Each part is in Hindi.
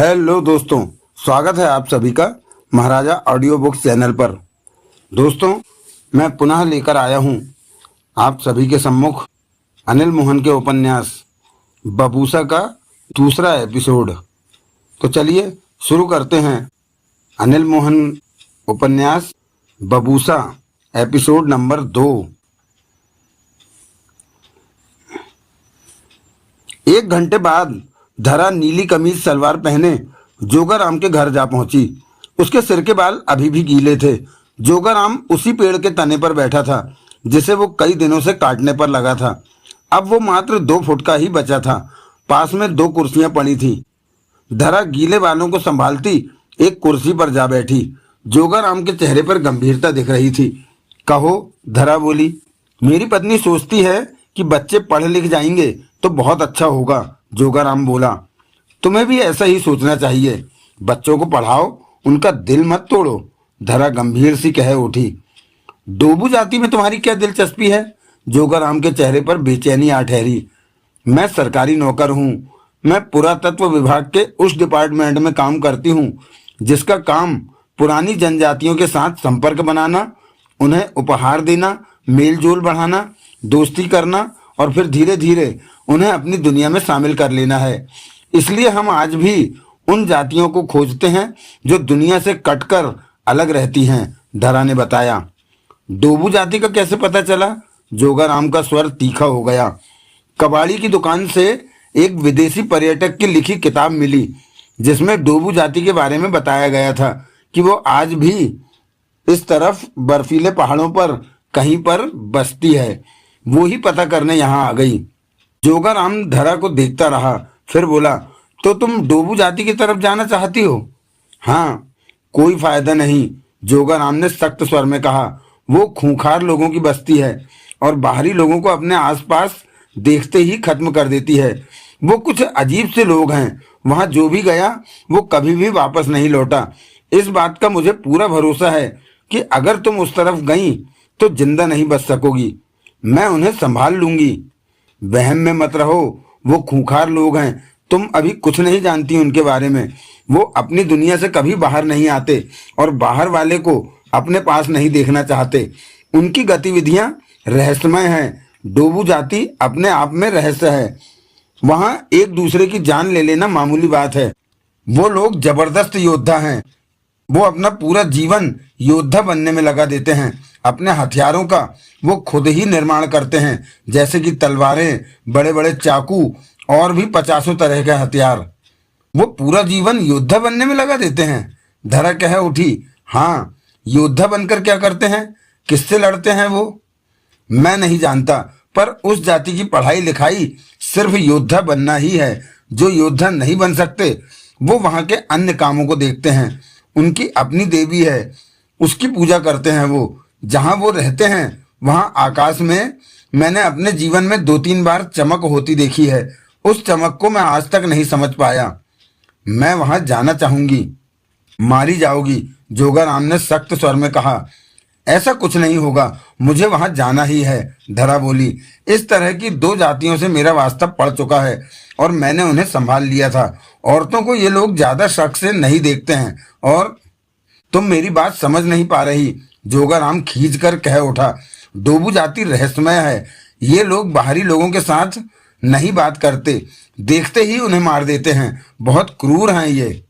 हेलो दोस्तों, स्वागत है आप सभी का महाराजा ऑडियो बुक्स चैनल पर। दोस्तों, मैं पुनः लेकर आया हूं आप सभी के सम्मुख अनिल मोहन के उपन्यास बबूसा का दूसरा एपिसोड। तो चलिए शुरू करते हैं अनिल मोहन उपन्यास बबूसा एपिसोड नंबर 2। एक घंटे बाद धरा नीली कमीज सलवार पहने जोगाराम के घर जा पहुंची। उसके सिर के बाल अभी भी गीले थे। जोगाराम उसी पेड़ के तने पर बैठा था जिसे वो कई दिनों से काटने पर लगा था। अब वो मात्र 2 फुट का ही बचा था। पास में 2 कुर्सियां पड़ी थी। धरा गीले बालों को संभालती एक कुर्सी पर जा बैठी। जोगाराम के चेहरे पर गंभीरता दिख रही थी। कहो, धरा बोली। मेरी पत्नी सोचती है कि बच्चे पढ़ लिख जाएंगे तो बहुत अच्छा होगा। जोगाराम बोला। तुम्हें भी ऐसा ही सोचना चाहिए। बच्चों को पढ़ाओ, उनका दिल मत तोड़ो। धरा गंभीर सी कह उठी। डोबू जाति में तुम्हारी क्या दिलचस्पी है? जोगाराम के चेहरे पर बेचैनी आ ठहरी। मैं सरकारी नौकर हूँ। मैं पुरातत्व विभाग के उस डिपार्टमेंट में काम करती हूँ जिसका काम पुरानी जनजातियों के साथ संपर्क बनाना, उन्हें उपहार देना, मेलजोल बढ़ाना, दोस्ती करना और फिर धीरे धीरे उन्हें अपनी दुनिया में शामिल कर लेना है। इसलिए हम आज भी उन जातियों को खोजते हैं जो दुनिया से कटकर अलग रहती हैं, धरा ने बताया। डोबू जाति का कैसे पता चला? जोगाराम का स्वर तीखा हो गया। कबाड़ी की दुकान से एक विदेशी पर्यटक की लिखी किताब मिली जिसमें डोबू जाति के बारे में बताया गया था कि वो आज भी इस तरफ बर्फीले पहाड़ों पर कहीं पर बसती है। वो ही पता करने यहाँ आ गई। जोगाराम धरा को देखता रहा, फिर बोला, तो तुम डोबू जाति की तरफ जाना चाहती हो? हाँ। कोई फायदा नहीं, जोगाराम ने सख्त स्वर में कहा। वो खूंखार लोगों की बस्ती है और बाहरी लोगों को अपने आसपास देखते ही खत्म कर देती है। वो कुछ अजीब से लोग हैं। वहां जो भी गया वो कभी भी वापस नहीं लौटा। इस बात का मुझे पूरा भरोसा है कि अगर तुम उस तरफ गई तो जिंदा नहीं बच सकोगी। मैं उन्हें संभाल लूंगी। वहम में मत रहो, वो खूंखार लोग हैं। तुम अभी कुछ नहीं जानती उनके बारे में। वो अपनी दुनिया से कभी बाहर नहीं आते और बाहर वाले को अपने पास नहीं देखना चाहते। उनकी गतिविधियां रहस्यमय हैं। डोबू जाति अपने आप में रहस्य है। वहां एक दूसरे की जान ले लेना मामूली बात है। वो लोग जबरदस्त योद्धा हैं। वो अपना पूरा जीवन योद्धा बनने में लगा देते हैं। अपने हथियारों का वो खुद ही निर्माण करते हैं, जैसे कि तलवारें, बड़े बड़े चाकू और भी 50 तरह के हथियार। वो पूरा जीवन योद्धा बनने में लगा देते हैं, धरा कह उठी। हाँ, योद्धा बनकर क्या करते हैं? किससे लड़ते हैं वो? मैं नहीं जानता, पर उस जाति की पढ़ाई लिखाई सिर्फ योद्धा बनना ही है। जो योद्धा नहीं बन सकते वो वहां के अन्य कामों को देखते हैं। उनकी अपनी देवी है, उसकी पूजा करते हैं। वो जहां वो रहते हैं वहां आकाश में मैंने अपने जीवन में 2-3 बार चमक होती देखी है। उस चमक को मैं आज तक नहीं समझ पाया। मैं वहां जाना चाहूंगी। मारी जाओगी, जोगाराम ने सख्त स्वर में कहा। ऐसा कुछ नहीं होगा, मुझे वहां जाना ही है, धरा बोली। इस तरह की 2 जातियों से मेरा वास्ता पड़ चुका है और मैंने उन्हें संभाल लिया था। औरतों को ये लोग ज्यादा शक से नहीं देखते हैं। और तुम मेरी बात समझ नहीं पा रही, जोगाराम खींच कर कह उठा। डोबू जाति रहस्यमय है। ये लोग बाहरी लोगों के साथ नहीं बात करते, देखते ही उन्हें मार देते हैं। बहुत क्रूर हैं ये।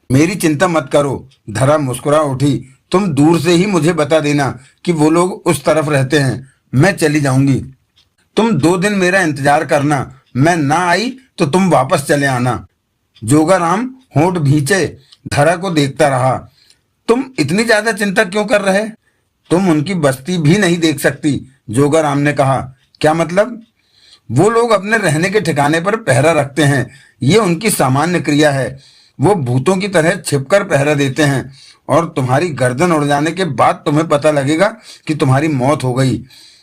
मेरी चिंता मत करो, धरा मुस्कुरा उठी। तुम दूर से ही मुझे बता देना कि वो लोग उस तरफ रहते हैं। मैं चली जाऊंगी। तुम 2 दिन मेरा इंतजार करना। मैं ना आई तो तुम वापस चले आना। जोगाराम होंठ भींचे धरा को देखता रहा। तुम इतनी ज्यादा चिंता क्यों कर रहे? तुम उनकी बस्ती भी नहीं देख सकती, जोगाराम ने कहा। क्या मतलब? वो लोग अपने रहने के ठिकाने पर पहरा रखते हैं। ये उनकी सामान्य क्रिया है। वो भूतों की तरह छिपकर पहरा देते हैं और तुम्हारी गर्दन उड़ जाने के बाद तुम्हें पता लगेगा कि तुम्हारी मौत हो गई।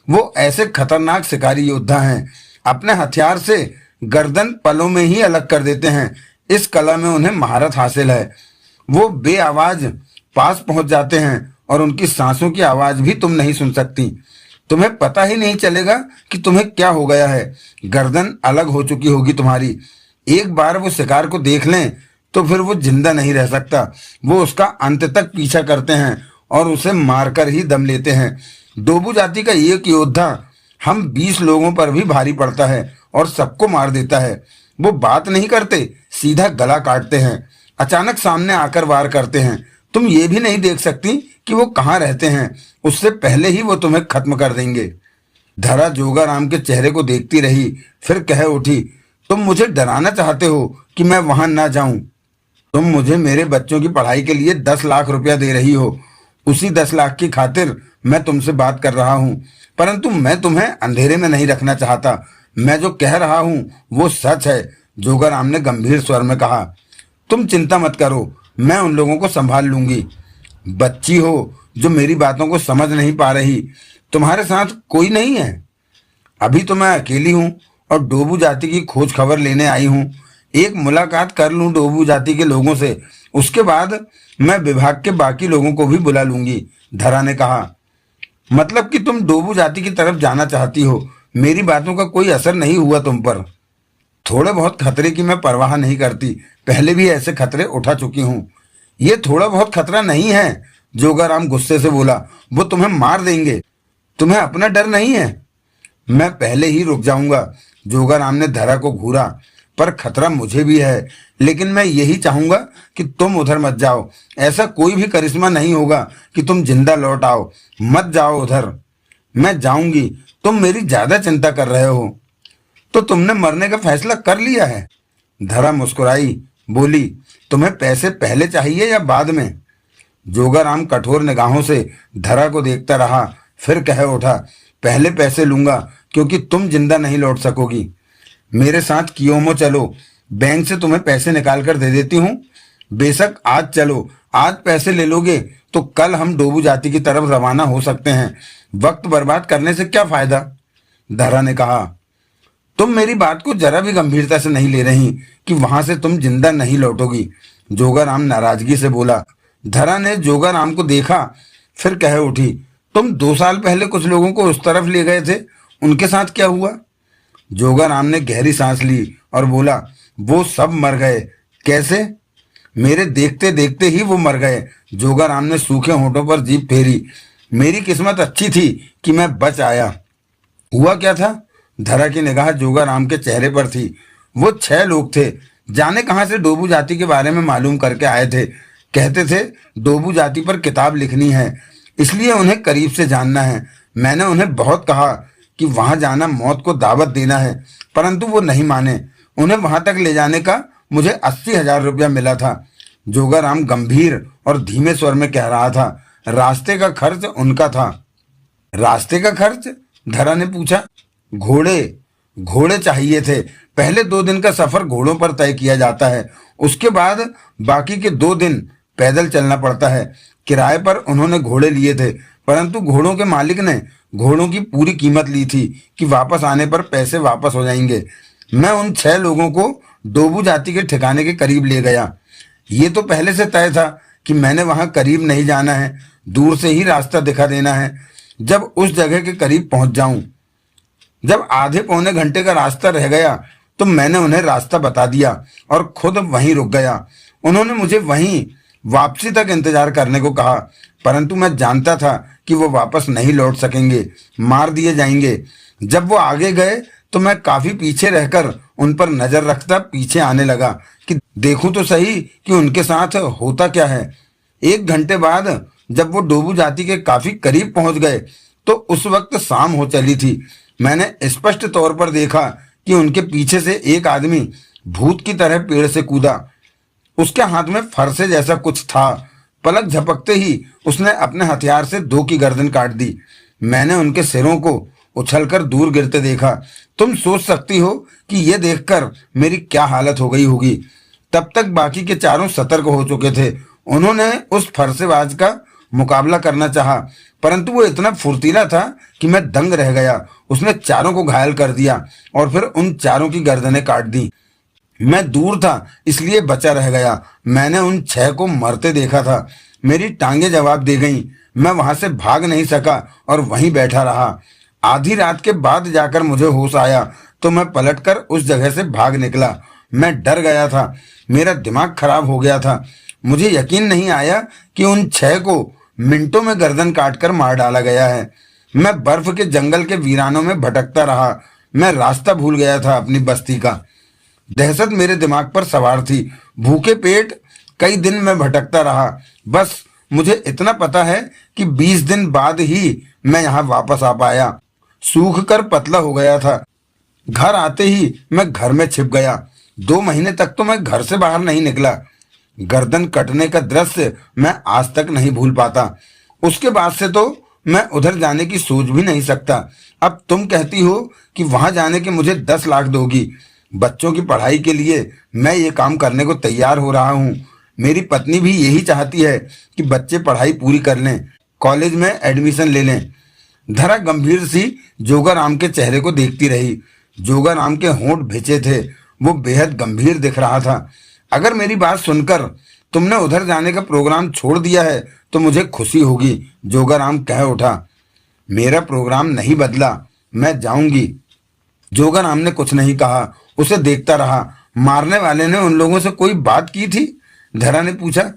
वो ऐसे खतरनाक शिकारी योद्धा हैं। अपने हथियार से गर्दन पलों में ही अलग कर देते हैं। इस कला में उन्हें महारत हासिल है। वो बेआवाज पास पहुंच जाते हैं और उनकी सांसों की आवाज भी तुम नहीं सुन सकती। तुम्हें पता ही नहीं चलेगा कि तुम्हें क्या हो गया है। गर्दन अलग हो चुकी होगी तुम्हारी। एक बार वो शिकार को देख लें तो फिर वो जिंदा नहीं रह सकता। वो उसका अंत तक पीछा करते हैं और उसे मारकर ही दम लेते हैं। डोबू जाति का एक योद्धा हम 20 लोगों पर भी भारी पड़ता है और सबको मार देता है। वो बात नहीं करते, सीधा गला काटते हैं, अचानक सामने आकर वार करते हैं। तुम ये भी नहीं देख सकती कि वो कहाँ रहते हैं, उससे पहले ही वो तुम्हें खत्म कर देंगे। धरा जोगाराम के चेहरे को देखती रही, फिर कह उठी, तुम मुझे डराना चाहते हो कि मैं वहां ना जाऊं। तुम मुझे मेरे बच्चों की पढ़ाई के लिए 10 लाख रुपया दे रही हो। उसी 10 लाख की खातिर मैं तुमसे बात कर रहा हूं, परंतु मैं तुम्हें अंधेरे में नहीं रखना चाहता। मैं जो कह रहा हूं वो सच है, जोगाराम ने गंभीर स्वर में कहा। तुम चिंता मत करो, मैं उन लोगों को संभाल लूंगी। बच्ची हो जो मेरी बातों को समझ नहीं पा रही। तुम्हारे साथ कोई नहीं है? अभी तो मैं अकेली हूं और डोबू जाति की खोज खबर लेने आई हूं। एक मुलाकात कर लूं डोबू जाति के लोगों से, उसके बाद मैं विभाग के बाकी लोगों को भी बुला लूंगी, धरा ने कहा। मतलब कि तुम डोबू जाति की तरफ जाना चाहती हो? मेरी बातों का कोई असर नहीं हुआ तुम पर? थोड़े बहुत खतरे की मैं परवाह नहीं करती, पहले भी ऐसे खतरे उठा चुकी हूं। ये थोड़ा बहुत खतरा नहीं है, जोगाराम गुस्से से बोला। वो तुम्हें मार देंगे, तुम्हें अपना डर नहीं है? मैं पहले ही रुक जाऊंगा, जोगाराम ने धरा को घूरा। पर खतरा मुझे भी है, लेकिन मैं यही चाहूंगा कि तुम उधर मत जाओ। ऐसा कोई भी करिश्मा नहीं होगा कि तुम जिंदा लौट आओ। मत जाओ उधर। मैं जाऊंगी, तुम मेरी ज्यादा चिंता कर रहे हो। तो तुमने मरने का फैसला कर लिया है? धरा मुस्कुराई, बोली, तुम्हें पैसे पहले चाहिए या बाद में? जोगाराम कठोर निगाहों से धरा को देखता रहा, फिर कह उठा, पहले पैसे लूंगा, क्योंकि तुम जिंदा नहीं लौट सकोगी। मेरे साथ कियोमो चलो, बैंक से तुम्हें पैसे निकाल कर दे देती हूँ। बेशक आज चलो, आज पैसे ले लोगे तो कल हम डोबू जाति की तरफ रवाना हो सकते हैं। वक्त बर्बाद करने से क्या फायदा? धरा ने कहा। तुम मेरी बात को जरा भी गंभीरता से नहीं ले रही कि वहां से तुम जिंदा नहीं लौटोगी, जोगाराम नाराजगी से बोला। धरा ने जोगाराम को देखा, फिर कह उठी, तुम 2 साल पहले कुछ लोगों को उस तरफ ले गए थे, उनके साथ क्या हुआ? जोगाराम ने गहरी सांस ली और बोला, वो सब मर गए। कैसे? मेरे देखते देखते ही वो मर गए। जोगाराम ने सूखे होठों पर जीभ फेरी। मेरी किस्मत अच्छी थी कि मैं बच आया। हुआ क्या था? धरा की निगाह जोगाराम के चेहरे पर थी। वो 6 लोग थे, जाने कहां से डोबू जाति के बारे में मालूम करके आए थे। कहते थे डोबू जाति पर किताब लिखनी है, इसलिए उन्हें करीब से जानना है। मैंने उन्हें बहुत कहा कि वहां जाना मौत को दावत देना है, परंतु वो नहीं माने। उन्हें वहां तक ले जाने का मुझे 80,000 रुपया मिला था। जोगाराम गंभीर और धीमे स्वर में कह रहा था। रास्ते का खर्च उनका था। रास्ते का खर्च? धरा ने पूछा। घोड़े चाहिए थे। पहले 2 दिन का सफर घोड़ों पर तय किया जाता है, उसके बाद बाकी के 2 दिन पैदल चलना पड़ता है। किराए पर उन्होंने घोड़े लिए थे, परंतु घोड़ों के मालिक ने घोड़ों की पूरी कीमत ली थी कि वापस आने पर पैसे वापस हो जाएंगे। मैं उन 6 लोगों को डोबू जाति के ठिकाने के करीब ले गया। ये तो पहले से तय था कि मैंने वहां करीब नहीं जाना है, दूर से ही रास्ता दिखा देना है। जब उस जगह के करीब पहुंच जाऊं, जब आधे पौने घंटे का रास्ता रह गया, तो मैंने उन्हें रास्ता बता दिया और खुद वहीं रुक गया। उन्होंने मुझे वहीं वापसी तक इंतजार करने को कहा, परंतु मैं जानता था कि वो वापस नहीं लौट सकेंगे, मार दिए जाएंगे। जब वो आगे गए तो मैं काफी पीछे रहकर उन पर नजर रखता पीछे आने लगा कि देखूं तो सही कि उनके साथ होता क्या है। 1 घंटे बाद जब वो डोबू जाति के काफी करीब पहुंच गए तो उस वक्त शाम हो चली थी। मैंने स्पष्ट तौर पर देखा कि उनके पीछे से एक आदमी भूत की तरह पेड़ से कूदा। उसके हाथ में फरसे जैसा कुछ था। पलक झपकते ही उसने अपने हथियार से 2 की गर्दन काट दी। मैंने उनके सिरों को उछलकर दूर गिरते देखा। तुम सोच सकती हो कि यह देखकर मेरी क्या हालत हो गई होगी। तब तक बाकी के चारों सतर्क हो चुके थे। उन्होंने उस फरसेबाज का मुकाबला करना चाहा, परंतु वो इतना फुर्तीला था कि मैं दंग रह गया। उसने चारों को घायल कर दिया और फिर उन चारों की गर्दनें काट दी। मैं दूर था इसलिए बचा रह गया। मैंने उन 6 को मरते देखा था। मेरी टांगें जवाब दे गईं। मैं वहां से भाग नहीं सका और वहीं बैठा रहा। आधी रात के बाद जाकर मुझे होश आया तो मैं पलटकर उस जगह से भाग निकला। मैं डर गया था, मेरा दिमाग खराब हो गया था। मुझे यकीन नहीं आया कि उन 6 को मिनटों में गर्दन काटकर मार डाला गया है। मैं बर्फ के जंगल के वीरानों में भटकता रहा। मैं रास्ता भूल गया था अपनी बस्ती का। दहशत मेरे दिमाग पर सवार थी। भूखे पेट कई दिन मैं भटकता रहा। बस मुझे इतना पता है कि 20 दिन बाद ही मैं यहाँ वापस आ पाया। सूख कर पतला हो गया था। घर आते ही मैं घर में छिप गया। 2 महीने तक तो मैं घर से बाहर नहीं निकला। गर्दन कटने का दृश्य मैं आज तक नहीं भूल पाता। उसके बाद से तो मैं उधर जाने की सोच भी नहीं सकता। अब तुम कहती हो कि वहां जाने के मुझे 10 लाख दोगी। बच्चों की पढ़ाई के लिए मैं ये काम करने को तैयार हो रहा हूँ। मेरी पत्नी भी यही चाहती है कि बच्चे पढ़ाई पूरी कर लें, कॉलेज में एडमिशन ले लें। धरा गंभीर सी जोगाराम के चेहरे को देखती रही। जोगाराम के होंठ भिजे थे। वो बेहद गंभीर दिख रहा था। अगर मेरी बात सुनकर तुमने उधर जाने का प्रोग्राम छोड़ दिया है तो मुझे खुशी होगी, जोगाराम कह उठा। मेरा प्रोग्राम नहीं बदला, मैं जाऊंगी। जोगाराम ने कुछ नहीं कहा, उसे देखता रहा। मारने वाले ने उन लोगों से कोई बात की थी? धरा ने पूछा।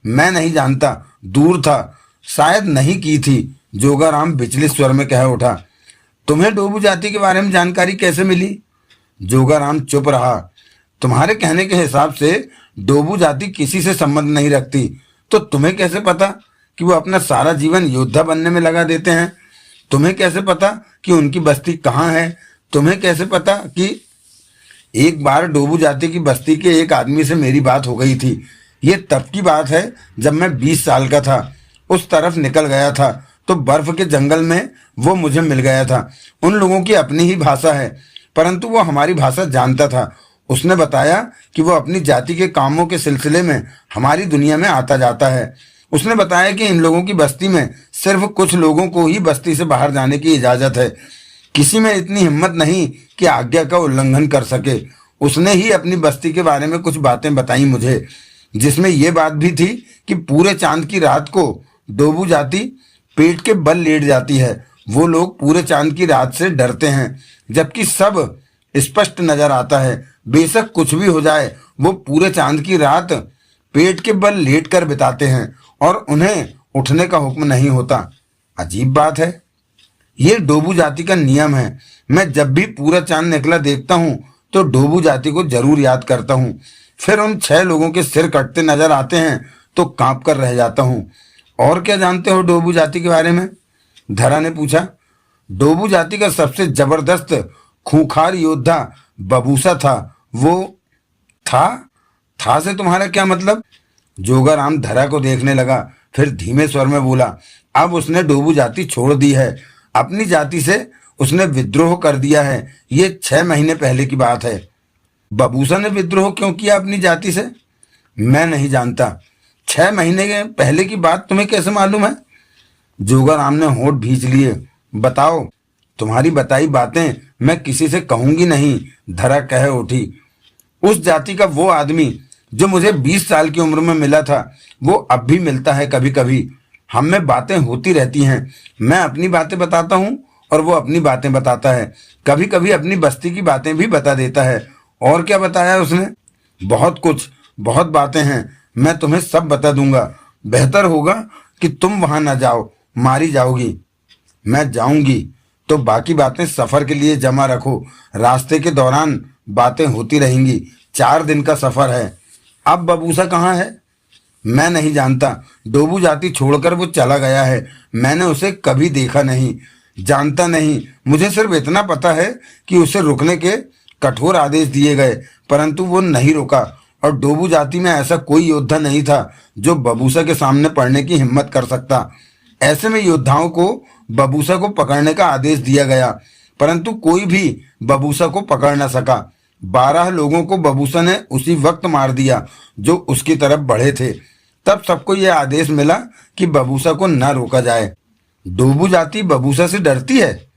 मैं नहीं जानता, दूर था, शायद नहीं की थी, जोगाराम विचलित स्वर में कह उठा। तुम्हें डोबू जाति के बारे में जानकारी कैसे मिली? जोगाराम चुप रहा। तुम्हारे कहने के हिसाब से डोबू जाति किसी से संबंध नहीं रखती, तो तुम्हें कैसे पता कि वो अपना सारा जीवन योद्धा बनने में लगा देते हैं? तुम्हें कैसे पता कि उनकी बस्ती कहाँ है? तुम्हें कैसे पता कि एक बार डोबू जाति की बस्ती के एक आदमी से मेरी बात हो गई थी। ये तब की बात है जब मैं 20 साल का था। उस तरफ निकल गया था तो बर्फ के जंगल में वो मुझे मिल गया था। उन लोगों की अपनी ही भाषा है, परंतु वो हमारी भाषा जानता था। उसने बताया कि वो अपनी जाति के कामों के सिलसिले में हमारी दुनिया में आता जाता है। उसने बताया कि इन लोगों की बस्ती में सिर्फ कुछ लोगों को ही बस्ती से बाहर जाने की इजाजत है। किसी में इतनी हिम्मत नहीं कि आज्ञा का उल्लंघन कर सके। उसने ही अपनी बस्ती के बारे में कुछ बातें बताई मुझे, जिसमें यह बात भी थी कि पूरे चांद की रात को डोबू जाति पेट के बल लेट जाती है। वो लोग पूरे चांद की रात से डरते हैं, जबकि सब स्पष्ट नजर आता है। बेशक कुछ भी हो जाए, वो पूरे चांद की रात पेट के बल लेट कर बिताते हैं और उन्हें उठने का हुक्म नहीं होता। अजीब बात है। ये डोबू जाति का नियम है। मैं जब भी पूरा चांद निकला देखता हूँ तो डोबू जाति को जरूर याद करता हूँ। फिर उन 6 लोगों के सिर कटते नजर आते हैं तो कांप कर रह जाता हूँ। और क्या जानते हो डोबू जाति के बारे में? धरा ने पूछा। डोबू जाति का सबसे जबरदस्त खूंखार योद्धा बबूसा था। वो था से तुम्हारा क्या मतलब? जोगाराम धरा को देखने लगा, फिर धीमे स्वर में बोला। अब उसने डोबू जाति छोड़ दी है। अपनी जाति से उसने विद्रोह कर दिया है। ये 6 महीने पहले की बात है। बबूसा ने विद्रोह क्यों किया अपनी जाति से? मैं नहीं जानता। 6 महीने पहले की बात तुम्हें कैसे मालूम है? जोगाराम ने होंठ भींच लिए। बताओ। तुम्हारी बताई बातें मैं किसी से कहूंगी नहीं, धरा कह उठी। उस जाति का वो आदमी जो मुझे 20 साल की उम्र में मिला था, वो अब भी मिलता है कभी कभी। हम में बातें होती रहती हैं। मैं अपनी बातें बताता हूँ और वो अपनी बातें बताता है। कभी कभी अपनी बस्ती की बातें भी बता देता है। और क्या बताया उसने? बहुत कुछ, बहुत बातें हैं। मैं तुम्हें सब बता दूंगा। बेहतर होगा कि तुम वहां न जाओ, मारी जाओगी। मैं जाऊंगी तो बाकी बातें सफर के लिए जमा रखो। रास्ते के दौरान बातें होती रहेंगी। 4 दिन का सफर है। अब बबूसा कहाँ है? मैं नहीं जानता। डोबू जाति छोड़कर वो चला गया है। मैंने उसे कभी देखा नहीं, जानता नहीं। मुझे सिर्फ इतना पता है कि उसे रुकने के कठोर आदेश दिए गए, परंतु वो नहीं रुका। और डोबू जाति में ऐसा कोई योद्धा नहीं था जो बबूसा के सामने पड़ने की हिम्मत कर सकता। ऐसे में योद्धाओं को बबूसा को पकड़ने का आदेश दिया गया, परंतु कोई भी बबूसा को पकड़ न सका। 12 लोगों को बबूसा ने उसी वक्त मार दिया जो उसकी तरफ बढ़े थे। तब सबको यह आदेश मिला कि बबूसा को न रोका जाए। डोबू जाति बबूसा से डरती है?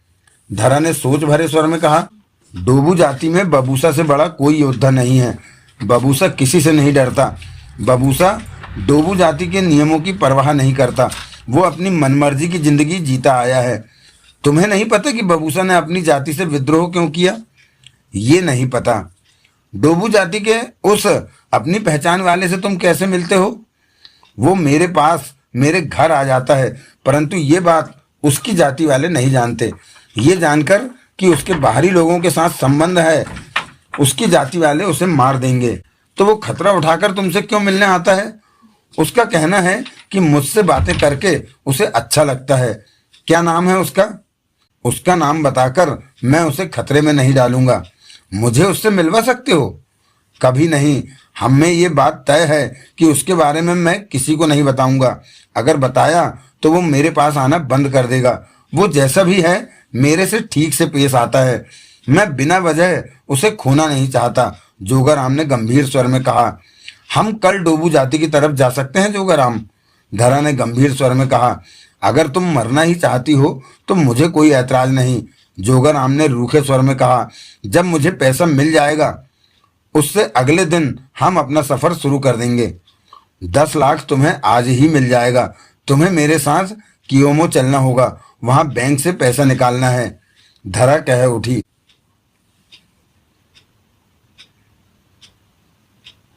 धरा ने सोच भरे स्वर में कहा। डोबू जाति में बबूसा से बड़ा कोई योद्धा नहीं है। बबूसा किसी से नहीं डरता। बबूसा डोबू जाति के नियमों की परवाह नहीं करता। वो अपनी मनमर्जी की जिंदगी जीता आया है। तुम्हें नहीं पता कि बबूसा ने अपनी जाति से विद्रोह क्यों किया? ये नहीं पता। डोबू जाति के उस अपनी पहचान वाले से तुम कैसे मिलते हो? वो मेरे पास मेरे घर आ जाता है, परंतु ये बात उसकी जाति वाले नहीं जानते। ये जानकर कि उसके बाहरी लोगों के साथ संबंध है, उसकी जाति वाले उसे मार देंगे। तो वो खतरा उठाकर तुमसे क्यों मिलने आता है? उसका कहना है कि मुझसे बातें करके उसे अच्छा लगता है। क्या नाम है उसका? उसका नाम बताकर मैं उसे खतरे में नहीं डालूंगा। मुझे उससे मिलवा सकते हो? कभी नहीं। हम में ये बात तय है कि उसके बारे में मैं किसी को नहीं बताऊंगा। अगर बताया तो वो मेरे पास आना बंद कर देगा। वो जैसा भी है मेरे से ठीक से पेश आता है। मैं बिना वजह उसे खोना नहीं चाहता, जोगाराम ने गंभीर स्वर में कहा। हम कल डोबू जाति की तरफ जा सकते हैं जोगाराम, धरा ने गंभीर स्वर में कहा। अगर तुम मरना ही चाहती हो तो मुझे कोई ऐतराज नहीं, जोगाराम ने रूखे स्वर में कहा। जब मुझे पैसा मिल जाएगा उससे अगले दिन हम अपना सफर शुरू कर देंगे। 10 लाख तुम्हें आज ही मिल जाएगा। तुम्हें मेरे साथ कियोमो चलना होगा, वहां बैंक से पैसा निकालना है, धरा कह उठी।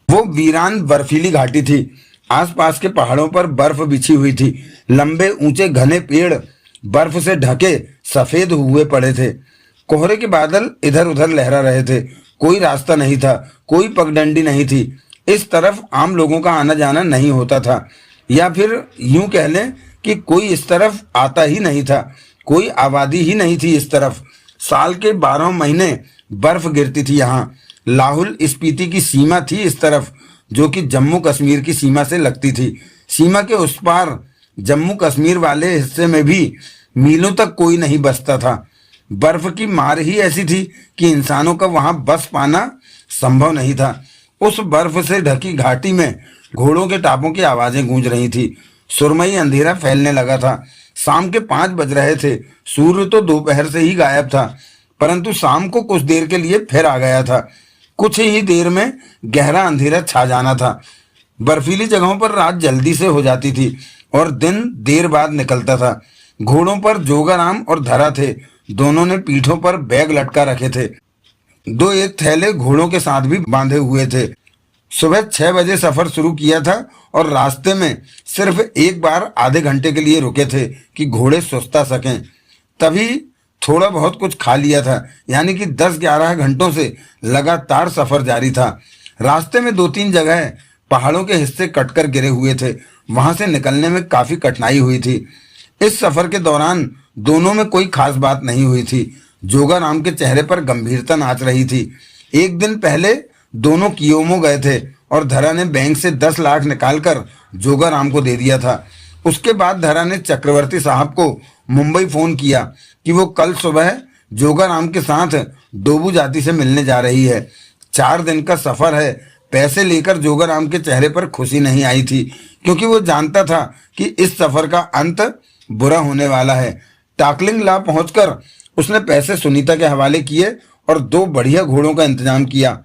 वो वीरान बर्फीली घाटी थी। आसपास के पहाड़ों पर बर्फ बिछी हुई थी। लंबे ऊंचे घने पेड़ बर्फ से ढके सफेद हुए पड़े थे। कोहरे के बादल इधर उधर लहरा रहे थे। कोई रास्ता नहीं था, कोई पगडंडी नहीं थी। इस तरफ आम लोगों का आना जाना नहीं होता था, या फिर यूं कह लें कि कोई इस तरफ आता ही नहीं था। कोई आबादी ही नहीं थी इस तरफ। साल के 12 महीने बर्फ गिरती थी यहाँ। लाहौल स्पीति की सीमा थी इस तरफ, जो कि जम्मू कश्मीर की सीमा से लगती थी। सीमा के उस पार जम्मू कश्मीर वाले हिस्से में भी मीलों तक कोई नहीं बसता था। बर्फ की मार ही ऐसी थी कि इंसानों का वहां बस पाना संभव नहीं था। उस बर्फ से ढकी घाटी में घोड़ों के टापों की आवाजें गूंज रही थी। सुरमई अंधेरा फैलने लगा था। शाम के 5 बज रहे थे। सूर्य तो दोपहर से ही गायब था, परंतु शाम को कुछ देर के लिए फिर आ गया था। कुछ ही देर में गहरा अंधेरा छा जाना था। बर्फीली जगहों पर रात जल्दी से हो जाती थी और दिन देर बाद निकलता था। घोड़ों पर जोगाराम और धरा थे। दोनों ने पीठों पर बैग लटका रखे थे। 2-1 थैले घोड़ों के साथ भी बांधे हुए थे। सुबह 6 बजे सफर शुरू किया था और रास्ते में सिर्फ एक बार आधे घंटे के लिए रुके थे कि घोड़े सुस्ता सकें। तभी थोड़ा बहुत कुछ खा लिया था, यानी कि 10-11 घंटों से लगातार सफर जारी था। रास्ते में 2-3 जगह पहाड़ों के हिस्से कटकर गिरे हुए थे। वहां से निकलने में काफी कठिनाई हुई थी। इस सफर के दौरान दोनों में कोई खास बात नहीं हुई थी। जोगाराम के चेहरे पर गंभीरता नाच रही थी। एक दिन पहले दोनों कियोमो गए थे और धरा ने बैंक से 10 लाख निकालकर जोगाराम को दे दिया था। उसके बाद धरा ने चक्रवर्ती साहब को मुंबई फोन किया कि वो कल सुबह जोगाराम के साथ डोबू जाति से मिलने जा रही है। 4 दिन का सफर है। पैसे लेकर जोगाराम के चेहरे पर खुशी नहीं आई थी, क्योंकि वो जानता था कि इस सफर का अंत बुरा होने वाला है। टाकलिंग ला पहुंचकर उसने पैसे सुनीता के हवाले किए और 2 बढ़िया घोड़ों का इंतजाम किया।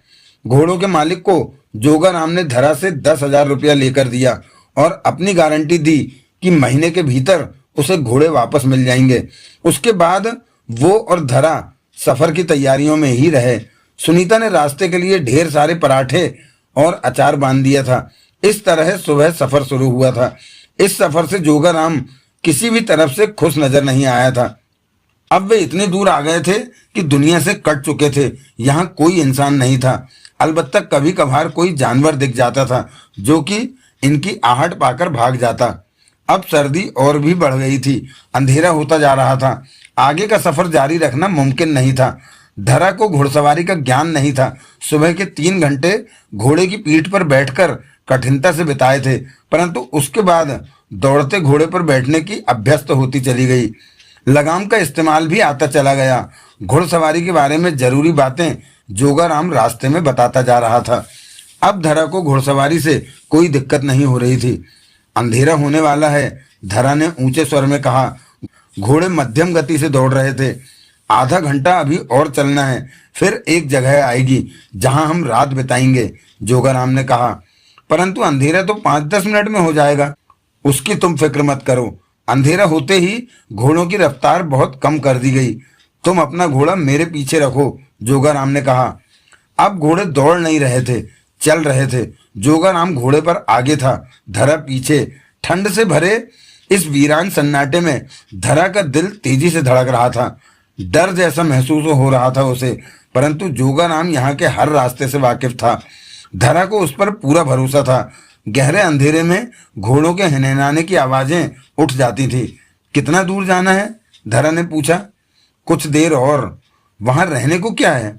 घोड़ों के मालिक को जोगाराम ने धरा से 10,000 रुपया लेकर दिया और अपनी गारंटी दी कि महीने के भीतर उसे घोड़े वापस मिल जाएंगे। उसके बाद वो और धरा सफर की तैयारियों में ही रहे। सुनीता ने रास्ते के लिए ढेर सारे पराठे और अचार बांध दिया था। इस तरह सुबह सफर शुरू हुआ था। इस सफर से जोगाराम किसी भी तरफ से खुश नजर नहीं आया था। अब वे इतने दूर आ गए थे कि दुनिया से कट चुके थे। यहाँ कोई इंसान नहीं था। अलबत्ता कभी कभार कोई जानवर दिख जाता था, जो कि इनकी आहट पाकर भाग जाता। अब सर्दी और भी बढ़ गई थी। अंधेरा होता जा रहा था। आगे का सफर जारी रखना मुमकिन नहीं था। धरा को घुड़सवारी का ज्ञान नहीं था। सुबह के 3 घंटे घोड़े की पीठ पर बैठकर कठिनता से बिताए थे, परंतु उसके बाद दौड़ते घोड़े पर बैठने की अभ्यस्त होती चली गई। लगाम का इस्तेमाल भी आता चला गया। घुड़सवारी के बारे में जरूरी बातें जोगाराम रास्ते में बताता जा रहा था। अब धरा को घुड़सवारी से कोई दिक्कत नहीं हो रही थी। अंधेरा होने वाला है, धरा ने ऊंचे स्वर में कहा। घोड़े मध्यम गति से दौड़ रहे थे। आधा घंटा अभी और चलना है, फिर एक जगह आएगी जहां हम रात बिताएंगे, जोगाराम ने कहा। परंतु अंधेरा तो 5-10 मिनट में हो जाएगा। उसकी तुम फिक्र मत करो। अंधेरा होते ही घोड़ों की रफ्तार बहुत कम कर दी गई। तुम अपना घोड़ा मेरे पीछे रखो, जोगाराम ने कहा। अब घोड़े दौड़ नहीं रहे थे, चल रहे थे। जोगाराम घोड़े पर आगे था, धरा पीछे। ठंड से भरे इस वीरान सन्नाटे में धरा का दिल तेजी से धड़क रहा था। डर जैसा महसूस हो रहा था उसे, परंतु जोगाराम यहाँ के हर रास्ते से वाकिफ था। धरा को उस पर पूरा भरोसा था। गहरे अंधेरे में घोड़ों के हनहनाने की आवाजें उठ जाती थी। कितना दूर जाना है? धरा ने पूछा। कुछ देर और। वहां रहने को क्या है?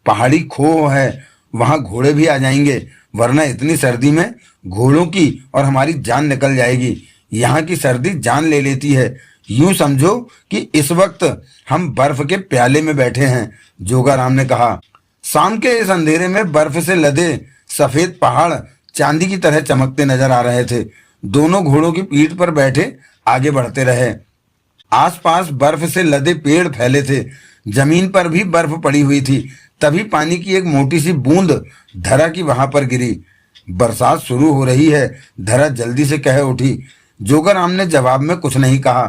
पहाड़ी खो है, वहां घोड़े भी आ जाएंगे, वरना इतनी सर्दी में घोड़ों की और हमारी जान निकल जाएगी। यहाँ की सर्दी जान ले लेती है। यूं समझो कि इस वक्त हम बर्फ के प्याले में बैठे हैं, जोगाराम ने कहा। शाम के इस अंधेरे में बर्फ से लदे सफेद पहाड़ चांदी की तरह चमकते नजर आ रहे थे। दोनों घोड़ों की पीठ पर बैठे आगे बढ़ते रहे। आसपास बर्फ से लदे पेड़ फैले थे, जमीन पर भी बर्फ पड़ी हुई थी। तभी पानी की एक मोटी सी बूंद धरा की वहां पर गिरी। बरसात शुरू हो रही है, धरा जल्दी से कह उठी। जोगाराम ने जवाब में कुछ नहीं कहा।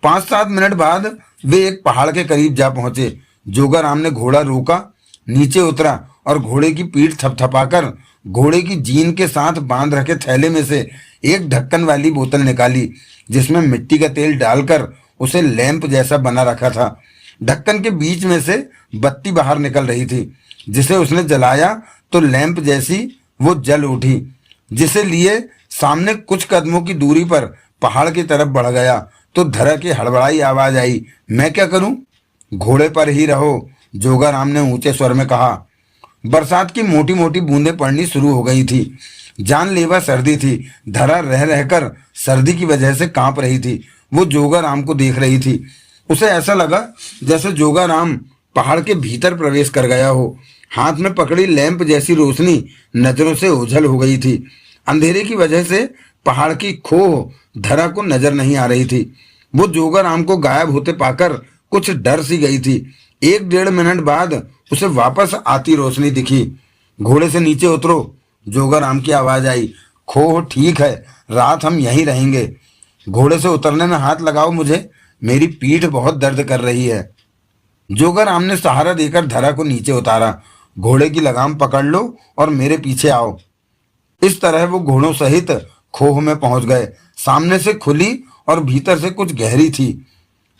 5-7 मिनट बाद वे एक पहाड़ के करीब जा पहुंचे। जोगाराम ने घोड़ा रोका, नीचे उतरा और घोड़े की पीठ थपथपाकर घोड़े की जीन के साथ बांध रखे थैले में से एक ढक्कन वाली बोतल निकाली, जिसमें मिट्टी का तेल डालकर उसे लैंप जैसा बना रखा था। ढक्कन के बीच में से बत्ती बाहर निकल रही थी, जिसे उसने जलाया तो लैंप जैसी वो जल उठी, जिसे लिए सामने कुछ कदमों की दूरी पर पहाड़ की तरफ बढ़ गया तो धरा की हड़बड़ाई आवाज आई। मैं क्या करूं? घोड़े पर ही रहो, जोगाराम ने ऊंचे स्वर में कहा। बरसात की मोटी मोटी बूंदें पड़नी शुरू हो गई थी। जानलेवा सर्दी थी। धरा रह रहकर सर्दी की वजह से कांप रही थी। वो जोगाराम को देख रही थी। उसे ऐसा लगा जैसे जोगाराम पहाड़ के भीतर प्रवेश कर गया हो। हाथ में पकड़ी लैंप जैसी रोशनी नजरों से ओझल हो गई थी। अंधेरे की वजह से पहाड़ की खोह धरा को नजर नहीं आ रही थी। वो जोगाराम को गायब होते पाकर कुछ डर सी गई थी। 1-1.5 मिनट बाद उसे वापस आती रोशनी दिखी। घोड़े से नीचे उतरो, जोगाराम की आवाज आई। खोह ठीक है, रात हम यहीं रहेंगे। घोड़े से उतरने में हाथ लगाओ मुझे, मेरी पीठ बहुत दर्द कर रही है। जोगाराम ने सहारा देकर धरा को नीचे उतारा। घोड़े की लगाम पकड़ लो और मेरे पीछे आओ। इस तरह वो घोड़ों सहित खोह में पहुंच गए। सामने से खुली और भीतर से कुछ गहरी थी।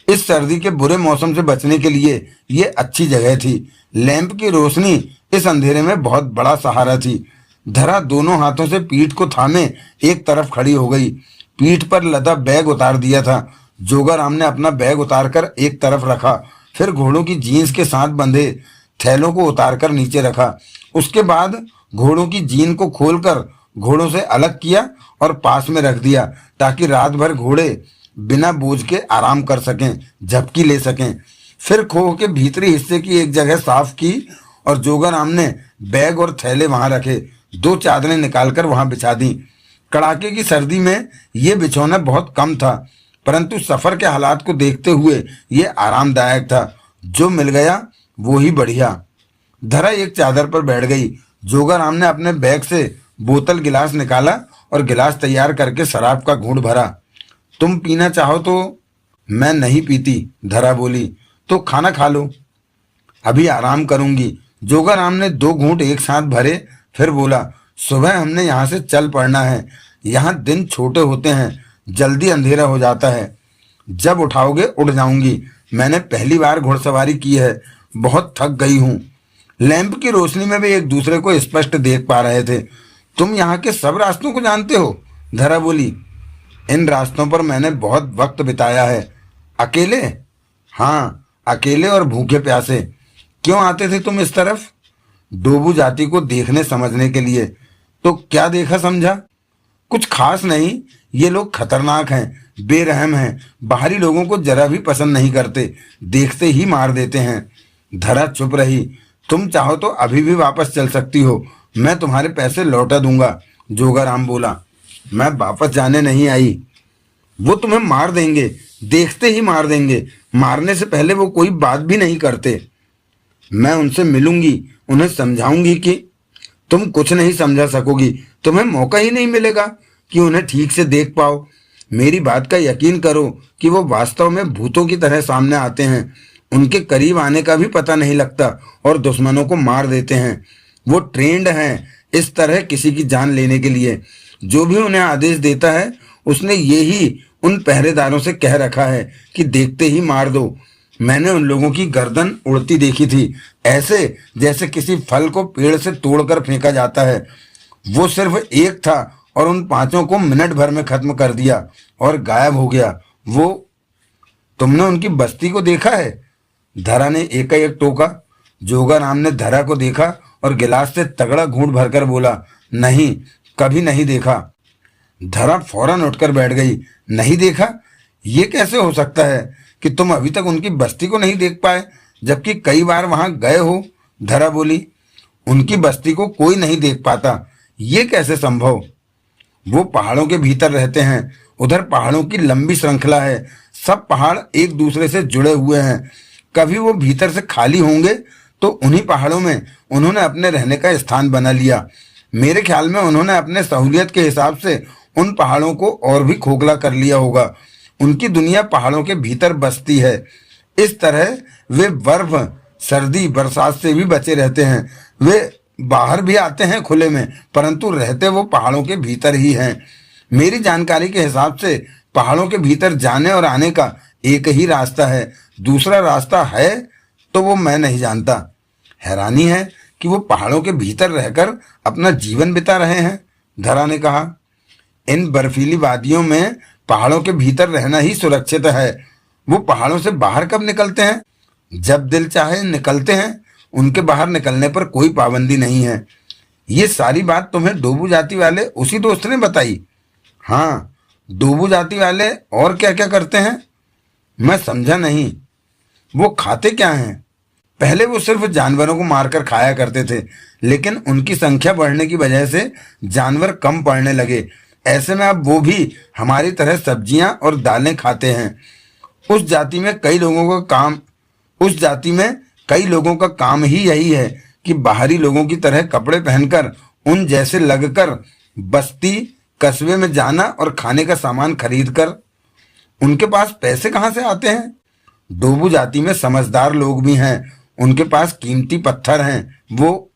इस सर्दी के बुरे मौसम से बचने के लिए ये अच्छी जगह थी। लैंप की रोशनी इस अंधेरे में बहुत बड़ा सहारा थी। धरा दोनों हाथों से पीठ को थामे एक तरफ खड़ी हो गई। पीठ पर लदा बैग उतार दिया था। जोगाराम ने अपना बैग उतारकर एक तरफ रखा, फिर घोड़ों की जीन्स के साथ बंधे थैलों को उतारकर नीचे रखा। उसके बाद घोड़ों की जीन को खोलकर घोड़ों से अलग किया और पास में रख दिया, ताकि रात भर घोड़े बिना बोझ के आराम कर सकें, झपकी ले सकें। फिर खोह के भीतरी हिस्से की एक जगह साफ की और जोगाराम ने बैग और थैले वहां रखे। 2 चादरें निकालकर वहां बिछा दी। कड़ाके की सर्दी में ये बिछौना बहुत कम था, परंतु सफर के हालात को देखते हुए ये आरामदायक था। जो मिल गया वो ही बढ़िया। धरा एक चादर पर बैठ गई। जोगाराम ने अपने बैग से बोतल गिलास निकाला और गिलास तैयार करके शराब का घूंट भरा। तुम पीना चाहो तो? मैं नहीं पीती, धरा बोली। तो खाना खा लो, अभी आराम करूंगी। जोगाराम ने 2 घूंट एक साथ भरे, फिर बोला, सुबह हमने यहाँ से चल पड़ना है। यहाँ दिन छोटे होते हैं, जल्दी अंधेरा हो जाता है। जब उठाओगे उठ जाऊंगी। मैंने पहली बार घुड़सवारी की है, बहुत थक गई हूँ। लैंप की रोशनी में वे एक दूसरे को स्पष्ट देख पा रहे थे। तुम यहाँ के सब रास्तों को जानते हो? धरा बोली। इन रास्तों पर मैंने बहुत वक्त बिताया है। अकेले? हाँ, अकेले और भूखे प्यासे। क्यों आते थे तुम इस तरफ? डोबू जाति को देखने समझने के लिए। तो क्या देखा समझा? कुछ खास नहीं। ये लोग खतरनाक हैं, बेरहम हैं, बाहरी लोगों को जरा भी पसंद नहीं करते, देखते ही मार देते हैं। धरा चुप रही। तुम चाहो तो अभी भी वापस चल सकती हो, मैं तुम्हारे पैसे लौटा दूंगा, जोगाराम बोला। मैं वापस जाने नहीं आई। वो तुम्हें मार देंगे, देखते ही मार देंगे। मारने से पहले वो कोई बात भी नहीं करते। मैं उनसे मिलूंगी, उन्हें समझाऊंगी कि तुम कुछ नहीं समझा सकोगी। तुम्हें मौका ही नहीं मिलेगा कि उन्हें ठीक से देख पाओ। मेरी बात का यकीन करो कि वो वास्तव में भूतों की तरह सामने आते हैं। उनके करीब आने का भी पता नहीं लगता और दुश्मनों को मार देते हैं। वो ट्रेंड हैं इस तरह किसी की जान लेने के लिए। जो भी उन्हें आदेश देता है उसने ये ही उन पहरेदारों से कह रखा है कि देखते ही मार दो। मैंने उन लोगों की गर्दन उड़ती देखी थी, ऐसे जैसे किसी फल को पेड़ से तोड़कर फेंका जाता है। वो सिर्फ एक था और उन पांचों को मिनट भर में खत्म कर दिया और गायब हो गया। वो तुमने उनकी बस्ती को देखा है? धरा ने एकाएक टोका। जोगाराम ने धरा को देखा और गिलास से तगड़ा घूंट भरकर बोला, नहीं, कभी नहीं देखा। धरा फौरन उठकर बैठ गई। नहीं देखा? ये कैसे हो सकता है कि तुम अभी तक उनकी बस्ती को नहीं देख पाए, जबकि कई बार वहां गए हो? धरा बोली, उनकी बस्ती को कोई नहीं देख पाता, ये कैसे संभव? वो पहाड़ों के भीतर रहते हैं। उधर पहाड़ों की लंबी श्रृंखला है। सब पहाड़ एक दूसरे से जुड़े हुए हैं। कभी वो भीतर से खाली होंगे तो उन्हीं पहाड़ों में उन्होंने अपने रहने का स्थान बना लिया। मेरे ख्याल में उन्होंने अपने सहूलियत के हिसाब से उन पहाड़ों को और भी खोखला कर लिया होगा। उनकी दुनिया पहाड़ों के भीतर बसती है। इस तरह वे बर्फ, सर्दी, बरसात से भी बचे रहते हैं। वे बाहर भी आते हैं खुले में, परंतु रहते वो पहाड़ों के भीतर ही हैं। मेरी जानकारी के हिसाब से पहाड़ों के भीतर जाने और आने का एक ही रास्ता है। दूसरा रास्ता है तो वो मैं नहीं जानता। हैरानी है कि वो पहाड़ों के भीतर रहकर अपना जीवन बिता रहे हैं, धरा ने कहा। इन बर्फीली वादियों में पहाड़ों के भीतर रहना ही सुरक्षित है। वो पहाड़ों से बाहर कब निकलते हैं? जब दिल चाहे निकलते हैं। उनके बाहर निकलने पर कोई पाबंदी नहीं है। ये सारी बात तुम्हें डोबू जाति वाले उसी दोस्त ने बताई? हाँ, डोबू जाति वाले और क्या क्या करते हैं? मैं समझा नहीं। वो खाते क्या हैं? पहले वो सिर्फ जानवरों को मारकर खाया करते थे, लेकिन उनकी संख्या बढ़ने की वजह से जानवर कम पड़ने लगे। ऐसे में अब वो भी हमारी तरह सब्जियां और दालें खाते हैं। उस जाति में कई लोगों का काम ही यही है कि बाहरी लोगों की तरह कपड़े पहनकर उन जैसे लगकर बस्ती कस्बे में जाना और खाने का सामान खरीद कर। उनके पास पैसे कहाँ से आते हैं? डोबू जाति में समझदार लोग भी हैं। उनके पास कीमती पत्थर हैं। वो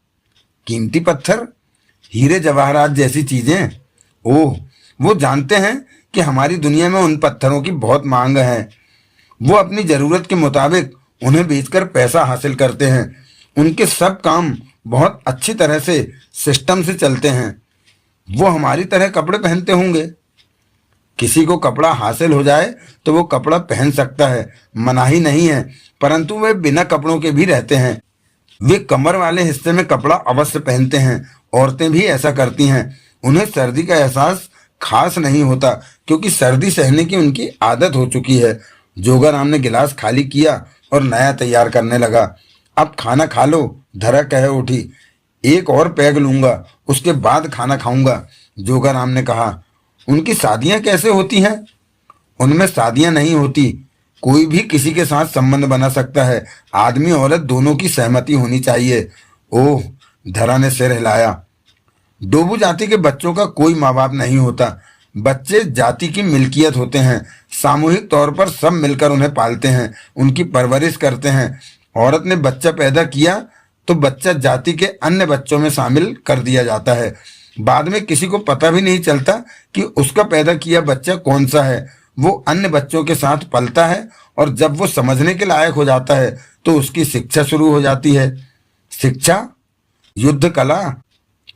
कीमती पत्थर? हीरे जवाहरात जैसी चीजें? ओह, वो जानते हैं कि हमारी दुनिया में उन पत्थरों की बहुत मांग है। वो अपनी जरूरत के मुताबिक उन्हें बेचकर पैसा हासिल करते हैं। उनके सब काम बहुत अच्छी तरह से सिस्टम से चलते हैं। वो हमारी तरह कपड़े पहनते होंगे। किसी को कपड़ा हासिल हो जाए तो वो कपड़ा पहन सकता है, मनाही नहीं है, परंतु वे बिना कपड़ों के भी रहते हैं। वे कमर वाले हिस्से में कपड़ा अवश्य पहनते हैं। औरतें भी ऐसा करती हैं। उन्हें सर्दी का एहसास खास नहीं होता, क्योंकि सर्दी सहने की उनकी आदत हो चुकी है। जोगाराम ने गिलास खाली किया और नया तैयार करने लगा। अब खाना खा लो, धरा कह उठी। एक और पैग लूंगा, उसके बाद खाना खाऊंगा, जोगाराम ने कहा। उनकी शादियां कैसे होती हैं? उनमें शादियां नहीं होती। कोई भी किसी के साथ संबंध बना सकता है। आदमी औरत दोनों की सहमति होनी चाहिए। ओह, धरा ने सिर हिलाया। डोबू जाति के बच्चों का कोई माँ बाप नहीं होता। बच्चे जाति की मिल्कियत होते हैं। सामूहिक तौर पर सब मिलकर उन्हें पालते हैं, उनकी परवरिश करते हैं। औरत ने बच्चा पैदा किया तो बच्चा जाति के अन्य बच्चों में शामिल कर दिया जाता है। बाद में किसी को पता भी नहीं चलता कि उसका पैदा किया बच्चा कौन सा है। वो अन्य बच्चों के साथ पलता है और जब वो समझने के लायक हो जाता है तो उसकी शिक्षा शुरू हो जाती है। शिक्षा? युद्ध कला?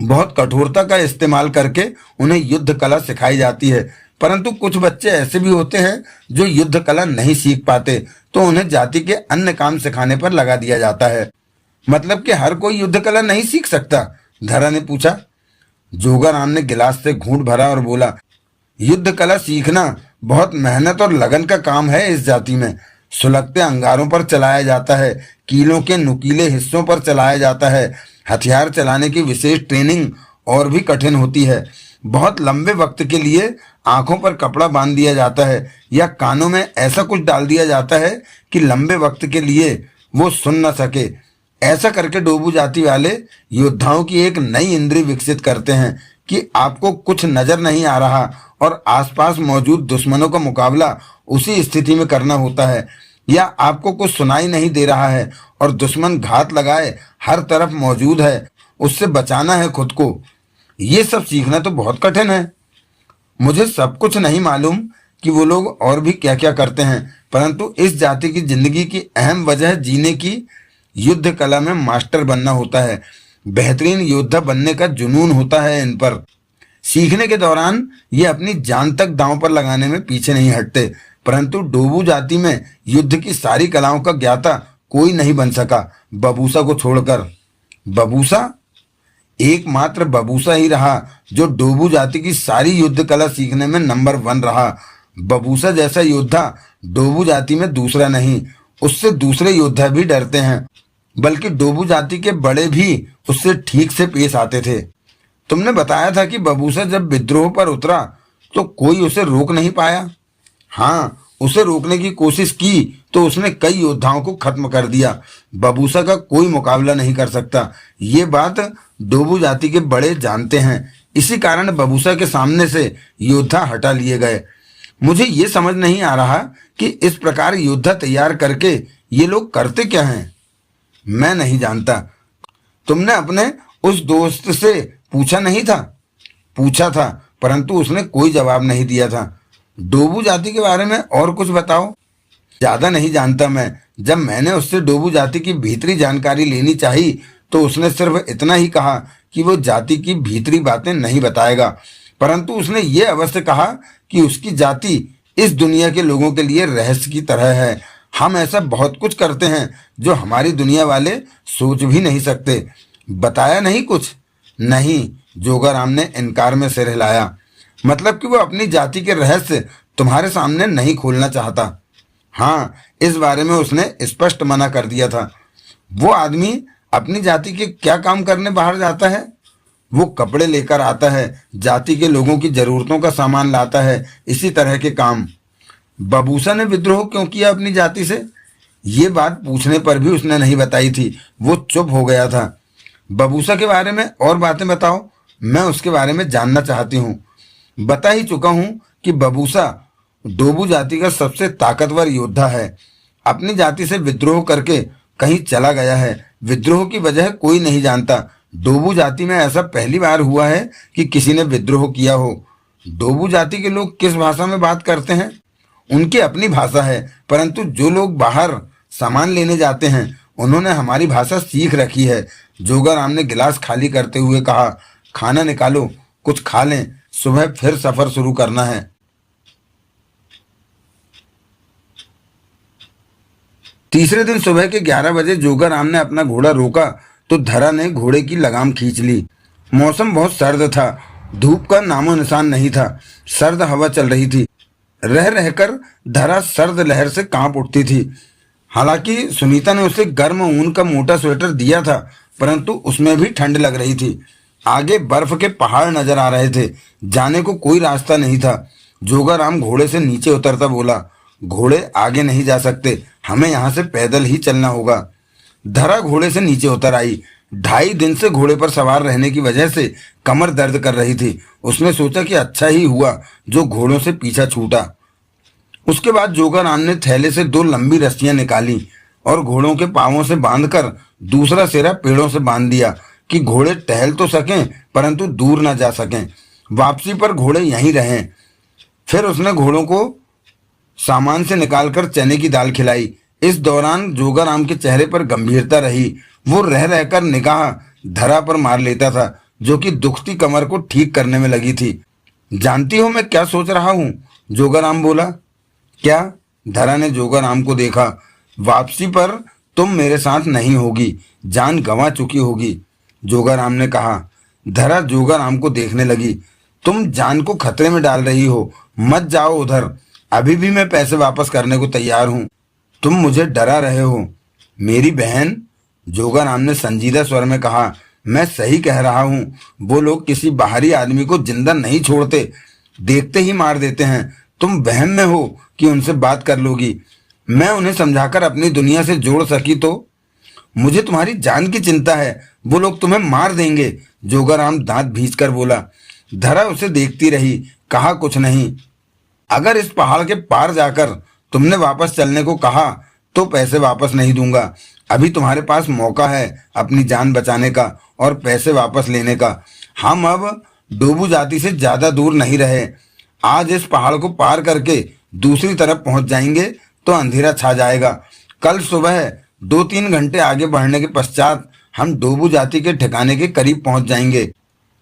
बहुत कठोरता का इस्तेमाल करके उन्हें युद्ध कला सिखाई जाती है। परंतु कुछ बच्चे ऐसे भी होते हैं जो युद्ध कला नहीं सीख पाते, तो उन्हें जाति के अन्य काम सिखाने पर लगा दिया जाता है। मतलब कि हर कोई युद्ध कला नहीं सीख सकता? धरा ने पूछा। जोगाराम ने गिलास से घूंट भरा और बोला, युद्ध कला सीखना बहुत मेहनत और लगन का काम है। इस जाति में सुलगते अंगारों पर चलाया जाता है, कीलों के नुकीले हिस्सों पर चलाया जाता है। हथियार चलाने की विशेष ट्रेनिंग और भी कठिन होती है। बहुत लंबे वक्त के लिए आंखों पर कपड़ा बांध दिया जाता है या कानों में ऐसा कुछ डाल दिया जाता है कि लंबे वक्त के लिए वो सुन न सके। ऐसा करके डोबू जाति वाले योद्धाओं की एक नई इंद्री विकसित करते हैं कि आपको कुछ नजर नहीं आ रहा और आसपास मौजूद दुश्मनों का मुकाबला उसी स्थिति में करना होता है। या आपको कुछ सुनाई नहीं दे रहा है और दुश्मन घात लगाए हर तरफ मौजूद है, उससे बचाना है खुद को। ये सब सीखना तो बहुत कठिन है। मुझे सब कुछ नहीं मालूम कि वो लोग और भी क्या क्या करते हैं, परंतु इस जाति की जिंदगी की अहम वजह जीने की युद्ध कला में मास्टर बनना होता है। बेहतरीन योद्धा बनने का जुनून होता है इन पर। सीखने के दौरान ये अपनी जान तक दांव पर लगाने में पीछे नहीं हटते, परंतु डोबू जाति में युद्ध की सारी कलाओं का ज्ञाता कोई नहीं बन सका, बबूसा को छोड़कर। बबूसा एकमात्र बबूसा ही रहा जो डोबू जाति की सारी युद्ध कला सीखने में नंबर 1 रहा। बबूसा जैसा योद्धा डोबू जाति में दूसरा नहीं। उससे दूसरे योद्धा भी डरते हैं, बल्कि डोबू जाति के बड़े भी उससे ठीक से पेश आते थे। तुमने बताया था कि बबूसा जब विद्रोह पर उतरा तो कोई उसे रोक नहीं पाया। हाँ, उसे रोकने की कोशिश की तो उसने कई योद्धाओं को खत्म कर दिया। बबूसा का कोई मुकाबला नहीं कर सकता, ये बात डोबू जाति के बड़े जानते हैं। इसी कारण बबूसा के सामने से योद्धा हटा लिए गए। मुझे ये समझ नहीं आ रहा कि इस प्रकार योद्धा तैयार करके ये लोग करते क्या हैं। मैं नहीं जानता। तुमने अपने उस दोस्त से पूछा नहीं था? पूछा था, परंतु उसने कोई जवाब नहीं दिया था। डोबू जाति के बारे में और कुछ बताओ। ज्यादा नहीं जानता मैं। जब मैंने उससे डोबू जाति की भीतरी जानकारी लेनी चाही तो उसने सिर्फ इतना ही कहा कि वो जाति की भीतरी बातें नहीं बताएगा, परंतु उसने ये अवश्य कहा कि उसकी जाति इस दुनिया के लोगों के लिए रहस्य की तरह है। हम ऐसा बहुत कुछ करते हैं जो हमारी दुनिया वाले सोच भी नहीं सकते। बताया नहीं कुछ? नहीं, जोगाराम ने इनकार में सिर हिलाया। मतलब कि वो अपनी जाति के रहस्य तुम्हारे सामने नहीं खोलना चाहता। हाँ, इस बारे में उसने स्पष्ट मना कर दिया था। वो आदमी अपनी जाति के क्या काम करने बाहर जाता है? वो कपड़े लेकर आता है, जाति के लोगों की जरूरतों का सामान लाता है, इसी तरह के काम। बबूसा ने विद्रोह क्यों किया अपनी जाति से? ये बात पूछने पर भी उसने नहीं बताई थी। वो चुप हो गया था। बबूसा के बारे में और बातें बताओ, मैं उसके बारे में जानना चाहती हूँ। बता ही चुका हूँ कि बबूसा डोबू जाति का सबसे ताकतवर योद्धा है। अपनी जाति से विद्रोह करके कहीं चला गया है। विद्रोह की वजह कोई नहीं जानता। डोबू जाति में ऐसा पहली बार हुआ है कि किसी ने विद्रोह किया हो। डोबू जाति के लोग किस भाषा में बात करते हैं? उनकी अपनी भाषा है, परंतु जो लोग बाहर सामान लेने जाते हैं उन्होंने हमारी भाषा सीख रखी है। जोगाराम ने गिलास खाली करते हुए कहा, खाना निकालो, कुछ खा लें, सुबह फिर सफर शुरू करना है। तीसरे दिन सुबह के 11 बजे जोगाराम ने अपना घोड़ा रोका तो धरा ने घोड़े की लगाम खींच ली। मौसम बहुत सर्द था, धूप का नामो निशान नहीं था। सर्द हवा चल रही थी। रह रहकर धरा सर्द लहर से कांप उठती थी। हालांकि सुनीता ने उसे गर्म ऊन का मोटा स्वेटर दिया था, परंतु उसमें भी ठंड लग रही थी। आगे बर्फ के पहाड़ नजर आ रहे थे। जाने को कोई रास्ता नहीं था। जोगाराम घोड़े से नीचे उतरता बोला, घोड़े आगे नहीं जा सकते, हमें यहाँ से पैदल ही चलना होगा। धरा घोड़े से नीचे उतर आई। 2.5 दिन से घोड़े पर सवार रहने की वजह से कमर दर्द कर रही थी। उसने सोचा कि अच्छा ही हुआ जो घोड़ों से पीछा छूटा। उसके बाद जोगाराम ने थैले से 2 लंबी रस्सियां निकाली और घोड़ों के पांवों से बांधकर दूसरा सिरा पेड़ों से बांध दिया कि घोड़े टहल तो सकें परंतु दूर ना जा सकें। वापसी पर घोड़े यहीं रहें। फिर उसने घोड़ों को सामान से निकालकर चने की दाल खिलाई। इस दौरान जोगाराम के चेहरे पर गंभीरता रही। वो रह रहकर निगाह धरा पर मार लेता था जो कि दुखती कमर को ठीक करने में लगी थी। जानती हो मैं क्या सोच रहा हूँ? जोगाराम बोला। क्या? धरा ने जोगाराम को देखा। वापसी पर तुम मेरे साथ नहीं होगी, जान गंवा चुकी होगी, जोगाराम ने कहा। धरा जोगाराम को देखने लगी। तुम जान को खतरे में डाल रही हो, मत जाओ उधर। अभी भी मैं पैसे वापस करने को तैयार हूं। तुम मुझे डरा रहे हो। मेरी बहन, जोगाराम ने संजीदा स्वर में कहा, मैं सही कह रहा हूं। वो लोग किसी बाहरी आदमी को जिंदा नहीं छोड़ते, देखते ही मार देते हैं। तुम वहम में हो कि उनसे बात कर लोगी। मैं उन्हें समझाकर अपनी दुनिया से जोड़ सकी तो? मुझे तुम्हारी जान की चिंता है, वो लोग तुम्हें मार देंगे, जोगाराम दांत भींचकर बोला। धरा उसे देखती रही, कहा कुछ नहीं। अगर इस पहाड़ के पार जाकर तुमने वापस चलने को कहा तो पैसे वापस नहीं दूंगा। अभी तुम्हारे पास मौका है अपनी जान बचाने का और पैसे वापस लेने का। हम अब डोबू जाति से ज्यादा दूर नहीं रहे। आज इस पहाड़ को पार करके दूसरी तरफ पहुंच जाएंगे तो अंधेरा छा जाएगा। कल सुबह 2-3 घंटे आगे बढ़ने के पश्चात हम डोबू जाति के ठिकाने के करीब पहुंच जाएंगे।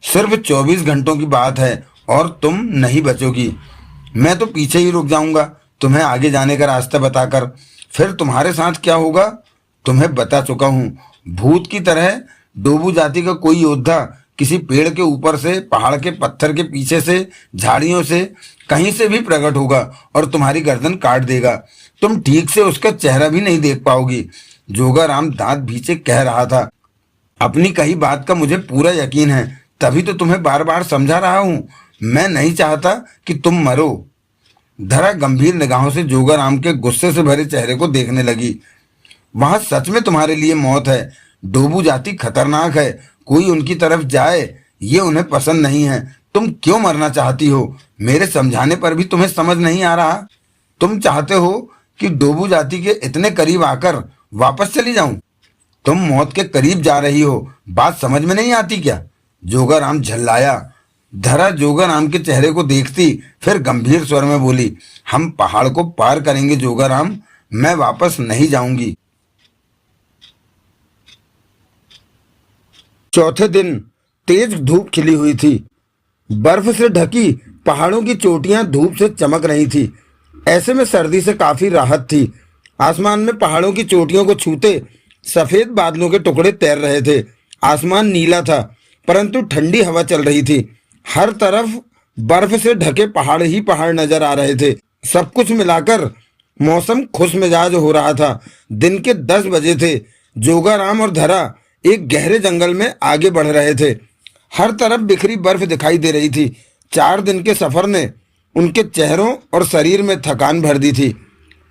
सिर्फ 24 घंटों की बात है और तुम नहीं बचोगी। मैं तो पीछे ही रुक जाऊंगा तुम्हें आगे जाने का रास्ता बताकर। फिर तुम्हारे साथ क्या होगा तुम्हें बता चुका हूँ। भूत की तरह डोबू जाति का कोई योद्धा किसी पेड़ के ऊपर से, पहाड़ के पत्थर के पीछे से, झाड़ियों से, कहीं से भी प्रकट होगा और तुम्हारी गर्दन काट देगा। तुम ठीक से उसका चेहरा भी नहीं देख पाओगी। जोगाराम दांत भींचे कह रहा था। अपनी कही बात का मुझे पूरा यकीन है, तभी तो तुम्हें बार बार समझा रहा हूँ। मैं नहीं चाहता कि तुम मरो। धरा गंभीर निगाहों से जोगाराम के गुस्से से भरे चेहरे को देखने लगी। वहां सच में तुम्हारे लिए मौत है। डोबू जाति खतरनाक है। कोई उनकी तरफ जाए ये उन्हें पसंद नहीं है। तुम क्यों मरना चाहती हो? मेरे समझाने पर भी तुम्हें समझ नहीं आ रहा? तुम चाहते हो कि डोबू जाति के इतने करीब आकर वापस चली जाऊं? तुम मौत के करीब जा रही हो, बात समझ में नहीं आती क्या? जोगाराम झल्लाया। धरा जोगाराम के चेहरे को देखती फिर गंभीर स्वर में बोली, हम पहाड़ को पार करेंगे जोगाराम, मैं वापस नहीं जाऊंगी। चौथे दिन तेज धूप खिली हुई थी। बर्फ से ढकी पहाड़ों की चोटियां धूप से चमक रही थी। ऐसे में सर्दी से काफी राहत थी। आसमान में पहाड़ों की चोटियों को छूते सफेद बादलों के टुकड़े तैर रहे थे। आसमान नीला था परंतु ठंडी हवा चल रही थी। हर तरफ बर्फ से ढके पहाड़ ही पहाड़ नजर आ रहे थे। सब कुछ मिलाकर मौसम खुश मिजाज हो रहा था। दिन के 10 बजे थे। जोगाराम और धरा एक गहरे जंगल में आगे बढ़ रहे थे। हर तरफ बिखरी बर्फ दिखाई दे रही थी। 4 दिन के सफर ने उनके चेहरों और शरीर में थकान भर दी थी।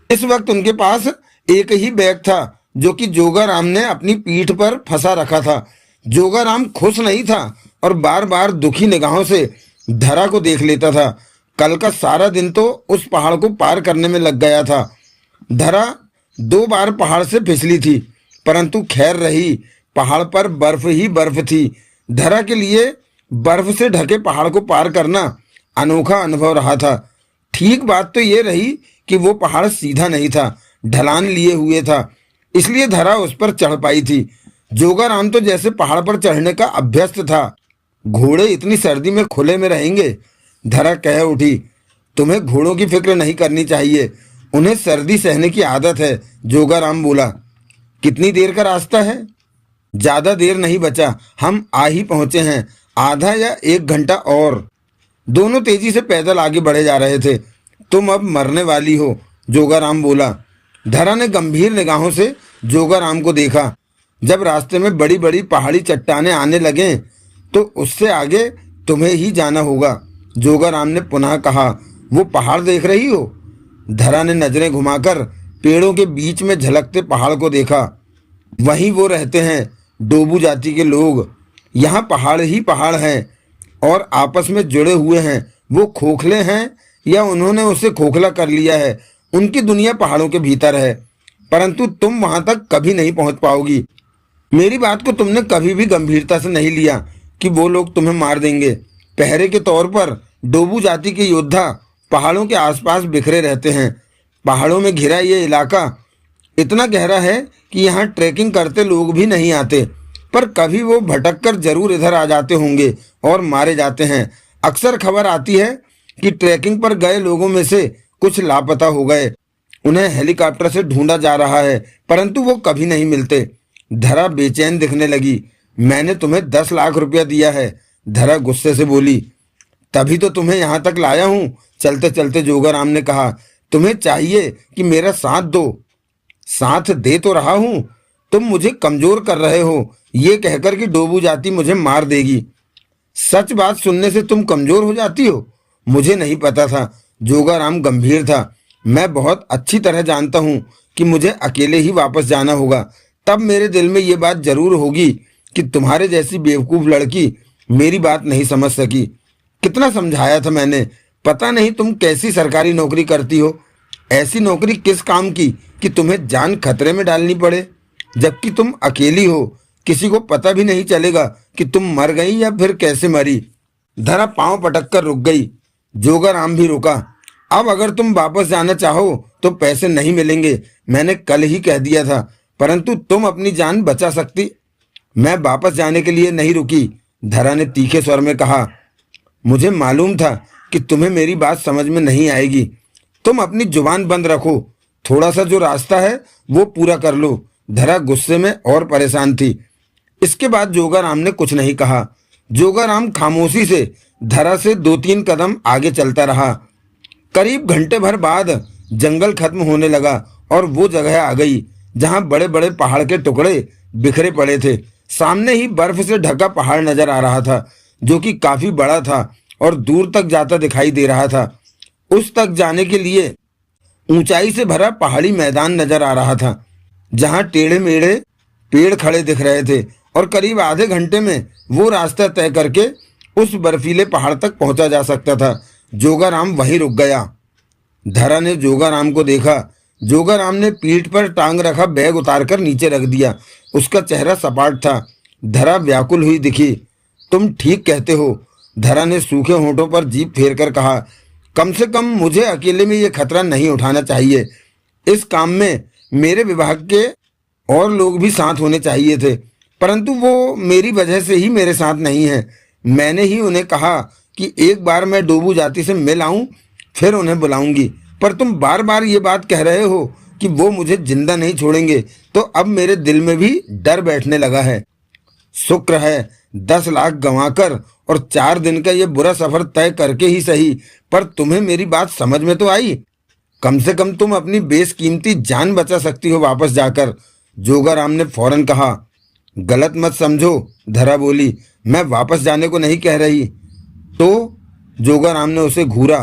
इस वक्त उनके पास एक ही बैग था जो कि जोगाराम ने अपनी पीठ पर फंसा रखा था। जोगाराम खुश नहीं था और बार बार दुखी निगाहों से धरा को देख लेता था। कल का सारा दिन तो उस पहाड़ को पार करने में लग गया था। धरा 2 बार पहाड़ से फिसली थी परंतु खैर रही, पहाड़ पर बर्फ ही बर्फ थी। धरा के लिए बर्फ से ढके पहाड़ को पार करना अनोखा अनुभव रहा था। ठीक बात तो ये रही कि वो पहाड़ सीधा नहीं था, ढलान लिए हुए था, इसलिए धरा उस पर चढ़ पाई थी। जोगाराम तो जैसे पहाड़ पर चढ़ने का अभ्यस्त था। घोड़े इतनी सर्दी में खुले में रहेंगे? धरा कह उठी। तुम्हें घोड़ों की फिक्र नहीं करनी चाहिए, उन्हें सर्दी सहने की आदत है। जोगाराम बोला। कितनी देर का रास्ता है? ज्यादा देर नहीं बचा, हम आ ही पहुंचे हैं। आधा या 1 घंटा और। दोनों तेजी से पैदल आगे बढ़े जा रहे थे। तुम अब मरने वाली हो, जोगाराम बोला। धरा ने गंभीर निगाहों से जोगाराम को देखा। जब रास्ते में बड़ी बड़ी पहाड़ी चट्टानें आने लगे तो उससे आगे तुम्हें ही जाना होगा, जोगाराम ने पुनः कहा। वो पहाड़ देख रही हो? धरा ने नजरें घुमाकर पेड़ों के बीच में झलकते पहाड़ को देखा। वहीं वो रहते हैं, डोबू जाति के लोग। यहाँ पहाड़ ही पहाड़ हैं और आपस में जुड़े हुए हैं। वो खोखले हैं या उन्होंने उसे खोखला कर लिया है। उनकी दुनिया पहाड़ों के भीतर है, परंतु तुम वहां तक कभी नहीं पहुंच पाओगी। मेरी बात को तुमने कभी भी गंभीरता से नहीं लिया कि वो लोग तुम्हें मार देंगे। पहरे के तौर पर डोबू जाति के योद्धा पहाड़ों के आसपास बिखरे रहते हैं। पहाड़ों में घिरा ये इलाका इतना गहरा है कि यहाँ ट्रैकिंग करते लोग भी नहीं आते, पर कभी वो भटक कर जरूर इधर आ जाते होंगे और मारे जाते हैं। अक्सर खबर आती है कि ट्रैकिंग पर गए लोगों में से कुछ लापता हो गए। उन्हें हेलीकॉप्टर से ढूंढा जा रहा है परंतु वो कभी नहीं मिलते। धरा बेचैन दिखने लगी। मैंने तुम्हें 10 लाख रुपया दिया है, धरा गुस्से से बोली। तभी तो तुम्हें यहाँ तक लाया हूँ, चलते चलते जोगाराम ने कहा। तुम्हें चाहिए कि मेरा साथ दो। साथ दे तो रहा हूँ, तुम मुझे कमजोर कर रहे हो ये कहकर कि डोबू जाति मुझे मार देगी। सच बात सुनने से तुम कमजोर हो जाती हो? मुझे नहीं पता था, जोगाराम गंभीर था। मैं बहुत अच्छी तरह जानता हूँ कि मुझे अकेले ही वापस जाना होगा। तब मेरे दिल में ये बात जरूर होगी कि तुम्हारे जैसी बेवकूफ लड़की मेरी बात नहीं समझ सकी। कितना समझाया था मैंने, पता नहीं तुम कैसी सरकारी नौकरी करती हो। ऐसी नौकरी किस काम की कि तुम्हें जान खतरे में डालनी पड़े, जबकि तुम अकेली हो। किसी को पता भी नहीं चलेगा कि तुम मर गई या फिर कैसे मरी। धरा पांव पटक कर रुक गई। जोगाराम भी रुका। अब अगर तुम वापस जाना चाहो तो पैसे नहीं मिलेंगे, मैंने कल ही कह दिया था, परंतु तुम अपनी जान बचा सकती। मैं वापस जाने के लिए नहीं रुकी, धरा ने तीखे स्वर में कहा। मुझे मालूम था कि तुम्हें मेरी बात समझ में नहीं आएगी। तुम अपनी जुबान बंद रखो, थोड़ा सा जो रास्ता है वो पूरा कर लो। धरा गुस्से में और परेशान थी। इसके बाद जोगाराम ने कुछ नहीं कहा। जोगाराम खामोशी से धरा से 2-3 कदम आगे चलता रहा। करीब घंटे भर बाद जंगल खत्म होने लगा और वो जगह आ गई जहां बड़े बड़े पहाड़ के टुकड़े बिखरे पड़े थे। सामने ही बर्फ से ढका पहाड़ नजर आ रहा था, जो कि काफी बड़ा था और दूर तक जाता दिखाई दे रहा था। उस तक जाने के लिए ऊंचाई से भरा पहाड़ी मैदान नजर आ रहा था, जहां टेढ़े मेढ़े पेड़ खड़े दिख रहे थे और करीब आधे घंटे में वो रास्ता तय करके उस बर्फीले पहाड़ तक पहुंचा जा सकता था। जोगाराम वहीं रुक गया। धरा ने जोगाराम को देखा। जोगाराम ने पीठ पर टांग रखा बैग उतारकर नीचे रख दिया। उसका चेहरा सपाट था। धरा व्याकुल हुई दिखी। तुम ठीक कहते हो, धरा ने सूखे होंठों पर जीभ फेर कर कहा। कम से कम मुझे अकेले में ये खतरा नहीं उठाना चाहिए। इस काम में मेरे विभाग के और लोग भी साथ होने चाहिए थे, परंतु वो मेरी वजह से ही मेरे साथ नहीं है। मैंने ही उन्हें कहा कि एक बार मैं डोबू जाति से मिल आऊं, फिर उन्हें बुलाऊंगी, पर तुम बार बार ये बात कह रहे हो कि वो मुझे जिंदा नहीं छोड़ेंगे, तो अब मेरे दिल में भी डर बैठने लगा है। शुक्र है 10 लाख गंवाकर और 4 दिन का ये बुरा सफर तय करके ही सही, पर तुम्हें मेरी बात समझ में तो आई। कम से कम तुम अपनी बेशकीमती जान बचा सकती हो वापस जाकर। जोगाराम ने फौरन कहा। गलत मत समझो, धरा बोली, मैं वापस जाने को नहीं कह रही। तो जोगाराम ने उसे घूरा।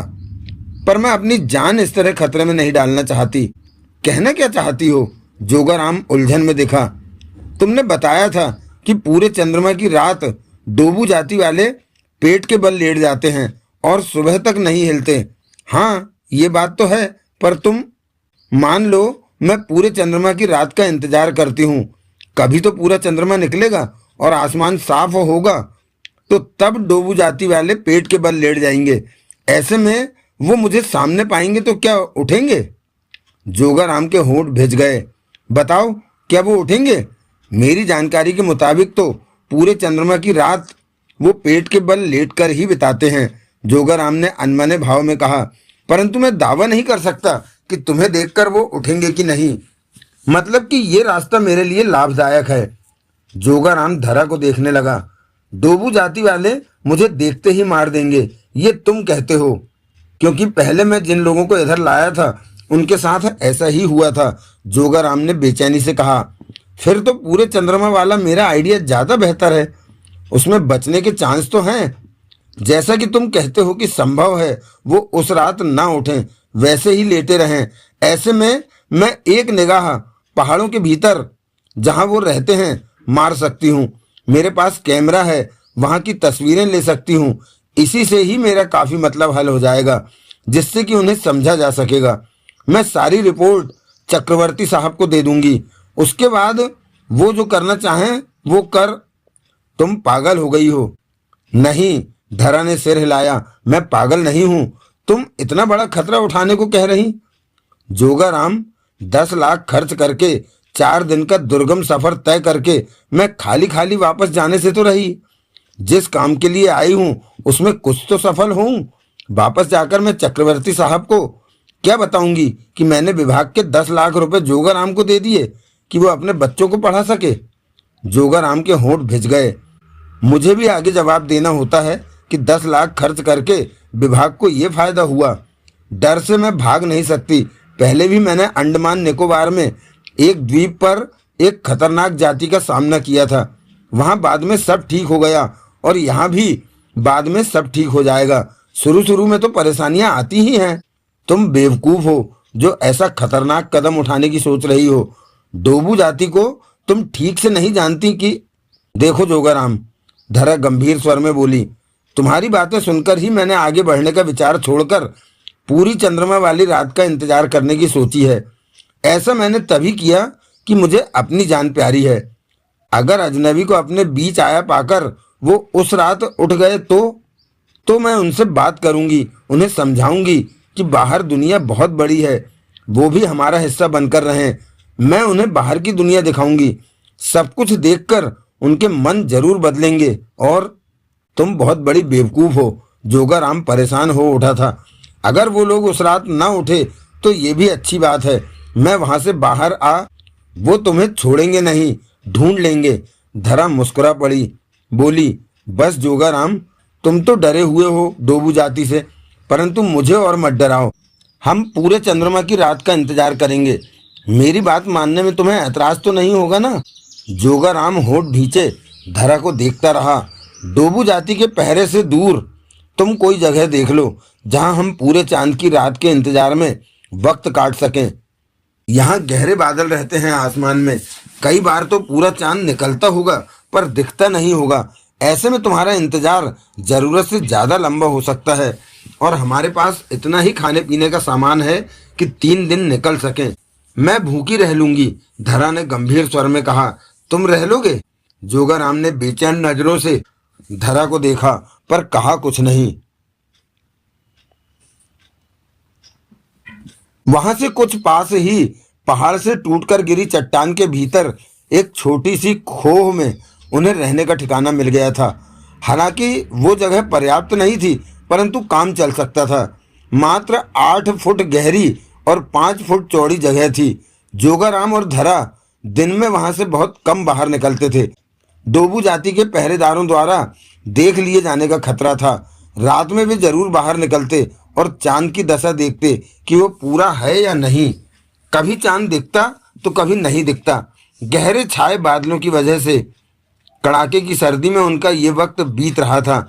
पर मैं अपनी जान इस तरह खतरे में नहीं डालना चाहती। कहना क्या चाहती हो? जोगाराम उलझन में दिखा। तुमने बताया था कि पूरे चंद्रमा की रात डोबू जाति वाले पेट के बल लेट जाते हैं और सुबह तक नहीं हिलते। हाँ, ये बात तो है, पर तुम मान लो मैं पूरे चंद्रमा की रात का इंतजार करती हूँ। कभी तो पूरा चंद्रमा निकलेगा और आसमान साफ होगा, तो तब डोबू जाति वाले पेट के बल लेट जाएंगे। ऐसे में वो मुझे सामने पाएंगे तो क्या उठेंगे? जोगाराम के होंठ भिज गए। बताओ, क्या वो उठेंगे? मेरी जानकारी के मुताबिक तो पूरे चंद्रमा की रात वो पेट के बल लेटकर ही बिताते हैं, जोगाराम ने अनमने भाव में कहा। परंतु मैं दावा नहीं कर सकता कि तुम्हें देखकर वो उठेंगे कि नहीं। मतलब कि ये रास्ता मेरे लिए लाभदायक है। जोगाराम धरा को देखने लगा। डोबू जाति वाले मुझे देखते ही मार देंगे, ये तुम कहते हो, क्योंकि पहले मैं जिन लोगों को इधर लाया था उनके साथ ऐसा ही हुआ था, जोगाराम ने बेचैनी से कहा। फिर तो पूरे चंद्रमा वाला मेरा आइडिया ज्यादा बेहतर है। उसमें बचने के चांस तो हैं। जैसा कि तुम कहते हो कि संभव है वो उस रात ना उठें, वैसे ही लेटे रहें। ऐसे में मैं एक निगाह पहाड़ों के भीतर जहां वो रहते हैं मार सकती हूँ। मेरे पास कैमरा है, वहां की तस्वीरें ले सकती हूँ। इसी से ही मेरा काफी मतलब हल हो जाएगा, जिससे कि उन्हें समझा जा सकेगा। मैं सारी रिपोर्ट चक्रवर्ती साहब को दे दूंगी। उसके बाद वो जो करना चाहें वो कर। तुम पागल हो गई हो? नहीं, धरा ने सिर हिलाया। मैं पागल नहीं हूं। तुम इतना बड़ा खतरा उठाने को कह रही? जोगाराम, 10 लाख खर्च करके 4 दिन का दुर्गम सफर तय करके मैं खाली खाली वापस जाने से तो रही। जिस काम के लिए आई हूं उसमें कुछ तो सफल हूं। वापस जाकर मैं चक्रवर्ती साहब को क्या बताऊंगी कि मैंने विभाग के 10 लाख रुपए जोगाराम को दे दिए कि वो अपने बच्चों को पढ़ा सके। जोगाराम के होंठ भिज गए। मुझे भी आगे जवाब देना होता है कि 10 लाख खर्च करके विभाग को ये फायदा हुआ। डर से मैं भाग नहीं सकती। पहले भी मैंने अंडमान निकोबार में एक द्वीप पर एक खतरनाक जाति का सामना किया था। वहां बाद में सब ठीक हो गया और यहाँ भी बाद में सब ठीक हो जाएगा। शुरू शुरू में तो परेशानियां आती ही हैं। तुम बेवकूफ हो जो ऐसा खतरनाक कदम उठाने की सोच रही हो। डोबू जाति को तुम ठीक से नहीं जानती कि। देखो जोगाराम, धरा गंभीर स्वर में बोली, तुम्हारी बातें सुनकर ही मैंने आगे बढ़ने का विचार छोड़कर पूरी चंद्रमा वाली रात का इंतजार करने की सोची है। ऐसा मैंने तभी किया कि मुझे अपनी जान प्यारी है। अगर अजनबी को अपने बीच आया पाकर वो उस रात उठ गए तो मैं उनसे बात करूंगी, उन्हें समझाऊंगी कि बाहर दुनिया बहुत बड़ी है, वो भी हमारा हिस्सा बनकर रहें। मैं उन्हें बाहर की दुनिया दिखाऊंगी। सब कुछ देखकर उनके मन जरूर बदलेंगे। और तुम बहुत बड़ी बेवकूफ हो। जोगाराम परेशान हो उठा था। अगर वो लोग उस रात ना उठे तो ये भी अच्छी बात है। मैं वहां से बाहर वो तुम्हें छोड़ेंगे नहीं, ढूंढ लेंगे। धरा मुस्कुरा पड़ी, बोली, बस जोगाराम, तुम तो डरे हुए हो डोबू जाति से, परंतु मुझे और मत डराओ। हम पूरे चंद्रमा की रात का इंतजार करेंगे। मेरी बात मानने में तुम्हें ऐतराज तो नहीं होगा ना? जोगाराम होठ भींचे धरा को देखता रहा। डोबू जाति के पहरे से दूर तुम कोई जगह देख लो जहां हम पूरे चांद की रात के इंतजार में वक्त काट सकें। यहाँ गहरे बादल रहते हैं आसमान में। कई बार तो पूरा चांद निकलता होगा पर दिखता नहीं होगा। ऐसे में तुम्हारा इंतजार जरूरत से ज्यादा लंबा हो सकता है और हमारे पास इतना ही खाने पीने का सामान है कि 3 दिन निकल सकें। मैं भूखी रह लूंगी, धरा ने गंभीर स्वर में कहा। तुम रह लोगे? जोगाराम ने बेचैन नजरों से धरा को देखा पर कहा कुछ नहीं। वहां से कुछ पास ही पहाड़ से टूटकर गिरी चट्टान के भीतर एक छोटी सी खोह में उन्हें रहने का ठिकाना मिल गया था। हालांकि वो जगह पर्याप्त नहीं थी परंतु काम चल सकता था। मात्र 8 फुट गहरी और 5 फुट चौड़ी जगह थी। जोगाराम और धरा दिन में वहां से बहुत कम बाहर निकलते थे। डोबू जाति के पहरेदारों द्वारा देख लिए जाने का खतरा था। रात में वे जरूर बाहर निकलते और चांद की दशा देखते कि वो पूरा है या नहीं। कभी चांद दिखता तो कभी नहीं दिखता। गहरे छाए बादलों की वजह से कड़ाके की सर्दी में उनका ये वक्त बीत रहा था।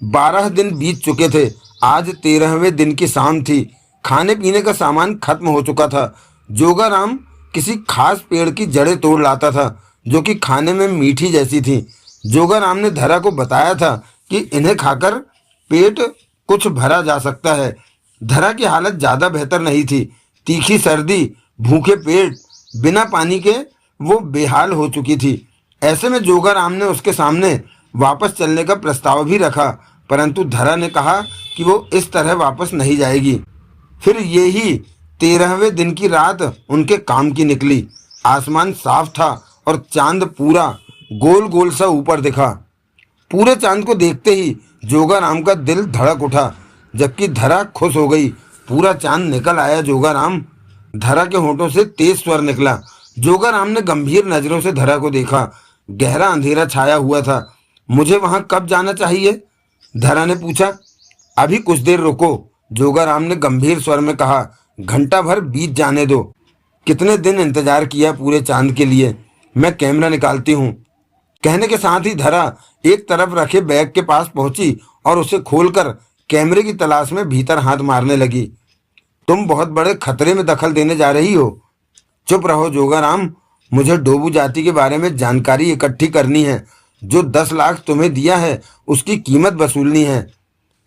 12 दिन बीत चुके थे। आज 13वें दिन की शाम थी। खाने पीने का सामान खत्म हो चुका था। जोगाराम किसी खास पेड़ की जड़ें तोड़ लाता था जो कि खाने में मीठी जैसी थी। जोगाराम ने धरा को बताया था कि इन्हें खाकर पेट कुछ भरा जा सकता है। धरा की हालत ज्यादा बेहतर नहीं थी। तीखी सर्दी, भूखे पेट, बिना पानी के वो बेहाल हो चुकी थी। ऐसे में जोगाराम ने उसके सामने वापस चलने का प्रस्ताव भी रखा परंतु धरा ने कहा कि वो इस तरह वापस नहीं जाएगी। फिर यही 13वें दिन की रात उनके काम की निकली। आसमान साफ था और चांद पूरा गोल गोल सा ऊपर दिखा। पूरे चांद को देखते ही जोगाराम का दिल धड़क उठा जबकि धरा खुश हो गई। पूरा चांद निकल आया जोगाराम। धरा के होठों से तेज स्वर निकला। जोगाराम ने गंभीर नजरों से धरा को देखा। गहरा अंधेरा छाया हुआ था। मुझे वहां कब जाना चाहिए? धरा ने पूछा। अभी कुछ देर रुको, जोगाराम ने गंभीर स्वर में कहा। घंटा भर बीत जाने दो। कितने दिन इंतजार किया पूरे चांद के लिए। मैं कैमरा निकालती हूँ। कहने के साथ ही धरा एक तरफ रखे बैग के पास पहुंची और उसे खोलकर कैमरे की तलाश में भीतर हाथ मारने लगी। तुम बहुत बड़े खतरे में दखल देने जा रही हो। चुप रहो जोगाराम। मुझे डोबू जाति के बारे में जानकारी इकट्ठी करनी है। जो 10 लाख तुम्हें दिया है उसकी कीमत वसूलनी है।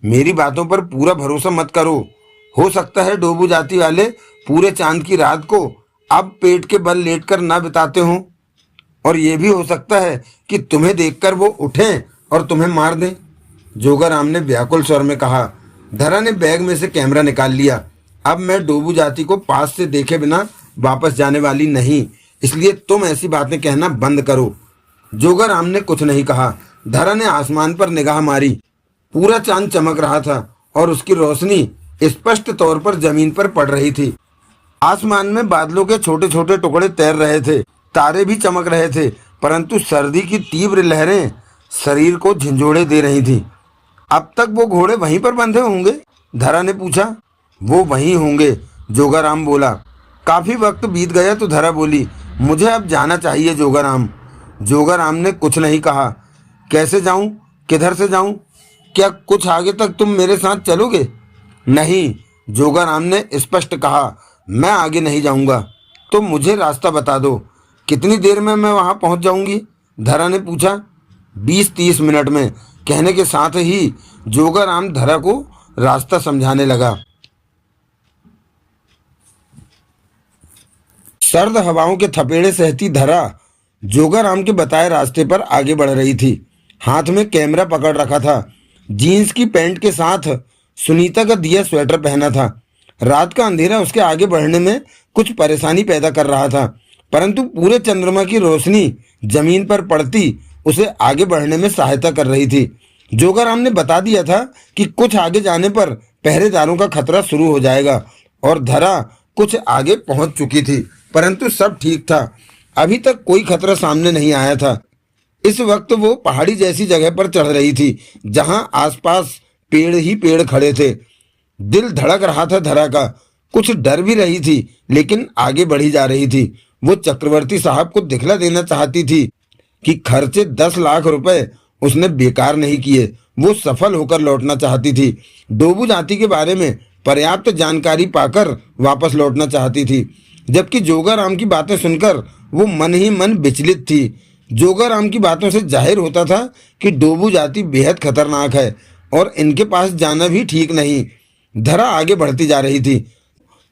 मेरी बातों पर पूरा भरोसा मत करो। हो सकता है डोबू जाति वाले पूरे चांद की रात को अब पेट के बल लेटकर ना बिताते हों और ये भी हो सकता है कि तुम्हें देखकर वो उठें और तुम्हें मार दें। जोगाराम ने व्याकुल स्वर में कहा। धरा ने बैग में से कैमरा निकाल लिया। अब मैं डोबू जाति को पास से देखे बिना वापस जाने वाली नहीं, इसलिए तुम ऐसी बातें कहना बंद करो। जोगाराम ने कुछ नहीं कहा। धरा ने आसमान पर निगाह मारी। पूरा चांद चमक रहा था और उसकी रोशनी स्पष्ट तौर पर जमीन पर पड़ रही थी। आसमान में बादलों के छोटे छोटे टुकड़े तैर रहे थे। तारे भी चमक रहे थे परंतु सर्दी की तीव्र लहरें शरीर को झंझोड़े दे रही थी। अब तक वो घोड़े वहीं पर बंधे होंगे? धरा ने पूछा। वो वहीं होंगे, जोगाराम बोला। काफी वक्त बीत गया तो धरा बोली, मुझे अब जाना चाहिए जोगाराम। जोगाराम ने कुछ नहीं कहा। कैसे जाऊं? किधर से जाऊं? क्या कुछ आगे तक तुम मेरे साथ चलोगे? नहीं, जोगाराम ने स्पष्ट कहा। मैं आगे नहीं जाऊंगा। तो मुझे रास्ता बता दो। कितनी देर में मैं वहां पहुंच जाऊंगी? धरा ने पूछा। 20-30 मिनट में, कहने के साथ ही जोगाराम धरा को रास्ता समझाने लगा। सर्द हवाओं के थपेड़े सहती धरा जोगाराम के बताए रास्ते पर आगे बढ़ रही थी। हाथ में कैमरा पकड़ रखा था। जीन्स की पैंट के साथ सुनीता का दिया स्वेटर पहना था। रात का अंधेरा उसके आगे बढ़ने में कुछ परेशानी पैदा कर रहा था, परंतु पूरे चंद्रमा की रोशनी जमीन पर पड़ती उसे आगे बढ़ने में सहायता कर रही थी। जोगाराम ने बता दिया था कि कुछ आगे जाने पर पहरेदारों का खतरा शुरू हो जाएगा और धरा कुछ आगे पहुंच चुकी थी, परंतु सब ठीक था। अभी तक कोई खतरा सामने नहीं आया था। इस वक्त वो पहाड़ी जैसी जगह पर चढ़ रही थी जहां आसपास पेड़ ही पेड़ खड़े थे। दिल धड़क रहा था धरा का। कुछ डर भी रही थी, लेकिन आगे बढ़ी जा रही थी। वो चक्रवर्ती साहब को दिखला देना चाहती थी कि खर्चे 10 लाख रुपए उसने बेकार नहीं किए। वो सफल होकर लौटना चाहती थी। डोबू जाति के बारे में पर्याप्त जानकारी पाकर वापस लौटना चाहती थी। जबकि जोगाराम की बातें सुनकर वो मन ही मन विचलित थी। जोगाराम की बातों से जाहिर होता था कि डोबू जाति बेहद खतरनाक है और इनके पास जाना भी ठीक नहीं। धरा आगे बढ़ती जा रही थी।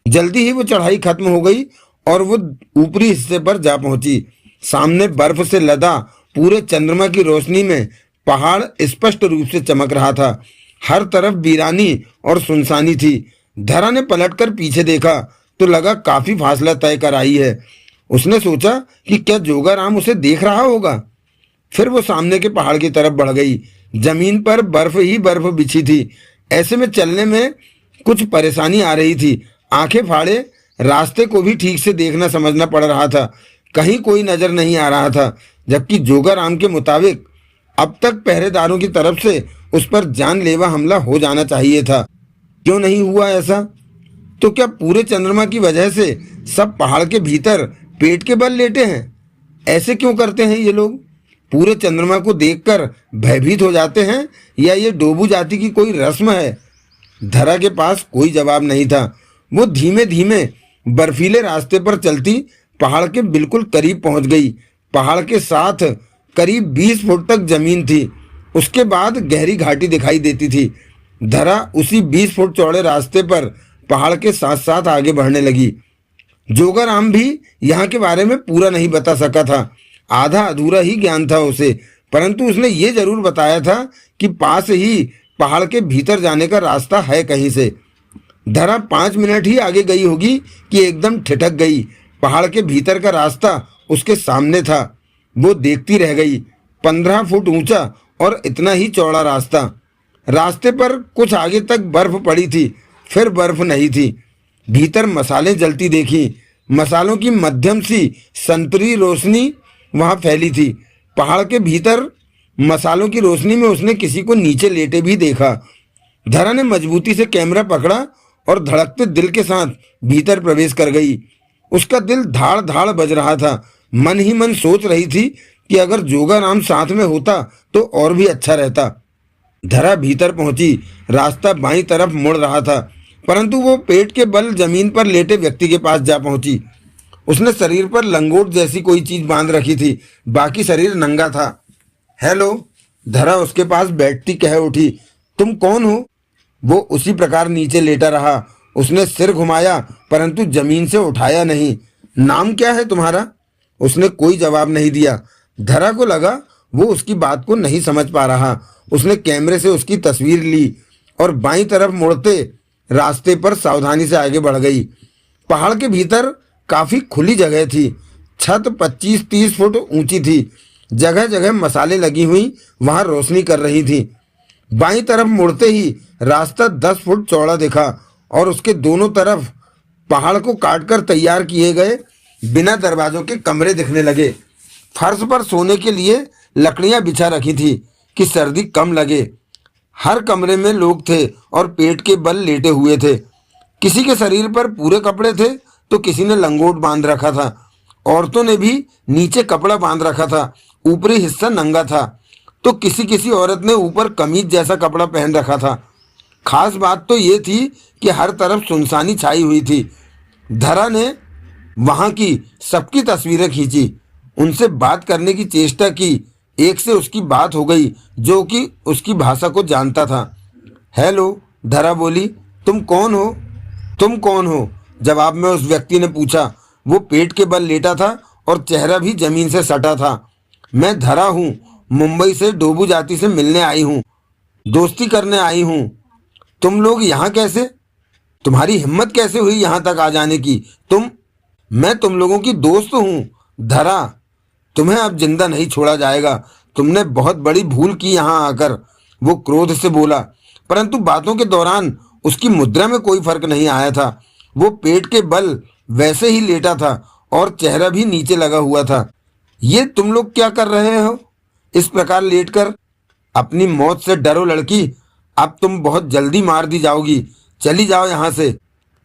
जल्दी ही वो चढ़ाई खत्म हो गई और वो ऊपरी हिस्से पर जा पहुंची। सामने बर्फ से लदा पूरे चंद्रमा की रोशनी में पहाड़ स्पष्ट रूप से चमक रहा था। हर तरफ वीरानी और सुनसानी थी। धरा ने पलटकर पीछे देखा तो लगा काफी फासला तय कर आई है। उसने सोचा कि क्या जोगाराम उसे देख रहा होगा। फिर वो सामने के पहाड़ की तरफ बढ़ गई। जमीन पर बर्फ ही बर्फ बिछी थी। ऐसे में चलने में कुछ परेशानी आ रही थी। आंखें फाड़े रास्ते को भी ठीक से देखना समझना पड़ रहा था। कहीं कोई नजर नहीं आ रहा था, जबकि जोगाराम के मुताबिक अब तक पहरेदारों की तरफ से उस पर जानलेवा हमला हो जाना चाहिए था। क्यों नहीं हुआ ऐसा? तो क्या पूरे चंद्रमा की वजह से सब पहाड़ के भीतर पेट के बल लेटे हैं? ऐसे क्यों करते हैं ये लोग? पूरे चंद्रमा को देखकर भयभीत हो जाते हैं या ये डोबू जाति की कोई रस्म है? धरा के पास कोई जवाब नहीं था। वो धीमे धीमे बर्फीले रास्ते पर चलती पहाड़ के बिल्कुल करीब पहुंच गई। पहाड़ के साथ करीब 20 फुट तक जमीन थी। उसके बाद गहरी घाटी दिखाई देती थी। धरा उसी 20 फुट चौड़े रास्ते पर पहाड़ के साथ साथ आगे बढ़ने लगी। जोगाराम भी यहाँ के बारे में पूरा नहीं बता सका था। आधा अधूरा ही ज्ञान था उसे, परंतु उसने ये जरूर बताया था कि पास ही पहाड़ के भीतर जाने का रास्ता है कहीं से। धरा 5 मिनट ही आगे गई होगी कि एकदम ठिठक गई। पहाड़ के भीतर का रास्ता उसके सामने था। वो देखती रह गई। 15 फुट ऊंचा और इतना ही चौड़ा रास्ता। रास्ते पर कुछ आगे तक बर्फ पड़ी थी, फिर बर्फ नहीं थी। भीतर मसालें जलती देखी। मसालों की मध्यम सी संतरी रोशनी वहां फैली थी। पहाड़ के भीतर मसालों की रोशनी में उसने किसी को नीचे लेटे भी देखा। धरा ने मजबूती से कैमरा पकड़ा और धड़कते दिल के साथ भीतर प्रवेश कर गई। उसका दिल धाड़ धाड़ बज रहा था। मन ही मन सोच रही थी कि अगर जोगाराम साथ में होता तो और भी अच्छा रहता। धरा भीतर पहुंची। रास्ता बाईं तरफ मुड़ रहा था, परंतु वो पेट के बल जमीन पर लेटे व्यक्ति के पास जा पहुंची। उसने शरीर पर लंगोट जैसी कोई चीज बांध रखी थी, बाकी शरीर नंगा था। हेलो, धरा उसके पास बैठती कह उठी। तुम कौन हो? वो उसी प्रकार नीचे लेटा रहा। उसने सिर घुमाया परंतु जमीन से उठाया नहीं। नाम क्या है तुम्हारा? उसने कोई जवाब नहीं दिया। धरा को लगा वो उसकी बात को नहीं समझ पा रहा। उसने कैमरे से उसकी तस्वीर ली और बाईं तरफ मुड़ते रास्ते पर सावधानी से आगे बढ़ गई। पहाड़ के भीतर काफी खुली जगह थी। छत 25-30 फुट ऊंची थी। जगह जगह मसाले लगी हुई वहां रोशनी कर रही थी। बाईं तरफ मुड़ते ही रास्ता 10 फुट चौड़ा दिखा और उसके दोनों तरफ पहाड़ को काटकर तैयार किए गए बिना दरवाजों के कमरे दिखने लगे। फर्श पर सोने के लिए लकड़ियां बिछा रखी थी कि सर्दी कम लगे। हर कमरे में लोग थे और पेट के बल लेटे हुए थे। किसी के शरीर पर पूरे कपड़े थे तो किसी ने लंगोट बांध रखा था। औरतों ने भी नीचे कपड़ा बांध रखा था, ऊपरी हिस्सा नंगा था। तो किसी किसी औरत ने ऊपर कमीज जैसा कपड़ा पहन रखा था। खास बात तो ये थी कि हर तरफ सुनसानी छाई हुई थी। धरा ने वहां की सबकी तस्वीरें खींची, उनसे बात करने की चेष्टा की। एक से उसकी बात हो गई जो कि उसकी भाषा को जानता था। हेलो, धरा बोली। तुम कौन हो? तुम कौन हो? जवाब में उस व्यक्ति ने पूछा। वो पेट के बल लेटा था और चेहरा भी जमीन से सटा था। मैं धरा हूँ, मुंबई से डोबू जाति से मिलने आई हूँ, दोस्ती करने आई हूँ। तुम लोग यहाँ कैसे? तुम्हारी हिम्मत कैसे हुई यहाँ तक आ जाने की? मैं तुम लोगों की दोस्त हूँ धरा। तुम्हें अब जिंदा नहीं छोड़ा जाएगा। तुमने बहुत बड़ी भूल की यहाँ आकर, वो क्रोध से बोला। परंतु बातों के दौरान उसकी मुद्रा में कोई फर्क नहीं आया था। वो पेट के बल वैसे ही लेटा था और चेहरा भी नीचे लगा हुआ था। ये तुम लोग क्या कर रहे हो इस प्रकार लेटकर? अपनी मौत से डरो लड़की, अब तुम बहुत जल्दी मार दी जाओगी। चली जाओ यहाँ से।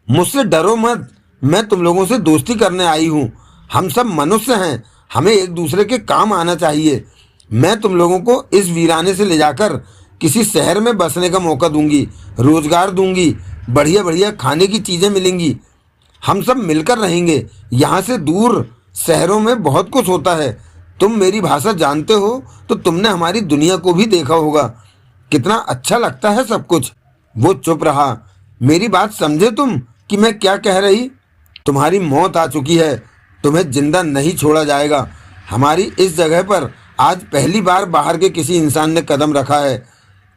मुझसे डरो मत, मैं तुम लोगों से दोस्ती करने आई हूँ। हम सब मनुष्य हैं, हमें एक दूसरे के काम आना चाहिए। मैं तुम लोगों को इस वीराने से ले जाकर किसी शहर में बसने का मौका दूंगी, रोजगार दूंगी, बढ़िया बढ़िया खाने की चीज़ें मिलेंगी। हम सब मिलकर रहेंगे। यहाँ से दूर शहरों में बहुत कुछ होता है। तुम मेरी भाषा जानते हो तो तुमने हमारी दुनिया को भी देखा होगा। कितना अच्छा लगता है सब कुछ। वो चुप रहा। मेरी बात समझे तुम कि मैं क्या कह रही? तुम्हारी मौत आ चुकी है, तुम्हें जिंदा नहीं छोड़ा जाएगा। हमारी इस जगह पर आज पहली बार बाहर के किसी इंसान ने कदम रखा है।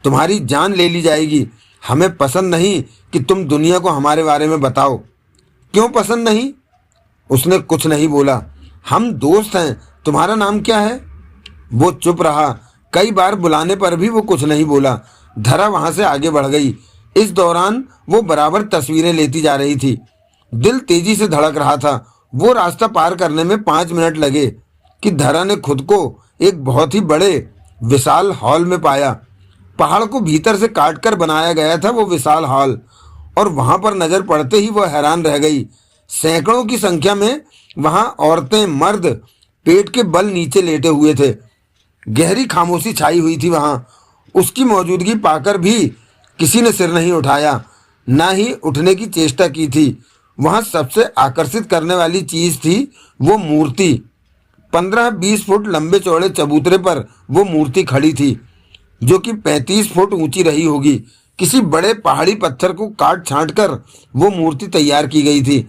तुम्हारी जान ले ली जाएगी। हमें पसंद नहीं कि तुम दुनिया को हमारे बारे में बताओ। क्यों पसंद नहीं? उसने कुछ नहीं बोला। हम दोस्त हैं। तुम्हारा नाम क्या है? वो चुप रहा। कई बार बुलाने पर भी वो कुछ नहीं बोला। धरा वहां से आगे बढ़ गई। इस दौरान वो बराबर तस्वीरें लेती जा रही थी। दिल तेजी से धड़क रहा था। वो रास्ता पार करने में 5 मिनट लगे कि धरा ने खुद को एक बहुत ही बड़े विशाल हॉल में पाया। पहाड़ को भीतर से काटकर बनाया गया था वो विशाल हॉल, और वहां पर नजर पड़ते ही वो हैरान रह गई। सैकड़ों की संख्या में वहां औरतें, मर्द पेट के बल नीचे लेटे हुए थे। गहरी खामोशी छाई हुई थी वहां। उसकी मौजूदगी पाकर भी किसी ने सिर नहीं उठाया, ना ही उठने की चेष्टा की थी। वहां सबसे आकर्षित करने वाली चीज थी वो मूर्ति। 15-20 फुट लंबे चौड़े चबूतरे पर वो मूर्ति खड़ी थी, जो कि 35 फुट ऊंची रही होगी। किसी बड़े पहाड़ी पत्थर को काट छांट कर वो मूर्ति तैयार की गई थी।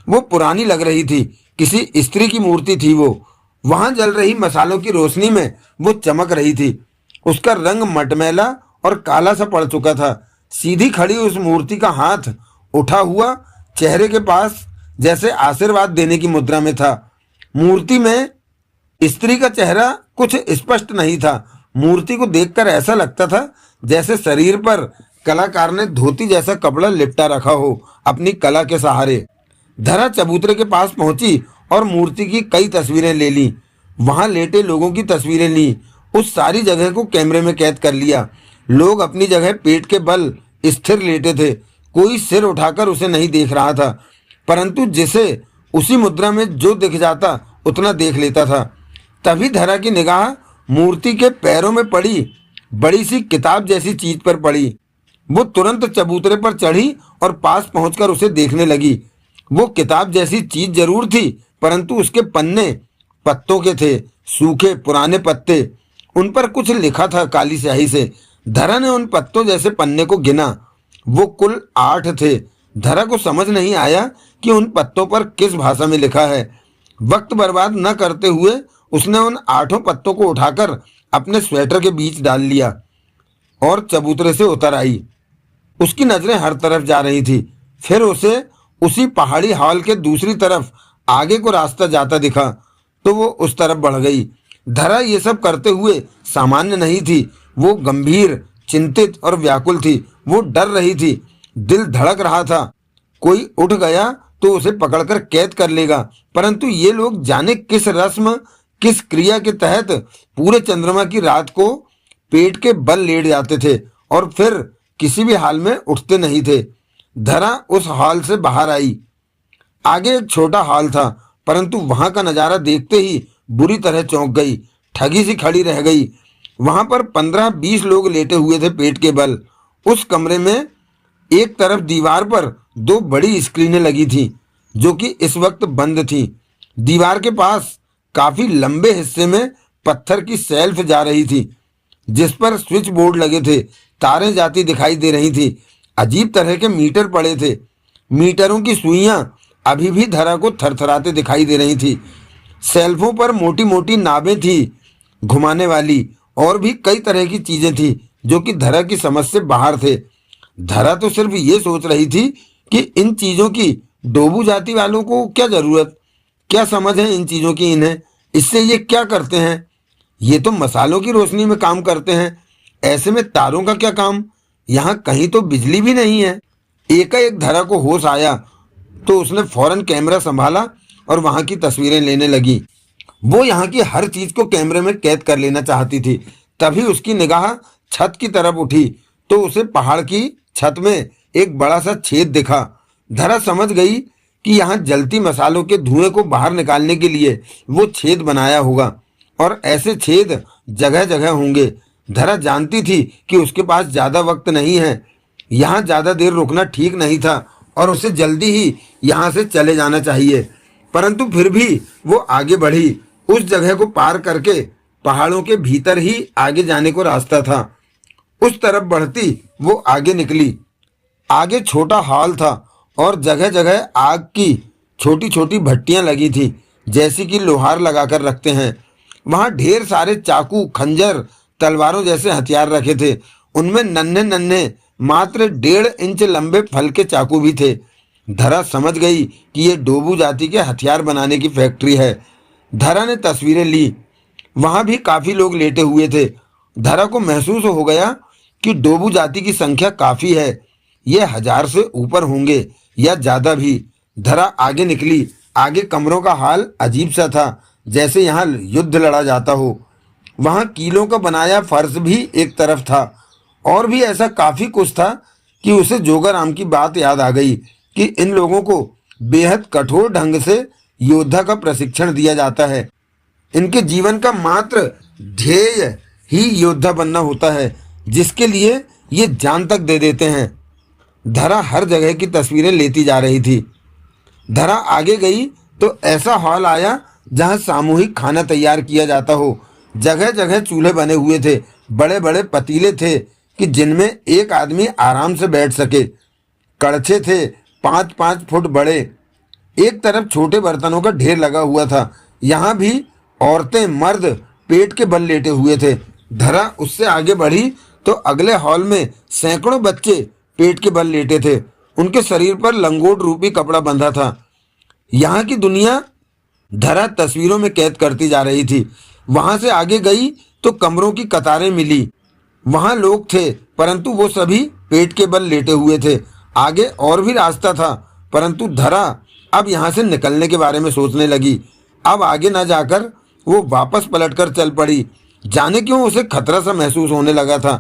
वो पुरानी लग रही थी, किसी स्त्री की मूर्ति थी वो। वहां जल रही मसालों की रोशनी में वो चमक रही थी। उसका रंग मटमैला और काला सा पड़ चुका था। सीधी खड़ी उस मूर्ति का हाथ उठा हुआ चेहरे के पास, जैसे आशीर्वाद देने की मुद्रा में था। मूर्ति में स्त्री का चेहरा कुछ स्पष्ट नहीं था। मूर्ति को देखकर ऐसा लगता था जैसे शरीर पर कलाकार ने धोती जैसा कपड़ा लिपटा रखा हो अपनी कला के सहारे। धरा चबूतरे के पास पहुंची और मूर्ति की कई तस्वीरें ले ली। वहां लेटे लोगों की तस्वीरें ली। उस सारी जगह को कैमरे में कैद कर लिया। लोग अपनी जगह पेट के बल स्थिर लेटे थे। कोई सिर उठाकर उसे नहीं देख रहा था, परंतु जिसे उसी मुद्रा में जो दिख जाता उतना देख लेता था। तभी धरा की निगाह मूर्ति के पैरों में पड़ी, बड़ी सी किताब जैसी चीज पर पड़ी। वो तुरंत चबूतरे पर चढ़ी और पास पहुंचकर उसे देखने लगी। वो किताब जैसी चीज जरूर थी, परंतु उसके पन्ने पत्तों के थे, सूखे पुराने पत्ते। उन पर कुछ लिखा था काली स्याही से। धरा ने उन पत्तों जैसे पन्ने को गिना। वो कुल 8 थे। धरा को समझ नहीं आया कि उन पत्तों पर किस भाषा में लिखा है। वक्त बर्बाद न करते हुए उसने उन 8 पत्तों को उठाकर अपने स्वेटर के बीच डाल लिया और चबूतरे से उतर आई। उसकी नजरें हर तरफ जा रही थी। फिर उसे उसी पहाड़ी हॉल के दूसरी तरफ आगे को रास्ता जाता दिखा, तो वो उस तरफ बढ़ गई। धरा ये सब करते हुए सामान्य नहीं थी। वो गंभीर, चिंतित और व्याकुल थी। वो डर रही थी। दिल धड़क रहा था। कोई उठ गया तो उसे पकड़कर कैद कर लेगा, परंतु ये लोग जाने किस रस्म, किस क्रिया के तहत पूरे चंद्रमा की रात को पेट के बल लेट जाते थे और फिर किसी भी हाल में उठते नहीं थे। धरा उस हॉल से बाहर आई। आगे एक छोटा हॉल था, परंतु वहां का नजारा देखते ही बुरी तरह चौंक गई। ठगी सी खड़ी रह गई। वहां पर 15-20 लोग लेटे हुए थे पेट के बल। उस कमरे में एक तरफ दीवार पर 2 बड़ी स्क्रीनें लगी थी, जो कि इस वक्त बंद थी। दीवार के पास काफी लंबे हिस्से में पत्थर की शेल्फ जा रही थी, जिस पर स्विच बोर्ड लगे थे। तारें जाती दिखाई दे रही थी। अजीब तरह के मीटर पड़े थे। मीटरों की सुइयां अभी भी धरा को थरथराते दिखाई दे रही थी। शेल्फों पर मोटी मोटी नावें थी घुमाने वाली, और भी कई तरह की चीजें थी जो कि धरा की समझ से बाहर थे। धरा तो सिर्फ ये सोच रही थी कि इन चीजों की डोबू जाति वालों को क्या जरूरत, क्या समझ है इन चीजों की इन्हें, इससे ये क्या करते हैं। ये तो मसालों की रोशनी में काम करते हैं, ऐसे में तारों का क्या काम, यहाँ कहीं तो बिजली भी नहीं है। एकाएक धरा को होश आया तो उसने फौरन कैमरा संभाला और वहां की तस्वीरें लेने लगी। वो यहाँ की हर चीज को कैमरे में कैद कर लेना चाहती थी। तभी उसकी निगाह छत की तरफ उठी तो उसे पहाड़ की छत में एक बड़ा सा छेद दिखा। धरा समझ गई कि यहाँ जलती मसालों के धुएं को बाहर निकालने के लिए वो छेद बनाया होगा, और ऐसे छेद जगह जगह होंगे। धरा जानती थी कि उसके पास ज्यादा वक्त नहीं है, यहाँ ज्यादा देर रुकना ठीक नहीं था और उसे जल्दी ही यहाँ से चले जाना चाहिए। परंतु फिर भी वो आगे बढ़ी। उस जगह को पार करके पहाड़ों के भीतर ही आगे जाने को रास्ता था। उस तरफ बढ़ती वो आगे निकली। आगे छोटा हॉल था और जगह जगह आग की छोटी छोटी भट्टियां लगी थी, जैसी कि लोहार लगाकर रखते हैं। वहां ढेर सारे चाकू, खंजर, तलवारों जैसे हथियार रखे थे। उनमें नन्हे नन्हे मात्र 1.5 इंच लंबे फल के चाकू भी थे। धरा समझ गई कि ये डोबू जाति के हथियार बनाने की फैक्ट्री है। धरा ने तस्वीरें ली। वहां भी काफी लोग लेटे हुए थे। धरा को महसूस हो गया कि डोबू जाति की संख्या काफी है। ये 1000 से ऊपर होंगे या ज्यादा भी। धरा आगे निकली। आगे कमरों का हाल अजीब सा था, जैसे यहाँ युद्ध लड़ा जाता हो। वहां कीलों का बनाया फर्श भी एक तरफ था। और भी ऐसा काफी कुछ था कि उसे जोगाराम की बात याद आ गई कि इन लोगों को बेहद कठोर ढंग से योद्धा का प्रशिक्षण दिया जाता है। इनके जीवन का मात्र ध्येय ही योद्धा बनना होता है, जिसके लिए ये जान तक दे देते हैं। धरा हर जगह की तस्वीरें लेती जा रही थी। धरा आगे गई तो ऐसा हॉल आया जहां सामूहिक खाना तैयार किया जाता हो। जगह जगह चूल्हे बने हुए थे। बड़े बड़े पतीले थे कि जिनमें एक आदमी आराम से बैठ सके। कड़छे थे 5-5 फुट बड़े। एक तरफ छोटे बर्तनों का ढेर लगा हुआ था। यहाँ भी औरतें मर्द पेट के बल लेटे हुए थे। धरा उससे आगे बढ़ी तो अगले हॉल में सैकड़ों बच्चे पेट के बल लेटे थे। उनके शरीर पर लंगोट रूपी कपड़ा बंधा था। यहाँ की दुनिया धरा तस्वीरों में कैद करती जा रही थी। वहां से आगे गई तो कमरों की कतारें मिली। वहां लोग थे, परंतु वो सभी पेट के बल लेटे हुए थे। आगे और भी रास्ता था, परंतु धरा अब यहाँ से निकलने के बारे में सोचने लगी। अब आगे न जाकर वो वापस पलटकर चल पड़ी। जाने क्यों उसे खतरा सा महसूस होने लगा था।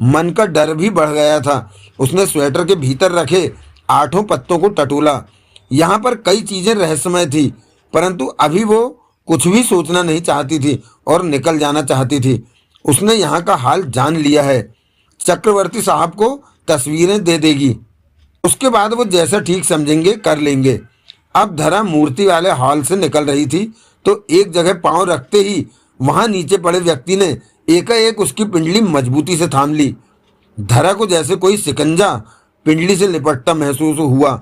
मन का डर भी बढ़ गया था। उसने स्वेटर के भीतर रखे 8 पत्तों को टटोला। यहाँ पर कई चीजें रहस्यमय थी, परंतु अभी वो कुछ भी सोचना नहीं चाहती थी और निकल जाना चाहती थी। उसने यहाँ का हाल जान लिया है। चक्रवर्ती साहब को तस्वीरें दे देगी, उसके बाद वो जैसा ठीक समझेंगे कर लेंगे। अब धरा मूर्ति वाले हॉल से निकल रही थी तो एक जगह पांव रखते ही वहां नीचे पड़े व्यक्ति ने एकाएक उसकी पिंडली मजबूती से थाम ली। धरा को जैसे कोई शिकंजा पिंडली से लिपटता महसूस हुआ।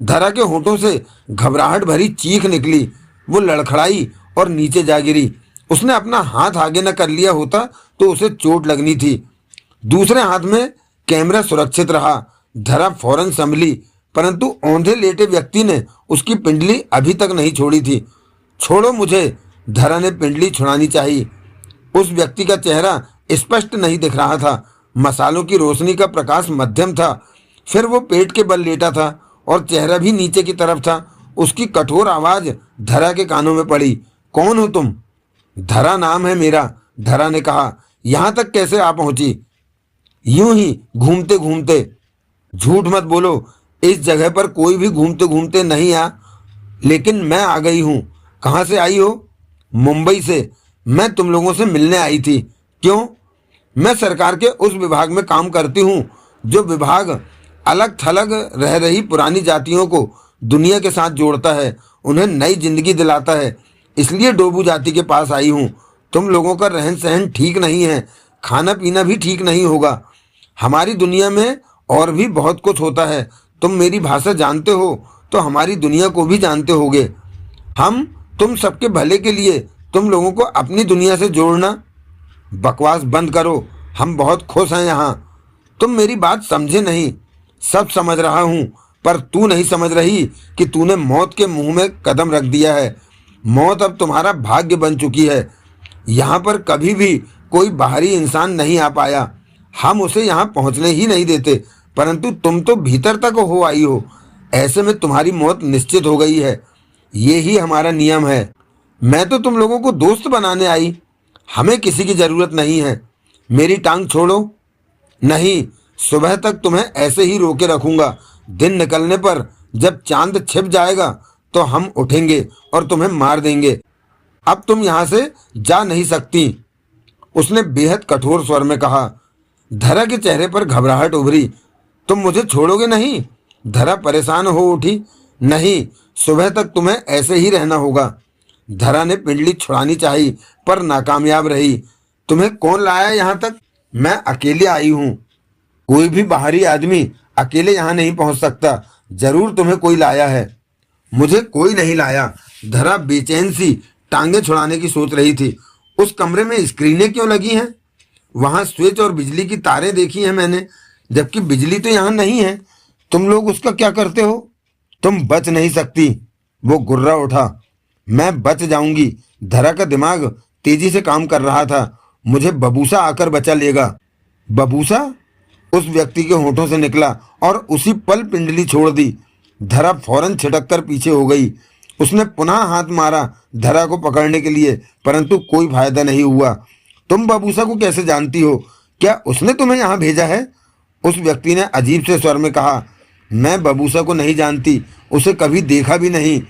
धरा के होठों से घबराहट भरी चीख निकली। वो लड़खड़ाई और नीचे जा गिरी। उसने अपना हाथ आगे न कर लिया होता तो उसे चोट लगनी थी। दूसरे हाथ में कैमरा सुरक्षित रहा। धरा फौरन संभली, परंतु औंधे लेटे व्यक्ति ने उसकी पिंडली अभी तक नहीं छोड़ी थी। छोड़ो मुझे, धरा ने पिंडली छुड़ानी चाहिए। उस व्यक्ति का चेहरा स्पष्ट नहीं दिख रहा था। मसालों की रोशनी का प्रकाश मध्यम था। फिर वो पेट के बल लेटा था और चेहरा भी नीचे की तरफ था। उसकी कठोर आवाज धरा के कानों में पड़ी। कौन हो तुम? धरा नाम है मेरा, धरा ने कहा। यहाँ तक कैसे आ पहुंची? यूं ही घूमते घूमते। झूठ मत बोलो, इस जगह पर कोई भी घूमते घूमते नहीं आ, लेकिन मैं आ गई हूँ। कहाँ से आई हो? मुंबई से। मैं तुम लोगों से मिलने आई थी। क्यों? मैं सरकार के उस विभाग में काम करती हूँ जो विभाग अलग थलग रह रही पुरानी जातियों को दुनिया के साथ जोड़ता है, उन्हें नई जिंदगी दिलाता है। इसलिए डोबू जाति के पास आई हूँ। तुम लोगों का रहन सहन ठीक नहीं है, खाना पीना भी ठीक नहीं होगा। हमारी दुनिया में और भी बहुत कुछ होता है। तुम मेरी भाषा जानते हो तो हमारी दुनिया को भी जानते होगे। हम तुम सबके भले के लिए तुम लोगों को अपनी दुनिया से जोड़ना। बकवास बंद करो, हम बहुत खुश हैं यहाँ। तुम मेरी बात समझे नहीं। सब समझ रहा हूँ, पर तू नहीं समझ रही कि तूने मौत के मुंह में कदम रख दिया है। मौत अब तुम्हारा भाग्य बन चुकी है। यहाँ पर कभी भी कोई बाहरी इंसान नहीं आ पाया। हम उसे यहाँ पहुँचने ही नहीं देते, परंतु तुम तो भीतर तक हो आई हो। ऐसे में तुम्हारी मौत निश्चित हो गई है। ये ही हमारा नियम है। मैं तो तुम लोगों को दोस्त बनाने आई, हमें किसी की जरूरत नहीं है। मेरी टांग छोड़ो। नहीं, सुबह तक तुम्हें ऐसे ही रोके रखूंगा। दिन निकलने पर जब चांद छिप जाएगा तो हम उठेंगे और तुम्हें मार देंगे। अब तुम यहाँ से जा नहीं सकती, उसने बेहद कठोर स्वर में कहा। धरा के चेहरे पर घबराहट उभरी। तुम मुझे छोड़ोगे नहीं? धरा परेशान हो उठी। नहीं, सुबह तक तुम्हें ऐसे ही रहना होगा। धरा ने पिंडली छुड़ानी चाही, पर नाकामयाब रही। तुम्हें कौन लाया यहाँ तक? मैं अकेले आई हूँ। कोई भी बाहरी आदमी अकेले यहाँ नहीं पहुँच सकता। जरूर तुम्हें कोई लाया है। मुझे कोई नहीं लाया। धरा बेचैन सी टांगे छुड़ाने की सोच रही थी। उस कमरे में स्क्रीनें क्यों लगी हैं? वहां स्विच और बिजली की तारें देखी हैं मैंने, जबकि बिजली तो यहाँ नहीं है। तुम लोग उसका क्या करते हो? तुम बच नहीं सकती। वो गुर्रा उठा। मैं बच जाऊंगी। धरा का दिमाग तेजी से काम कर रहा था। मुझे बबूसा आकर बचा लेगा। बबूसा? उस व्यक्ति के होठों से निकला और उसी पल पिंडली छोड़ दी। धरा फौरन छिटक कर पीछे हो गई। उसने पुनः हाथ मारा धरा को पकड़ने के लिए, परंतु कोई फायदा नहीं हुआ। तुम बबूसा को कैसे जानती हो? क्या उसने तुम्हें यहाँ भेजा है? उस व्यक्ति ने अजीब से स्वर में कहा। मैं बबूसा को नहीं जानती, उसे कभी देखा भी नहीं।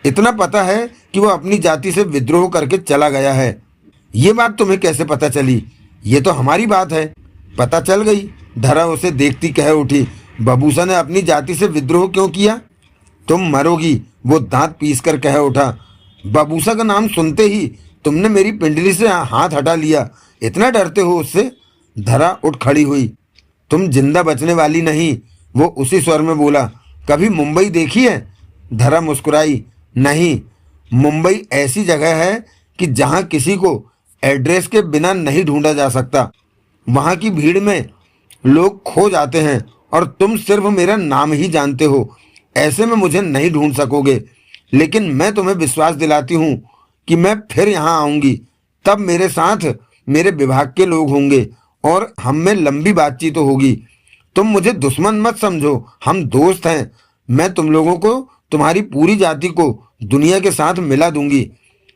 इतना पता है कि वो अपनी जाति से विद्रोह करके चला गया है। ये बात तुम्हें कैसे पता चली? ये तो हमारी बात है। पता चल गई। धरा उसे देखती कह उठी। बबूसा ने अपनी जाति से विद्रोह क्यों किया? तुम मरोगी, वो दांत पीस कर कह उठा। बबूसा का नाम सुनते ही तुमने मेरी पिंडली से हाथ हटा लिया। इतना डरते हो उससे? धरा उठ खड़ी हुई। तुम जिंदा बचने वाली नहीं, वो उसी स्वर में बोला। कभी मुंबई देखी है? धरा मुस्कुराई। नहीं, मुंबई ऐसी जगह है कि जहाँ किसी को एड्रेस के बिना नहीं ढूंढा जा सकता। वहाँ की भीड़ में लोग खो जाते हैं और तुम सिर्फ मेरा नाम ही जानते हो। ऐसे में मुझे नहीं ढूंढ सकोगे। लेकिन मैं तुम्हें विश्वास दिलाती हूँ कि मैं फिर यहाँ आऊँगी। तब मेरे साथ मेरे विभाग के लोग होंगे और हम में लंबी बातचीत होगी। तुम मुझे दुश्मन मत समझो, हम दोस्त हैं। मैं तुम लोगों को, तुम्हारी पूरी जाति को दुनिया के साथ मिला दूंगी।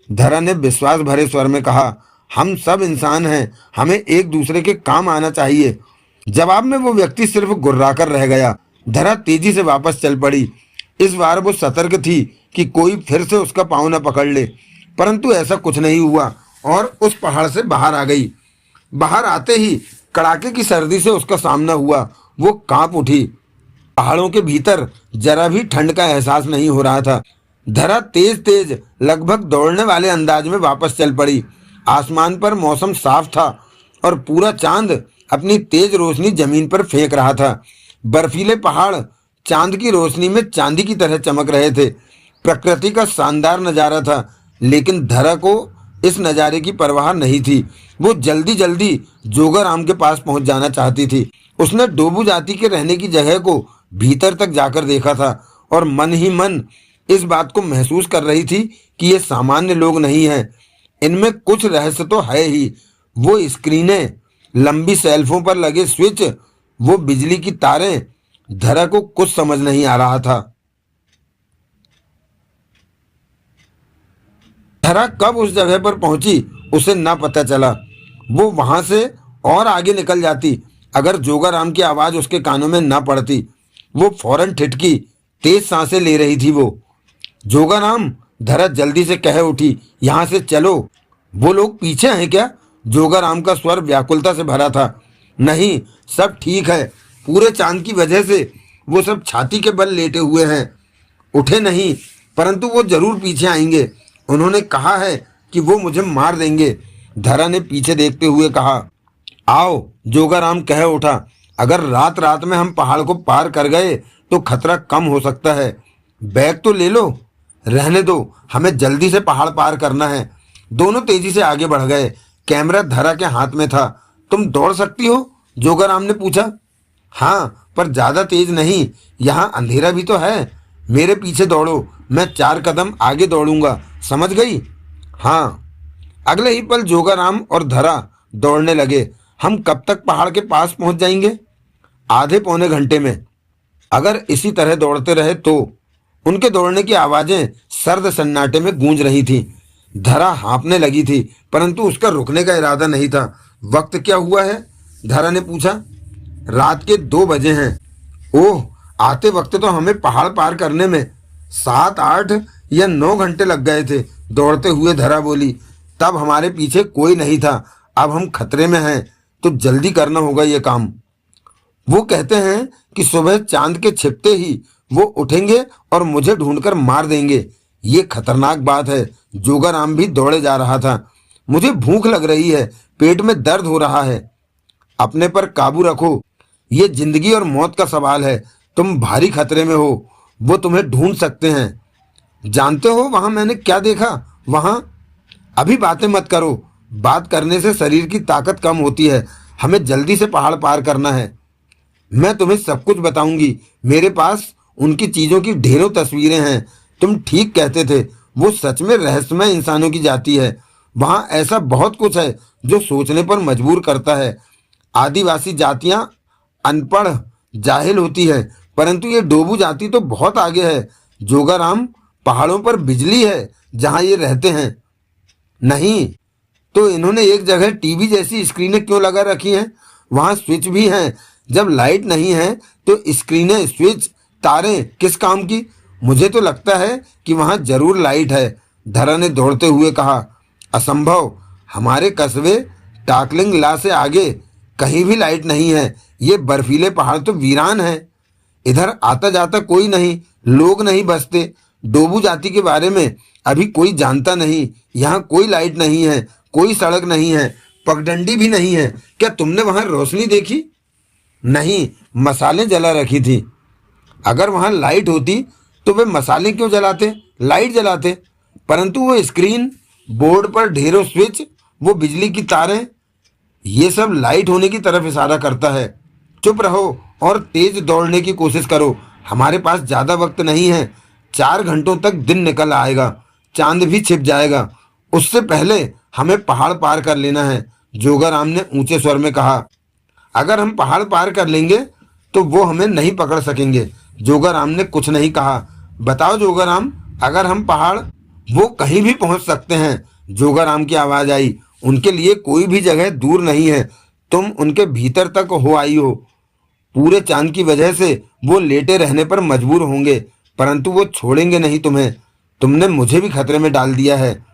धरा ने विश्वास भरे स्वर में कहा। हम सब इंसान हैं, हमें एक दूसरे के काम आना चाहिए। जवाब में वो व्यक्ति सिर्फ गुर्राकर रह गया। धरा तेजी से वापस चल पड़ी। इस बार वो सतर्क थी कि कोई फिर से उसका पाँव न पकड़ ले, परंतु ऐसा कुछ नहीं हुआ और उस पहाड़ से बाहर आ गई। बाहर आते ही कड़ाके की सर्दी से उसका सामना हुआ। वो कांप उठी। पहाड़ों के भीतर जरा भी ठंड का एहसास नहीं हो रहा था। धरा तेज तेज लगभग दौड़ने वाले अंदाज में वापस चल पड़ी। आसमान पर मौसम साफ था और पूरा चांद अपनी तेज रोशनी जमीन पर फेंक रहा था। बर्फीले पहाड़ चांद की रोशनी में चांदी की तरह चमक रहे थे। प्रकृति का शानदार नजारा था, लेकिन धरा को इस नज़ारे की परवाह नहीं थी। वो जल्दी जल्दी जोगाराम के पास पहुंच जाना चाहती थी। उसने डोबू जाति के रहने की जगह को भीतर तक जाकर देखा था और मन ही मन इस बात को महसूस कर रही थी कि ये सामान्य लोग नहीं हैं, इनमें कुछ रहस्य तो है ही। वो स्क्रीनें, लंबी शेल्फों पर लगे स्विच, वो बिजली की तारें, धरा को कुछ समझ नहीं आ रहा था। धरा कब उस जगह पर पहुंची उसे ना पता चला। वो वहां से और आगे निकल जाती अगर जोगाराम की आवाज उसके कानों में ना पड़ती। वो फौरन ठिठकी। तेज सांसें ले रही थी वो। जोगाराम, धरा जल्दी से कह उठी, यहाँ से चलो। वो लोग पीछे हैं क्या? जोगाराम का स्वर व्याकुलता से भरा था। नहीं, सब ठीक है। पूरे चांद की वजह से वो सब छाती के बल लेटे हुए हैं, उठे नहीं, परंतु वो जरूर पीछे आएंगे। उन्होंने कहा है कि वो मुझे मार देंगे। धरा ने पीछे देखते हुए कहा। आओ, जोगाराम कह उठा। अगर रात रात में हम पहाड़ को पार कर गए तो खतरा कम हो सकता है। बैग तो ले लो। रहने दो, हमें जल्दी से पहाड़ पार करना है। दोनों तेजी से आगे बढ़ गए। कैमरा धरा के हाथ में था। तुम दौड़ सकती हो? जोगाराम ने पूछा। हाँ, पर ज्यादा तेज नहीं, यहाँ अंधेरा भी तो है। मेरे पीछे दौड़ो, मैं 4 कदम आगे दौड़ूंगा, समझ गई? हाँ। अगले ही पल जोगाराम और धरा दौड़ने लगे। हम कब तक पहाड़ के पास पहुंच जाएंगे? आधे पौने घंटे में। अगर इसी तरह दौड़ते रहे तो। उनके दौड़ने की आवाजें सर्द सन्नाटे में गूंज रही थी। धरा हाँफने लगी थी, परंतु उसका रुकने का इरादा नहीं था। वक्त क्या हुआ है? धरा ने पूछा। रात के 2 बजे हैं। ओह, आते वक्त तो हमें पहाड़ पार करने में 7, 8 या 9 घंटे लग गए थे। दौड़ते हुए धरा बोली। तब हमारे पीछे कोई नहीं था। अब हम खतरे में हैं, तो जल्दी करना होगा ये काम। वो कहते हैं कि सुबह चांद के छिपते ही वो उठेंगे और मुझे ढूंढकर मार देंगे। ये खतरनाक बात है। जोगाराम भी दौड़े जा रहा था। मुझे भूख लग रही है, पेट में दर्द हो रहा है। अपने पर काबू रखो, ये जिंदगी और मौत का सवाल है। तुम भारी खतरे में हो। वो तुम्हें ढूंढ सकते हैं। जानते हो वहां मैंने क्या देखा? वहां। अभी बातें मत करो। बात करने से शरीर की ताकत कम होती है। हमें जल्दी से पहाड़ पार करना है। मैं तुम्हें सब कुछ बताऊंगी। मेरे पास उनकी चीजों की ढेरों तस्वीरें हैं। तुम ठीक कहते थे, वो सच में रहस्यमय इंसानों की जाति है। वहां ऐसा बहुत कुछ है जो सोचने पर मजबूर करता है। आदिवासी जातियां अनपढ़, जाहिल होती है, परंतु ये डोबू जाति तो बहुत आगे है। जोगाराम, पहाड़ों पर बिजली है जहां ये रहते हैं? नहीं, तो इन्होंने एक जगह टीवी जैसी स्क्रीनें क्यों लगा रखी हैं? वहां स्विच भी हैं। जब लाइट नहीं है तो स्क्रीनें, स्विच, तारें किस काम की? मुझे तो लगता है कि वहां जरूर लाइट है। धरा ने दौड़ते हुए कहा। असंभव। हमारे कस्बे टाकलिंग ला से आगे कहीं भी लाइट नहीं है। ये बर्फीले पहाड़ तो वीरान है। इधर आता जाता कोई नहीं, लोग नहीं बसते। डोबू जाति के बारे में अभी कोई जानता नहीं। यहाँ कोई लाइट नहीं है, कोई सड़क नहीं है, पगडंडी भी नहीं है। क्या तुमने वहां रोशनी देखी? नहीं, मसालें जला रखी थी। अगर वहां लाइट होती तो वे मसाले क्यों जलाते, लाइट जलाते? परंतु वो स्क्रीन, बोर्ड पर ढेरों स्विच, वो बिजली की तारें, ये सब लाइट होने की तरफ इशारा करता है। चुप रहो और तेज दौड़ने की कोशिश करो। हमारे पास ज्यादा वक्त नहीं है। 4 घंटों तक दिन निकल आएगा, चांद भी छिप जाएगा। उससे पहले हमें पहाड़ पार कर लेना है। जोगाराम ने ऊंचे स्वर में कहा। अगर हम पहाड़ पार कर लेंगे तो वो हमें नहीं पकड़ सकेंगे। जोगाराम ने कुछ नहीं कहा। बताओ जोगाराम, अगर हम पहाड़, वो कहीं भी पहुंच सकते हैं। जोगाराम की आवाज आई। उनके लिए कोई भी जगह दूर नहीं है। तुम उनके भीतर तक हो आई हो। पूरे चांद की वजह से वो लेटे रहने पर मजबूर होंगे, परंतु वो छोड़ेंगे नहीं तुम्हें। तुमने मुझे भी खतरे में डाल दिया है।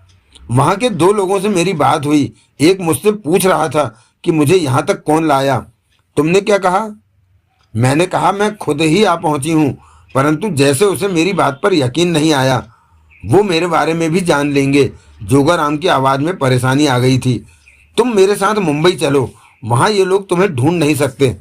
वहां के 2 लोगों से मेरी बात हुई। एक मुझसे पूछ रहा था कि मुझे यहाँ तक कौन लाया। तुमने क्या कहा? मैंने कहा मैं खुद ही आ पहुंची हूँ, परंतु जैसे उसे मेरी बात पर यकीन नहीं आया। वो मेरे बारे में भी जान लेंगे। जोगाराम की आवाज में परेशानी आ गई थी। तुम मेरे साथ मुंबई चलो, वहां ये लोग तुम्हें ढूंढ नहीं सकते।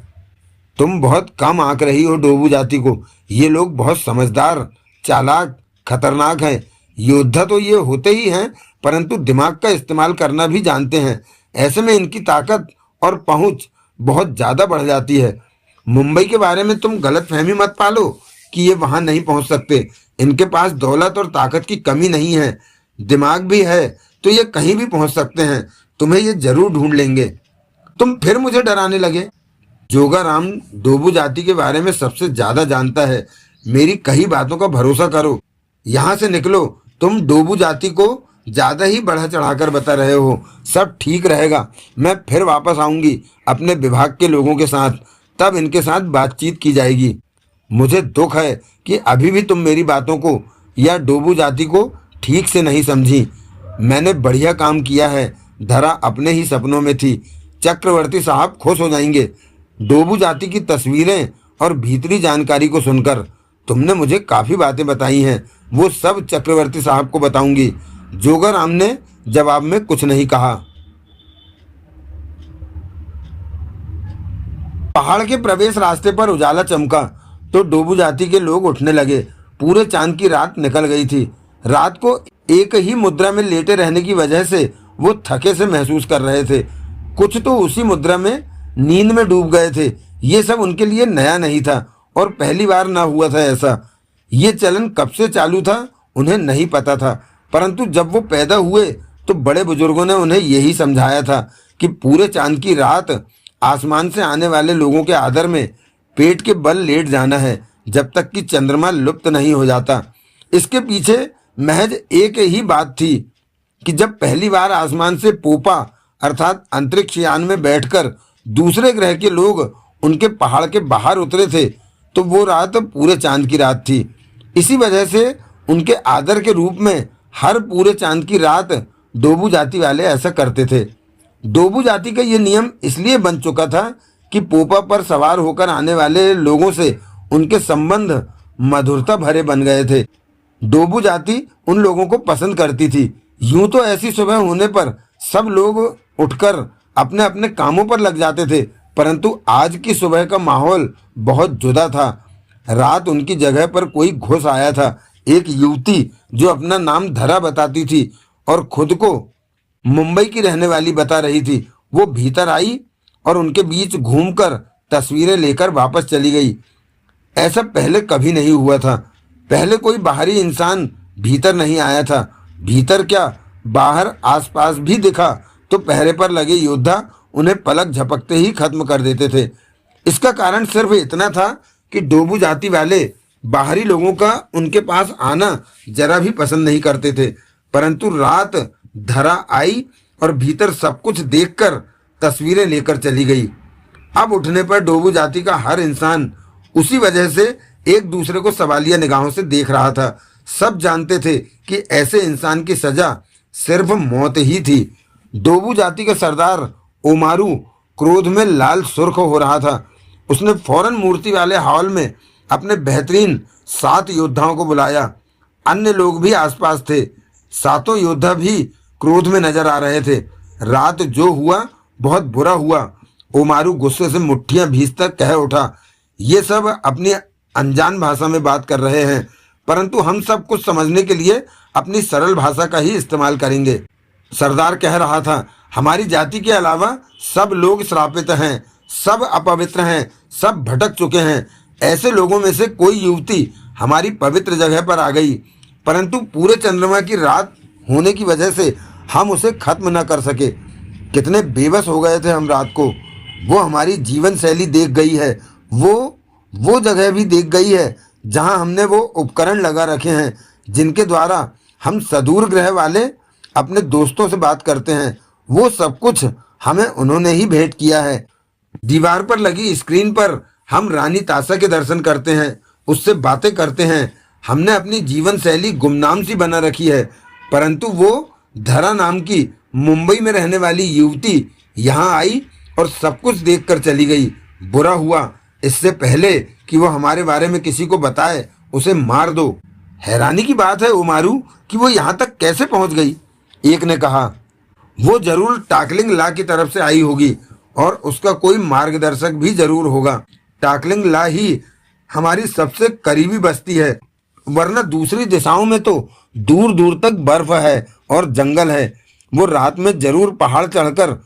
तुम बहुत कम आंक रही हो डोबू जाति को। ये लोग बहुत समझदार, चालाक, खतरनाक हैं। योद्धा तो ये होते ही हैं, परंतु दिमाग का इस्तेमाल करना भी जानते हैं। ऐसे में इनकी ताकत और पहुंच बहुत ज्यादा बढ़ जाती है। मुंबई के बारे में तुम गलत फहमी मत पालो कि ये वहां नहीं पहुंच सकते। इनके पास दौलत और ताकत की कमी नहीं है। दिमाग भी है तो ये कहीं भी पहुंच सकते हैं। तुम्हें ये जरूर ढूंढ लेंगे। तुम फिर मुझे डराने लगे। जोगाराम डोबू जाति के बारे में सबसे ज्यादा जानता है। मेरी कही बातों का भरोसा करो। यहाँ से निकलो। तुम डोबू जाति को ज्यादा ही बढ़ा चढ़ाकर बता रहे हो। सब ठीक रहेगा। मैं फिर वापस आऊंगी अपने विभाग के लोगों के साथ, तब इनके साथ बातचीत की जाएगी। मुझे दुख है कि अभी भी तुम मेरी बातों को या डोबू जाति को ठीक से नहीं समझी। मैंने बढ़िया काम किया है। धरा अपने ही सपनों में थी। चक्रवर्ती साहब खुश हो जाएंगे। डोबू जाति की तस्वीरें और भीतरी जानकारी को सुनकर तुमने मुझे काफी बातें बताई हैं, वो सब चक्रवर्ती साहब को बताऊंगी। जोगाराम ने जवाब में कुछ नहीं कहा। पहाड़ के प्रवेश रास्ते पर उजाला चमका तो डोबू जाति के लोग उठने लगे। पूरे चांद की रात निकल गई थी। रात को एक ही मुद्रा में लेटे रहने की वजह से वो थके से महसूस कर रहे थे। कुछ तो उसी मुद्रा में नींद में डूब गए थे। ये सब उनके लिए नया नहीं था और पहली बार ना हुआ था ऐसा। ये चलन कब से चालू था उन्हें नहीं पता था, परंतु जब वो पैदा हुए तो बड़े बुजुर्गों ने उन्हें यही समझाया था कि पूरे चांद की रात आसमान से आने वाले लोगों के आदर में पेट के बल लेट जाना है जब तक कि चंद्रमा लुप्त नहीं हो जाता। इसके पीछे महज एक ही बात थी कि जब पहली बार आसमान से पोपा अर्थात अंतरिक्ष यान में बैठकर दूसरे ग्रह के लोग उनके पहाड़ के बाहर उतरे थे तो वो रात पूरे चांद की रात थी। इसी वजह से उनके आदर के रूप में हर पूरे चांद की रात डोबू जाति वाले ऐसा करते थे। डोबू जाति का ये नियम इसलिए बन चुका था कि पोपा पर सवार होकर आने वाले लोगों से उनके संबंध मधुरता भरे बन गए थे। डोबू जाति उन लोगों को पसंद करती थी। यूं तो ऐसी सुबह होने पर सब लोग उठकर अपने अपने कामों पर लग जाते थे, परंतु आज की सुबह का माहौल बहुत जुदा था। रात उनकी जगह पर कोई घुस आया था। एक युवती जो अपना नाम धरा बताती थी और खुद को मुंबई की रहने वाली बता रही थी, वो भीतर आई और उनके बीच घूमकर तस्वीरें लेकर वापस चली गई। ऐसा पहले कभी नहीं हुआ था। पहले कोई बाहरी इंसान भीतर नहीं आया था। भीतर क्या, बाहर आसपास भी दिखा तो पहरे पर लगे योद्धा उन्हें पलक झपकते ही खत्म कर देते थे। इसका कारण सिर्फ इतना था कि डोबू जाति वाले बाहरी लोगों का उनके पास आना जरा भी पसंद नहीं करते थे, परंतु रात धरा आई और भीतर सब कुछ देखकर तस्वीरें लेकर चली गई। अब उठने पर डोबू जाति का हर इंसान उसी वजह से एक दूसरे को सवालिया निगाहों से देख रहा था। सब जानते थे कि ऐसे इंसान की सजा सिर्फ मौत ही थी। डोबू जाति का सरदार ओमारू क्रोध में लाल सुर्ख हो रहा था। उसने फौरन मूर्ति वाले हॉल में अपने बेहतरीन 7 योद्धाओं को बुलाया। अन्य लोग भी आसपास थे। 7 योद्धा भी क्रोध में नजर आ रहे थे। रात जो हुआ बहुत बुरा हुआ। ओमारू गुस्से से मुट्ठियां भींचता कह उठा, ये सब अपनी अनजान भाषा में बात कर रहे हैं, परंतु हम सब कुछ समझने के लिए अपनी सरल भाषा का ही इस्तेमाल करेंगे। सरदार कह रहा था, हमारी जाति के अलावा सब लोग श्रापित हैं, सब अपवित्र हैं, सब भटक चुके हैं। ऐसे लोगों में से कोई युवती हमारी पवित्र जगह पर आ गई, परंतु पूरे चंद्रमा की रात होने की वजह से हम उसे खत्म न कर सके। कितने बेबस हो गए थे हम रात को। वो हमारी जीवन शैली देख गई है, वो जगह भी देख गई है जहां हमने वो उपकरण लगा रखे हैं जिनके द्वारा हम सदूर ग्रह वाले अपने दोस्तों से बात करते हैं। वो सब कुछ हमें उन्होंने ही भेंट किया है। दीवार पर लगी स्क्रीन पर हम रानी ताशा के दर्शन करते हैं, उससे बातें करते हैं। हमने अपनी जीवन शैली गुमनाम सी बना रखी है, परंतु वो धरा नाम की मुंबई में रहने वाली युवती यहाँ आई और सब कुछ देखकर चली गई। बुरा हुआ, इससे पहले कि वो हमारे बारे में किसी को बताए उसे मार दो। हैरानी की बात है ओमारू कि वो यहाँ तक कैसे पहुँच गई। एक ने कहा, वो जरूर टाकलिंग ला की तरफ से आई होगी और उसका कोई मार्गदर्शक भी जरूर होगा। टाकलिंग ला ही हमारी सबसे करीबी बस्ती है, वरना दूसरी दिशाओं में तो दूर दूर तक बर्फ है और जंगल है। वो रात में जरूर पहाड़ चढ़कर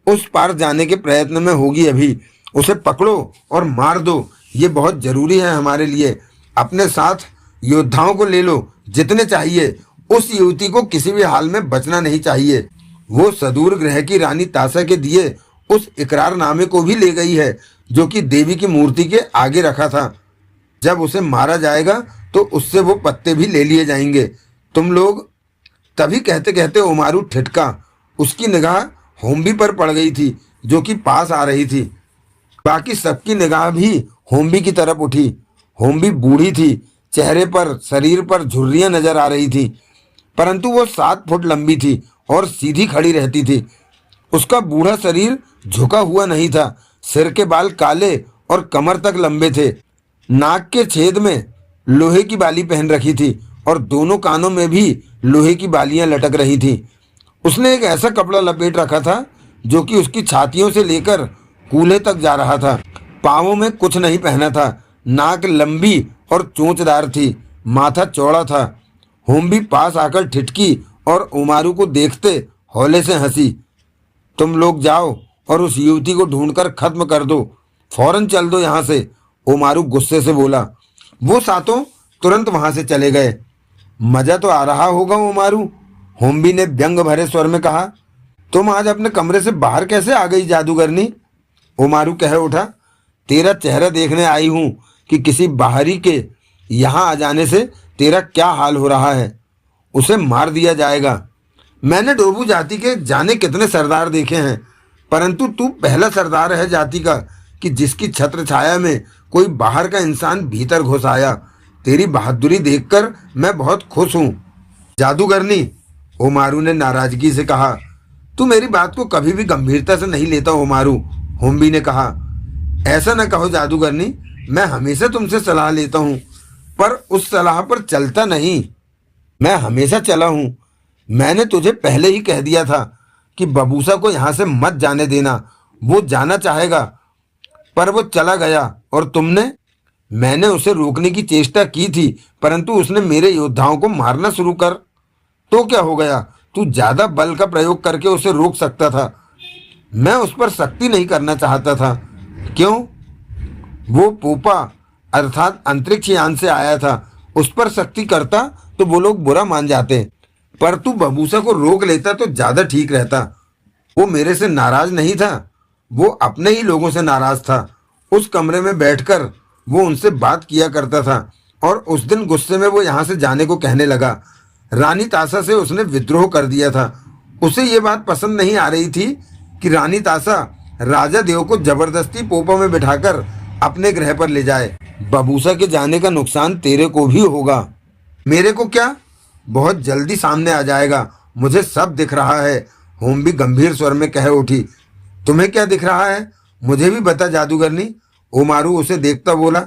उस पार जाने के प्रयत्न में होगी। अभी उसे पकड़ो और मार दो, ये बहुत जरूरी है हमारे लिए। अपने साथ योद्धाओं को ले लो, जितने चाहिए। उस युवती को किसी भी हाल में बचना नहीं चाहिए। वो सदूर ग्रह की रानी ताशा के दिए उस इकरारनामे को भी ले गई है जो कि देवी की मूर्ति के आगे रखा था। जब उसे मारा जाएगा तो उससे वो पत्ते भी ले लिए जाएंगे। तुम लोग। तभी कहते कहते ओमारू ठिठका। उसकी निगाह होम्बी पर पड़ गई थी जो कि पास आ रही थी। बाकी सबकी निगाह भी होम्बी की तरफ उठी। होम्बी बूढ़ी थी, चेहरे पर शरीर पर झुर्रियां नजर आ रही थी, परंतु वो 7 फुट लंबी थी और सीधी खड़ी रहती थी। उसका बूढ़ा शरीर झुका हुआ नहीं था। सिर के बाल काले और कमर तक लंबे थे। नाक के छेद में लोहे की बाली पहन रखी थी और दोनों कानों में भी लोहे की बालियां लटक रही थी। उसने एक ऐसा कपड़ा लपेट रखा था जो कि उसकी छातियों से लेकर कूल्हे तक जा रहा था। पाँवों में कुछ नहीं पहना था। नाक लंबी और चोंचदार थी। माथा चौड़ा था। होम्बी पास आकर ठिठकी और उमारू को देखते हौले से हंसी। तुम लोग जाओ और उस युवती को ढूंढकर खत्म कर दो, फौरन चल दो यहाँ से, उमारू गुस्से से बोला। वो सातों तुरंत वहां से चले गए। मजा तो आ रहा होगा उमारू, होम्बी ने व्यंग भरे स्वर में कहा। तुम आज अपने कमरे से बाहर कैसे आ गई जादूगरनी? उमारू कह उठा। तेरा चेहरा देखने आई हूं कि किसी बाहरी के यहाँ आ जाने से तेरा क्या हाल हो रहा है। उसे मार दिया जाएगा। मैंने डोबू जाति के जाने कितने सरदार देखे हैं, परंतु तू पहला सरदार है जाति का कि जिसकी छत्र छाया में कोई बाहर का इंसान भीतर घुस आया। तेरी बहादुरी देखकर मैं बहुत खुश हूँ जादूगरनी, उमारू ने नाराजगी से कहा। तू मेरी बात को कभी भी गंभीरता से नहीं लेता उमारू, होम्बी ने कहा। ऐसा न कहो जादूगरनी, मैं हमेशा तुमसे सलाह लेता हूँ पर उस सलाह पर चलता नहीं। मैं हमेशा चला हूँ। मैंने तुझे पहले ही कह दिया था कि बबूसा को यहाँ से मत जाने देना। वो जाना चाहेगा पर वो चला गया और तुमने? मैंने उसे रोकने की चेष्टा की थी परंतु उसने मेरे योद्धाओं को मारना शुरू कर। तो क्या हो गया? तू ज्यादा बल का प्रयोग करके उसे रोक सकता था। मैं उस पर सख्ती नहीं करना चाहता था। क्यों? वो पोपा अर्थात अंतरिक्ष यान से आया था, उस पर सख्ती करता तो वो लोग बुरा मान जाते, पर तू बबूसा को रोक लेता तो ज्यादा ठीक रहता। वो मेरे से नाराज नहीं था, वो अपने ही लोगों से नाराज था। उस कमरे में बैठकर वो उनसे बात किया करता था और उस दिन गुस्से में वो यहाँ से जाने को कहने लगा। रानी तासा से उसने विद्रोह कर दिया था। उसे ये बात पसंद नहीं आ रही थी कि रानी तासा राजा देव को जबरदस्ती पोपा में बिठाकर अपने ग्रह पर ले जाए। बबूसा के जाने का नुकसान तेरे को भी होगा। मेरे को क्या? बहुत जल्दी सामने आ जाएगा, मुझे सब दिख रहा है, होम्बी गंभीर स्वर में कह उठी। तुम्हें क्या दिख रहा है? मुझे भी बता जादूगरनी, उमारू उसे देखता बोला।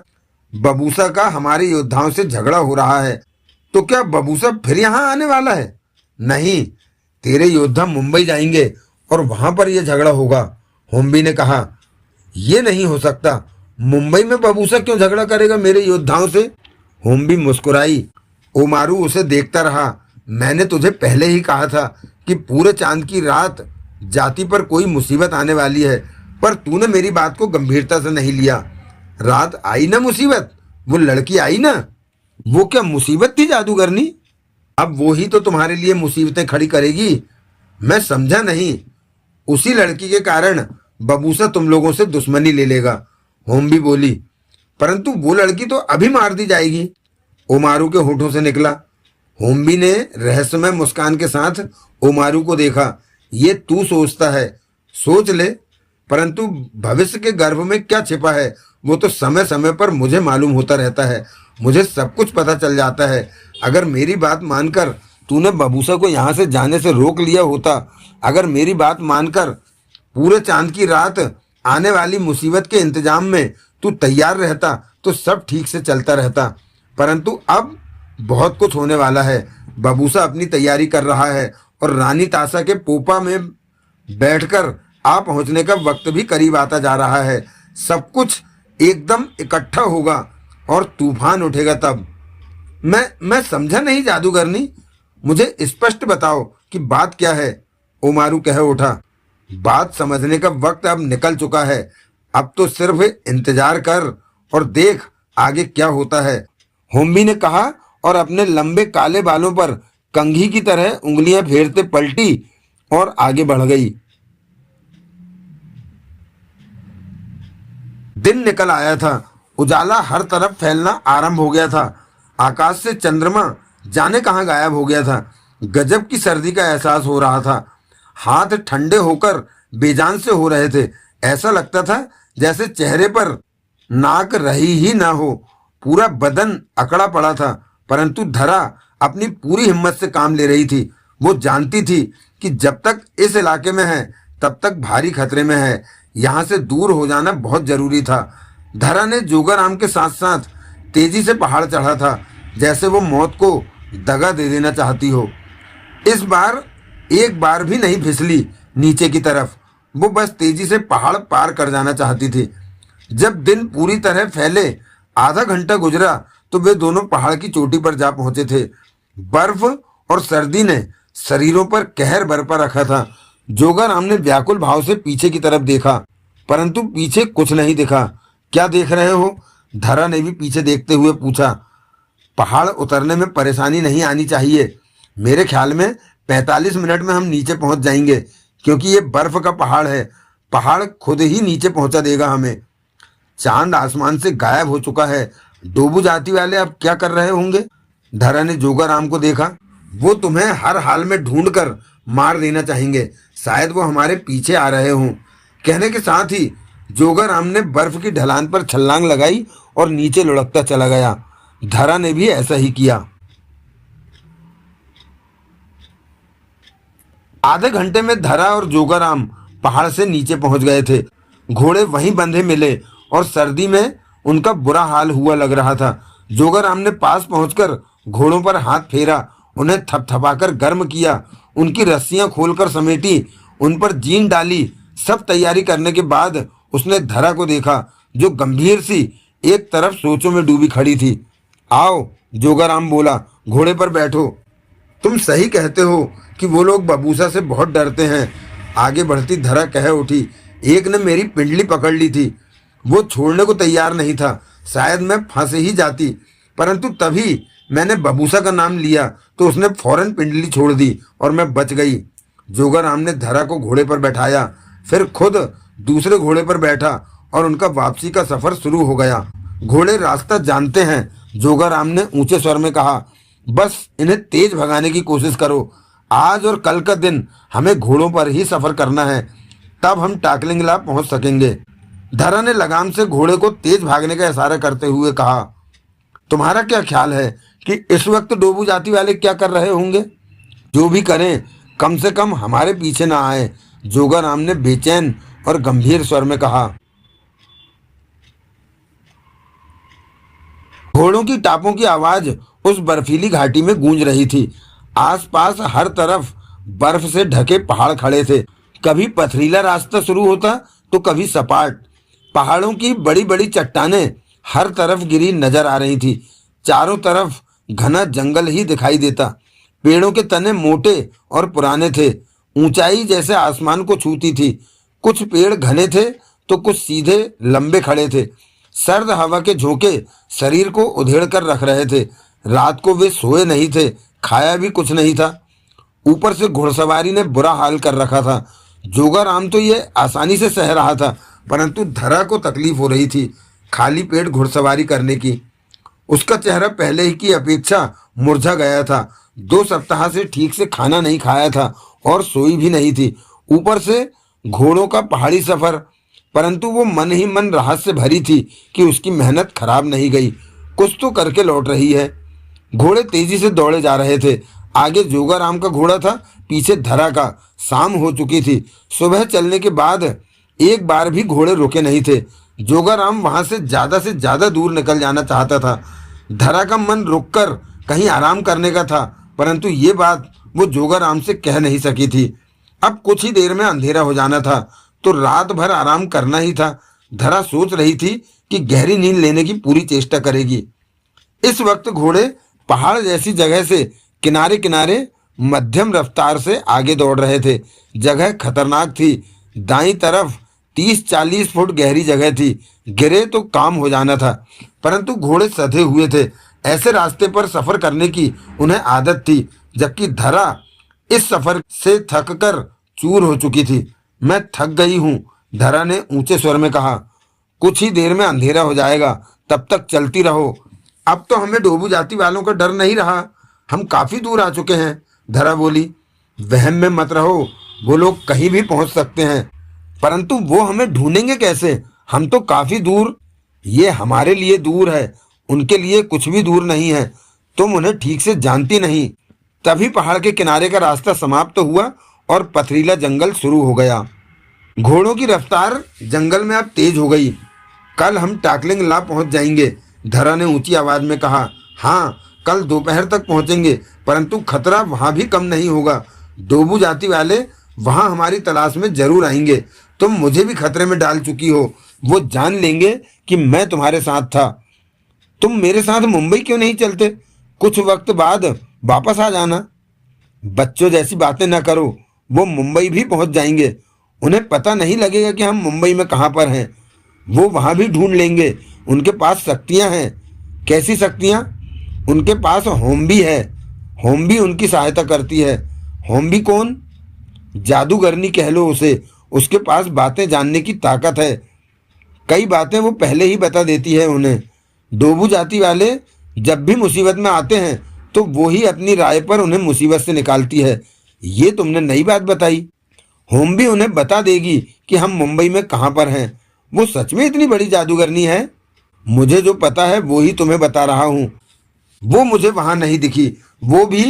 बबूसा का हमारे योद्धाओं से झगड़ा हो रहा है। तो क्या बबूसा फिर यहाँ आने वाला है? नहीं, तेरे योद्धा मुंबई जाएंगे और वहां पर यह झगड़ा होगा, होम्बी ने कहा। यह नहीं हो सकता। मुंबई में बबूसा क्यों झगड़ा करेगा मेरे योद्धाओं से? होम्बी मुस्कुराई। उमारू उसे देखता रहा। मैंने तुझे पहले ही कहा था कि पूरे चांद की रात जाति पर कोई मुसीबत आने वाली है, पर तूने मेरी बात को गंभीरता से नहीं लिया। रात आई ना मुसीबत, वो लड़की आई ना। वो क्या मुसीबत थी जादूगरनी? अब वो ही तो तुम्हारे लिए मुसीबतें खड़ी करेगी। मैं समझा नहीं। उसी लड़की के कारण बबूसा तुम लोगों से दुश्मनी ले लेगा, होम्बी बोली। परंतु वो लड़की तो अभी मार दी जाएगी, उमारू के होठों से निकला। होम्बी ने रहस्यमय मुस्कान के साथ उमारू को देखा। ये तू सोचता है, सोच ले, परंतु भविष्य के गर्भ में क्या छिपा है वो तो समय समय पर मुझे मालूम होता रहता है। मुझे सब कुछ पता चल जाता है। अगर मेरी बात मानकर तूने बबूसा को यहाँ से जाने से रोक लिया होता, अगर मेरी बात मानकर पूरे चांद की रात आने वाली मुसीबत के इंतजाम में तू तैयार रहता तो सब ठीक से चलता रहता। परंतु अब बहुत कुछ होने वाला है। बबूसा अपनी तैयारी कर रहा है और रानी तासा के पोपा में बैठकर आ पहुंचने का वक्त भी करीब आता जा रहा है। सब कुछ एकदम इकट्ठा होगा और तूफान उठेगा तब। मैं समझा नहीं जादूगरनी, मुझे स्पष्ट बताओ कि बात क्या है, उमारू कह उठा। बात समझने का वक्त अब निकल चुका है। अब तो सिर्फ इंतजार कर और देख आगे क्या होता है, होम्बी ने कहा और अपने लंबे काले बालों पर कंघी की तरह उंगलियां फेरते पलटी और आगे बढ़ गई। दिन निकल आया था। उजाला हर तरफ फैलना आरंभ हो गया था। आकाश से चंद्रमा जाने कहाँ गायब हो गया था। गजब की सर्दी का एहसास हो रहा था। हाथ ठंडे होकर बेजान से हो रहे थे। ऐसा लगता था जैसे चेहरे पर नाक रही ही ना हो। पूरा बदन अकड़ा पड़ा था, परंतु धरा अपनी पूरी हिम्मत से काम ले रही थी। वो जानती थी कि जब तक इस इलाके में है तब तक भारी खतरे में है। यहाँ से दूर हो जाना बहुत जरूरी था। धरा ने जोगाराम के साथ साथ तेजी से पहाड़ चढ़ा था, जैसे वो मौत को दगा दे देना चाहती हो। इस बार एक बार भी नहीं फिसली नीचे की तरफ। वो बस तेजी से पहाड़ पार कर जाना चाहती थी। जब दिन पूरी तरह फैले आधा घंटा गुजरा तो वे दोनों पहाड़ की चोटी पर जा पहुंचे थे। बर्फ और सर्दी ने शरीरों पर कहर बरपा रखा था। जोगाराम ने व्याकुल भाव से पीछे की तरफ देखा, परंतु पीछे कुछ नहीं दिखा। क्या देख रहे हो? धरा ने भी पीछे देखते हुए पूछा। पहाड़ उतरने में परेशानी नहीं आनी चाहिए। मेरे ख्याल में 45 मिनट में हम नीचे पहुंच जाएंगे, क्योंकि ये बर्फ का पहाड़ है। पहाड़ खुद ही नीचे पहुंचा देगा हमें। चांद आसमान से गायब हो चुका है। डोबू जाति वाले अब क्या कर रहे होंगे? धरा ने जोगाराम को देखा। वो तुम्हें हर हाल में ढूंढ कर मार देना चाहेंगे। शायद वो हमारे पीछे आ रहे हों। कहने के साथ ही जोगाराम ने बर्फ की ढलान पर छलांग लगाई और नीचे लुढ़कता चला गया। धरा ने भी ऐसा ही किया। आधे घंटे में धरा और जोगाराम पहाड़ से नीचे पहुंच गए थे। घोड़े वहीं बंधे मिले और सर्दी में उनका बुरा हाल हुआ लग रहा था। जोगाराम ने पास पहुंचकर घोड़ों पर हाथ फेरा, उन्हें थपथपाकर गर्म किया, उनकी रस्सियां खोलकर समेटी, उन पर जीन डाली। सब तैयारी करने के बाद उसने धरा को देखा, जो गंभीर सी एक तरफ सोचों में डूबी खड़ी थी। आओ, जोगाराम बोला, घोड़े पर बैठो। तुम सही कहते हो कि वो लोग बबूसा से बहुत डरते हैं। आगे बढ़ती धरा कह उठी। एक ने मेरी पिंडली पकड़ ली थी। वो छोड़ने को तैयार नहीं था। शायद मैं फंस ही जाती, परंतु तभी मैंने बबूसा का नाम लिया तो उसने फौरन पिंडली छोड़ दी और मैं बच गई। जोगाराम ने धरा को घोड़े पर बैठाया, फिर खुद दूसरे घोड़े पर बैठा और उनका वापसी का सफर शुरू हो गया। घोड़े रास्ता जानते हैं, जोगाराम ने ऊंचे स्वर में कहा। बस इन्हें तेज भगाने की कोशिश करो। आज और कल का दिन हमें घोड़ों पर ही सफर करना है, तब हम टाकलिंगला पहुंच सकेंगे। धरा ने लगाम से घोड़े को तेज भागने का इशारा करते हुए कहा। तुम्हारा क्या ख्याल है कि इस वक्त डोबू जाति वाले क्या कर रहे होंगे? जो भी करें, कम से कम हमारे पीछे ना आए, जोगाराम ने बेचैन और गंभीर स्वर में कहा। घोड़ों की टापों की आवाज उस बर्फीली घाटी में गूंज रही थी। आसपास हर तरफ बर्फ से ढके पहाड़ खड़े थे। कभी पथरीला रास्ता शुरू होता तो कभी सपाट। पहाड़ों की बड़ी बड़ी चट्टानें हर तरफ गिरी नजर आ रही थी। चारों तरफ घना जंगल ही दिखाई देता। पेड़ों के तने मोटे और पुराने थे, ऊंचाई जैसे आसमान को छूती थी। कुछ पेड़ घने थे तो कुछ सीधे लंबे खड़े थे। सर्द हवा के झोंके शरीर को उधेड़ कर रख रहे थे। रात को वे सोए नहीं थे, खाया भी कुछ नहीं था। ऊपर से घुड़सवारी ने बुरा हाल कर रखा था। जोगाराम तो ये आसानी से सह रहा था, परंतु धरा को तकलीफ हो रही थी खाली पेट घुड़सवारी करने की। उसका चेहरा पहले ही की अपेक्षा मुरझा गया था। 2 सप्ताह से ठीक से खाना नहीं खाया था और सोई भी नहीं थी। ऊपर से घोड़ों का पहाड़ी सफर। परंतु वो मन ही मन राहत से भरी थी कि उसकी मेहनत खराब नहीं गई, कुछ तो करके लौट रही है। घोड़े तेजी से दौड़े जा रहे थे। आगे जोगाराम का घोड़ा था, पीछे धरा का। शाम हो चुकी थी। सुबह चलने के बाद एक बार भी घोड़े रुके नहीं थे। जोगाराम वहां से ज्यादा दूर निकल जाना चाहता था। धरा का मन रुककर कहीं आराम करने का था, परंतु ये बात वो जोगाराम से कह नहीं सकी थी। अब कुछ ही देर में अंधेरा हो जाना था, तो रात भर आराम करना ही था। धरा सोच रही थी कि गहरी नींद लेने की पूरी चेष्टा करेगी। इस वक्त घोड़े पहाड़ जैसी जगह से किनारे किनारे मध्यम रफ्तार से आगे दौड़ रहे थे। जगह खतरनाक थी। दाईं तरफ 30-40 फुट गहरी जगह थी। गिरे तो काम हो जाना था, परंतु घोड़े सधे हुए थे। ऐसे रास्ते पर सफर करने की उन्हें आदत थी, जबकि धरा इस सफर से थककर चूर हो चुकी थी। मैं थक गई हूँ, धरा ने ऊंचे स्वर में कहा। कुछ ही देर में अंधेरा हो जाएगा, तब तक चलती रहो। अब तो हमें डोबू जाति वालों का डर नहीं रहा, हम काफी दूर आ चुके हैं, धरा बोली। वहम में मत रहो, वो लोग कहीं भी पहुंच सकते हैं, परंतु वो हमें ढूंढेंगे कैसे? हम तो काफी दूर। ये हमारे लिए दूर है, उनके लिए कुछ भी दूर नहीं है। तुम उन्हें ठीक से जानती नहीं। तभी पहाड़ के किनारे का रास्ता समाप्त हुआ और पथरीला जंगल शुरू हो गया। घोड़ों की रफ्तार जंगल में अब तेज हो गई। कल हम टाकलिंगला पहुंच जाएंगे, धरा ने ऊंची आवाज में कहा। हाँ, कल दोपहर तक पहुंचेंगे, परंतु खतरा वहां भी कम नहीं होगा। डोबू जाति वाले वहां हमारी तलाश में जरूर आएंगे। तुम मुझे भी खतरे में डाल चुकी हो। वो जान लेंगे कि मैं तुम्हारे साथ था। तुम मेरे साथ मुंबई क्यों नहीं चलते? कुछ वक्त बाद वापस आ जाना। बच्चों जैसी बातें न करो, वो मुंबई भी पहुंच जाएंगे। उन्हें पता नहीं लगेगा कि हम मुंबई में कहाँ पर हैं। वो वहां भी ढूंढ लेंगे। उनके पास शक्तियां हैं। कैसी शक्तियां? उनके पास होम भी है। होम भी उनकी सहायता करती है। होम भी कौन? जादूगरनी कह लो उसे। उसके पास बातें जानने की ताकत है। कई बातें वो पहले ही बता देती है उन्हें। डोबू जाति वाले जब भी मुसीबत में आते हैं तो वो ही अपनी राय पर उन्हें मुसीबत से निकालती है। ये तुमने नई बात बताई। होम भी उन्हें बता देगी कि हम मुंबई में कहाँ पर हैं। वो सच में इतनी बड़ी जादूगरनी है? मुझे जो पता है वो ही तुम्हें बता रहा हूँ। वो मुझे वहां नहीं दिखी। वो भी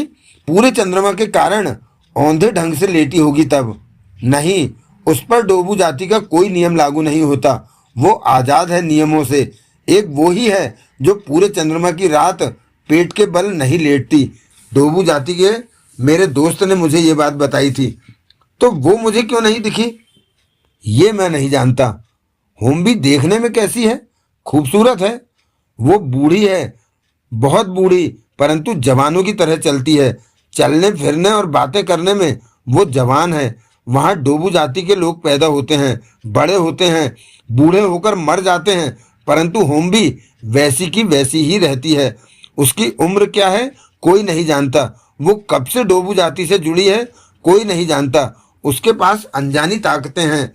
पूरे चंद्रमा के कारण औंधे ढंग से लेटी होगी तब। नहीं, उस पर डोबू जाति का कोई नियम लागू नहीं होता। वो आजाद है नियमों से। एक वो ही है जो पूरे चंद्रमा की रात पेट के बल नहीं लेटती। डोबू जाति के मेरे दोस्त ने मुझे ये बात बताई थी। तो वो मुझे क्यों नहीं दिखी, ये मैं नहीं जानता। होम भी देखने में कैसी है? खूबसूरत है। वो बूढ़ी है, बहुत बूढ़ी, परंतु जवानों की तरह चलती है। चलने फिरने और बातें करने में वो जवान है। वहाँ डोबू जाति के लोग पैदा होते हैं, बड़े होते हैं, बूढ़े होकर मर जाते हैं, परंतु होम भी वैसी की वैसी ही रहती है। उसकी उम्र क्या है कोई नहीं जानता। वो कब से डोबू जाति से जुड़ी है कोई नहीं जानता। उसके पास अनजानी ताकतें हैं,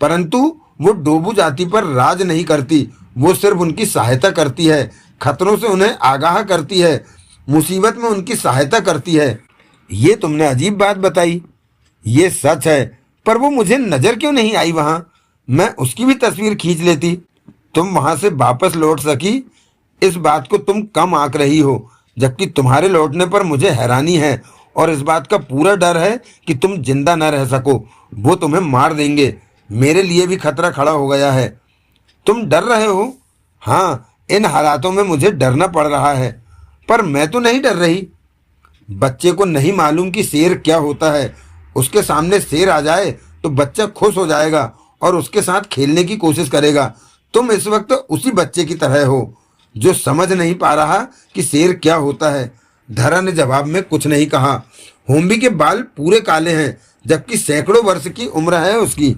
परंतु वो डोबू जाति पर राज नहीं करती। वो सिर्फ उनकी सहायता करती है। खतरों से उन्हें आगाह करती है। मुसीबत में उनकी सहायता करती है। ये तुमने अजीब बात बताई। ये सच है, पर वो मुझे नजर क्यों नहीं आई वहां? मैं उसकी भी तस्वीर खींच लेती। तुम वहां से वापस लौट सकी, इस बात को तुम कम आंक रही हो, जबकि तुम्हारे लौटने पर मुझे हैरानी है और इस बात का पूरा डर है कि तुम जिंदा न रह सको। वो तुम्हें मार देंगे। मेरे लिए भी खतरा खड़ा हो गया है। तुम डर रहे हो? हाँ, इन हालातों में मुझे डरना पड़ रहा है, पर मैं तो नहीं डर रही। बच्चे को नहीं मालूम कि शेर क्या होता है। उसके सामने शेर आ जाए तो बच्चा खुश हो जाएगा और उसके साथ खेलने की कोशिश करेगा। तुम इस वक्त उसी बच्चे की तरह हो जो समझ नहीं पा रहा कि शेर क्या होता है। धरा ने जवाब में कुछ नहीं कहा। होम्बी के बाल पूरे काले हैं, जबकि सैकड़ों वर्ष की उम्र है उसकी।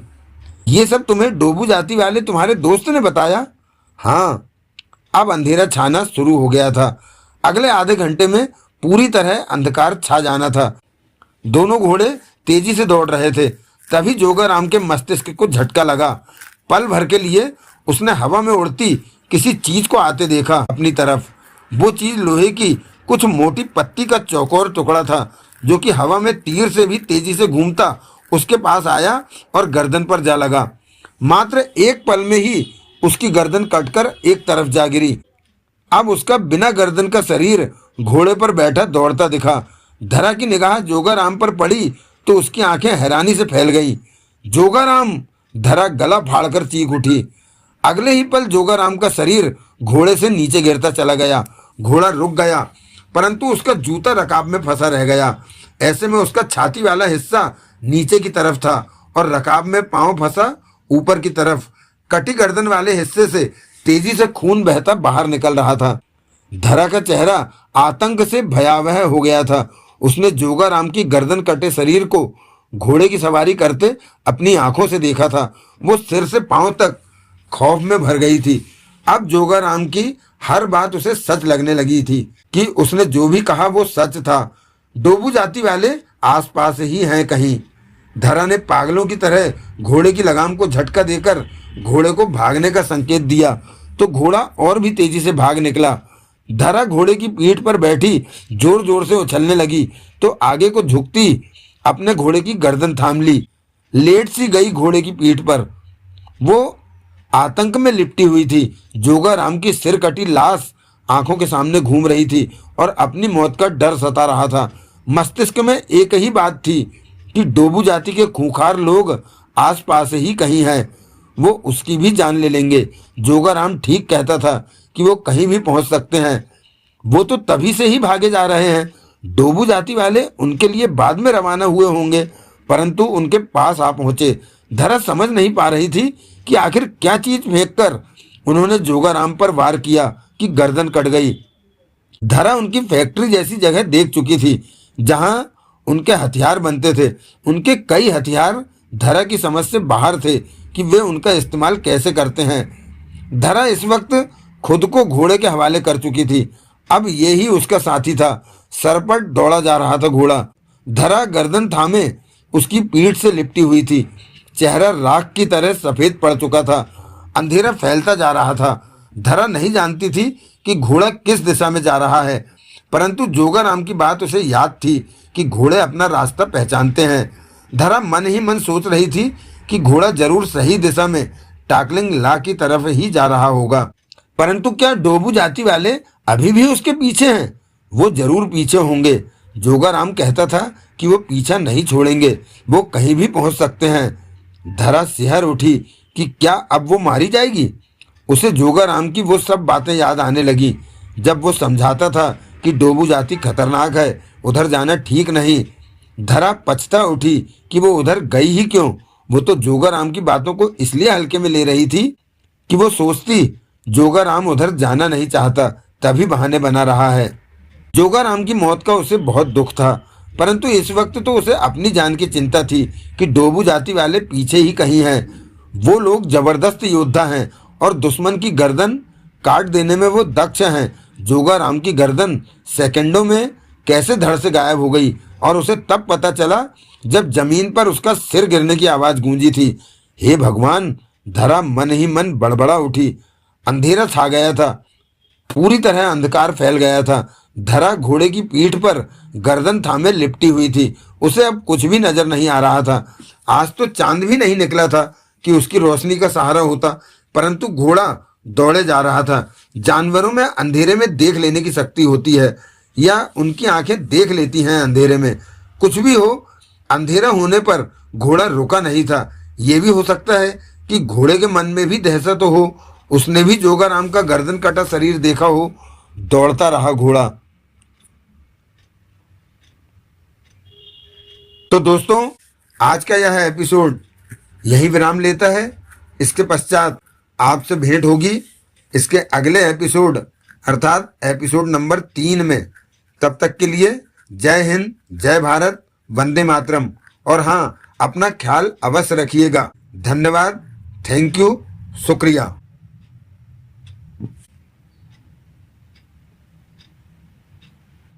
ये सब तुम्हें डोबू जाति वाले तुम्हारे दोस्त ने बताया? हाँ। अब अंधेरा छाना शुरू हो गया था। अगले आधे घंटे में पूरी तरह अंधकार छा जाना था। दोनों घोड़े तेजी से दौड़ रहे थे। तभी जोगाराम के मस्तिष्क को झटका लगा। पल भर के लिए उसने हवा में उड़ती किसी चीज को आते देखा अपनी तरफ। वो चीज लोहे की कुछ मोटी पत्ती का चौकोर टुकड़ा था, जो कि हवा में तीर से भी तेजी से घूमता उसके पास आया और गर्दन पर जा लगा। मात्र एक पल में ही उसकी गर्दन कटकर एक तरफ जा गिरी। अब उसका बिना गर्दन का शरीर घोड़े पर बैठा दौड़ता दिखा। धरा की निगाह जोगाराम पर पड़ी तो उसकी आंखें हैरानी से फैल गईं। जोगाराम! धरा गला फाड़कर चीख उठी। अगले ही पल जोगाराम का शरीर घोड़े से नीचे गिरता चला गया। घोड़ा रुक गया, परंतु उसका जूता रकाब में फंसा रह गया। ऐसे में उसका छाती वाला हिस्सा नीचे की तरफ था और रकाब में पांव फंसा ऊपर की तरफ। कटी गर्दन वाले हिस्से से तेजी से खून बहता बाहर निकल रहा था। धरा का चेहरा आतंक से भयावह हो गया था। उसने जोगाराम की गर्दन कटे शरीर को घोड़े की सवारी करते अपनी आंखों से देखा था। वो सिर से पांव तक खौफ में भर गई थी। अब जोगाराम की हर बात उसे सच लगने लगी थी कि उसने जो भी कहा वो सच था। डोबू जाति वाले आसपास ही हैं कहीं। धरा ने पागलों की तरह घोड़े की लगाम को झटका देकर घोड़े को भागने का संकेत दिया तो घोड़ा और भी तेजी से भाग निकला। धरा घोड़े की पीठ पर बैठी जोर जोर से उछलने लगी तो आगे को झुकती अपने घोड़े की गर्दन थाम ली। लेट सी गई घोड़े की पीठ पर। वो आतंक में लिपटी हुई थी। जोगाराम की सिर कटी लाश आंखों के सामने घूम रही थी और अपनी मौत का डर सता रहा था। मस्तिष्क में एक ही बात थी कि डोबू जाति के खूंखार लोग आसपास ही कहीं हैं। वो उसकी भी जान ले लेंगे। जोगाराम ठीक कहता था कि वो कहीं भी पहुंच सकते हैं। वो तो तभी से ही भागे जा रहे हैं। डोबू जाति वाले उनके लिए बाद में रवाना हुए होंगे, परंतु उनके पास आ पहुंचे। धरा समझ नहीं पा रही थी कि आखिर क्या चीज फेंककर उन्होंने जोगाराम पर वार किया कि गर्दन कट गई। धरा उनकी फैक्ट्री जैसी जगह देख चुकी थी जहां उनके हथियार बनते थे। उनके कई हथियार धरा की समझ से बाहर थे कि वे उनका इस्तेमाल कैसे करते हैं। धरा इस वक्त खुद को घोड़े के हवाले कर चुकी थी। अब यही उसका साथी था। सर पर दौड़ा जा रहा था घोड़ा। धरा गर्दन थामे उसकी पीठ से लिपटी हुई थी। चेहरा राख की तरह सफेद पड़ चुका था। अंधेरा फैलता जा रहा था। धरा नहीं जानती थी कि घोड़ा किस दिशा में जा रहा है, परंतु जोगाराम की बात उसे याद थी कि घोड़े अपना रास्ता पहचानते हैं। धरा मन ही मन सोच रही थी कि घोड़ा जरूर सही दिशा में टाकलिंग ला की तरफ ही जा रहा होगा, परंतु क्या डोबू जाति वाले अभी भी उसके पीछे हैं? वो जरूर पीछे होंगे। जोगाराम कहता था कि वो पीछा नहीं छोड़ेंगे, वो कहीं भी पहुंच सकते हैं। धरा सिहर उठी कि क्या अब वो मारी जाएगी। उसे जोगाराम की वो सब बातें याद आने लगी जब वो समझाता था कि डोबू जाति खतरनाक है, उधर जाना ठीक नहीं। धरा पछता उठी कि वो उधर गई ही क्यों। वो तो जोगाराम की बातों को इसलिए हल्के में ले रही थी कि वो सोचती जोगाराम उधर जाना नहीं चाहता, तभी बहाने बना रहा है। जोगाराम की मौत का उसे बहुत दुख था, परंतु इस वक्त तो उसे अपनी जान की चिंता थी कि डोबू जाति वाले पीछे ही कहीं हैं। वो लोग जबरदस्त योद्धा हैं और दुश्मन की गर्दन काट देने में वो दक्ष हैं। जोगाराम की गर्दन सेकंडों में कैसे धड़ से गायब हो गई और उसे तब पता चला जब जमीन पर उसका सिर गिरने की आवाज गूंजी थी। हे भगवान! धरा मन ही मन बड़बड़ा उठी। अंधेरा छा गया था, पूरी तरह अंधकार फैल गया था। धरा घोड़े की पीठ पर गर्दन थामे लिपटी हुई थी। उसे अब कुछ भी नजर नहीं आ रहा था। आज तो चांद भी नहीं निकला था कि उसकी रोशनी का सहारा होता, परंतु घोड़ा दौड़े जा रहा था। जानवरों में अंधेरे में देख लेने की शक्ति होती है, या उनकी आंखें देख लेती हैं अंधेरे में। कुछ भी हो, अंधेरा होने पर घोड़ा रुका नहीं था। ये भी हो सकता है कि घोड़े के मन में भी दहशत हो, उसने भी जोगाराम का गर्दन कटा शरीर देखा हो। दौड़ता रहा घोड़ा। तो दोस्तों, आज का यह एपिसोड यही विराम लेता है। इसके पश्चात आपसे भेंट होगी इसके अगले एपिसोड अर्थात एपिसोड नंबर 3 में। तब तक के लिए जय हिंद, जय भारत, वंदे मातरम। और हाँ, अपना ख्याल अवश्य रखिएगा। धन्यवाद, थैंक यू, शुक्रिया।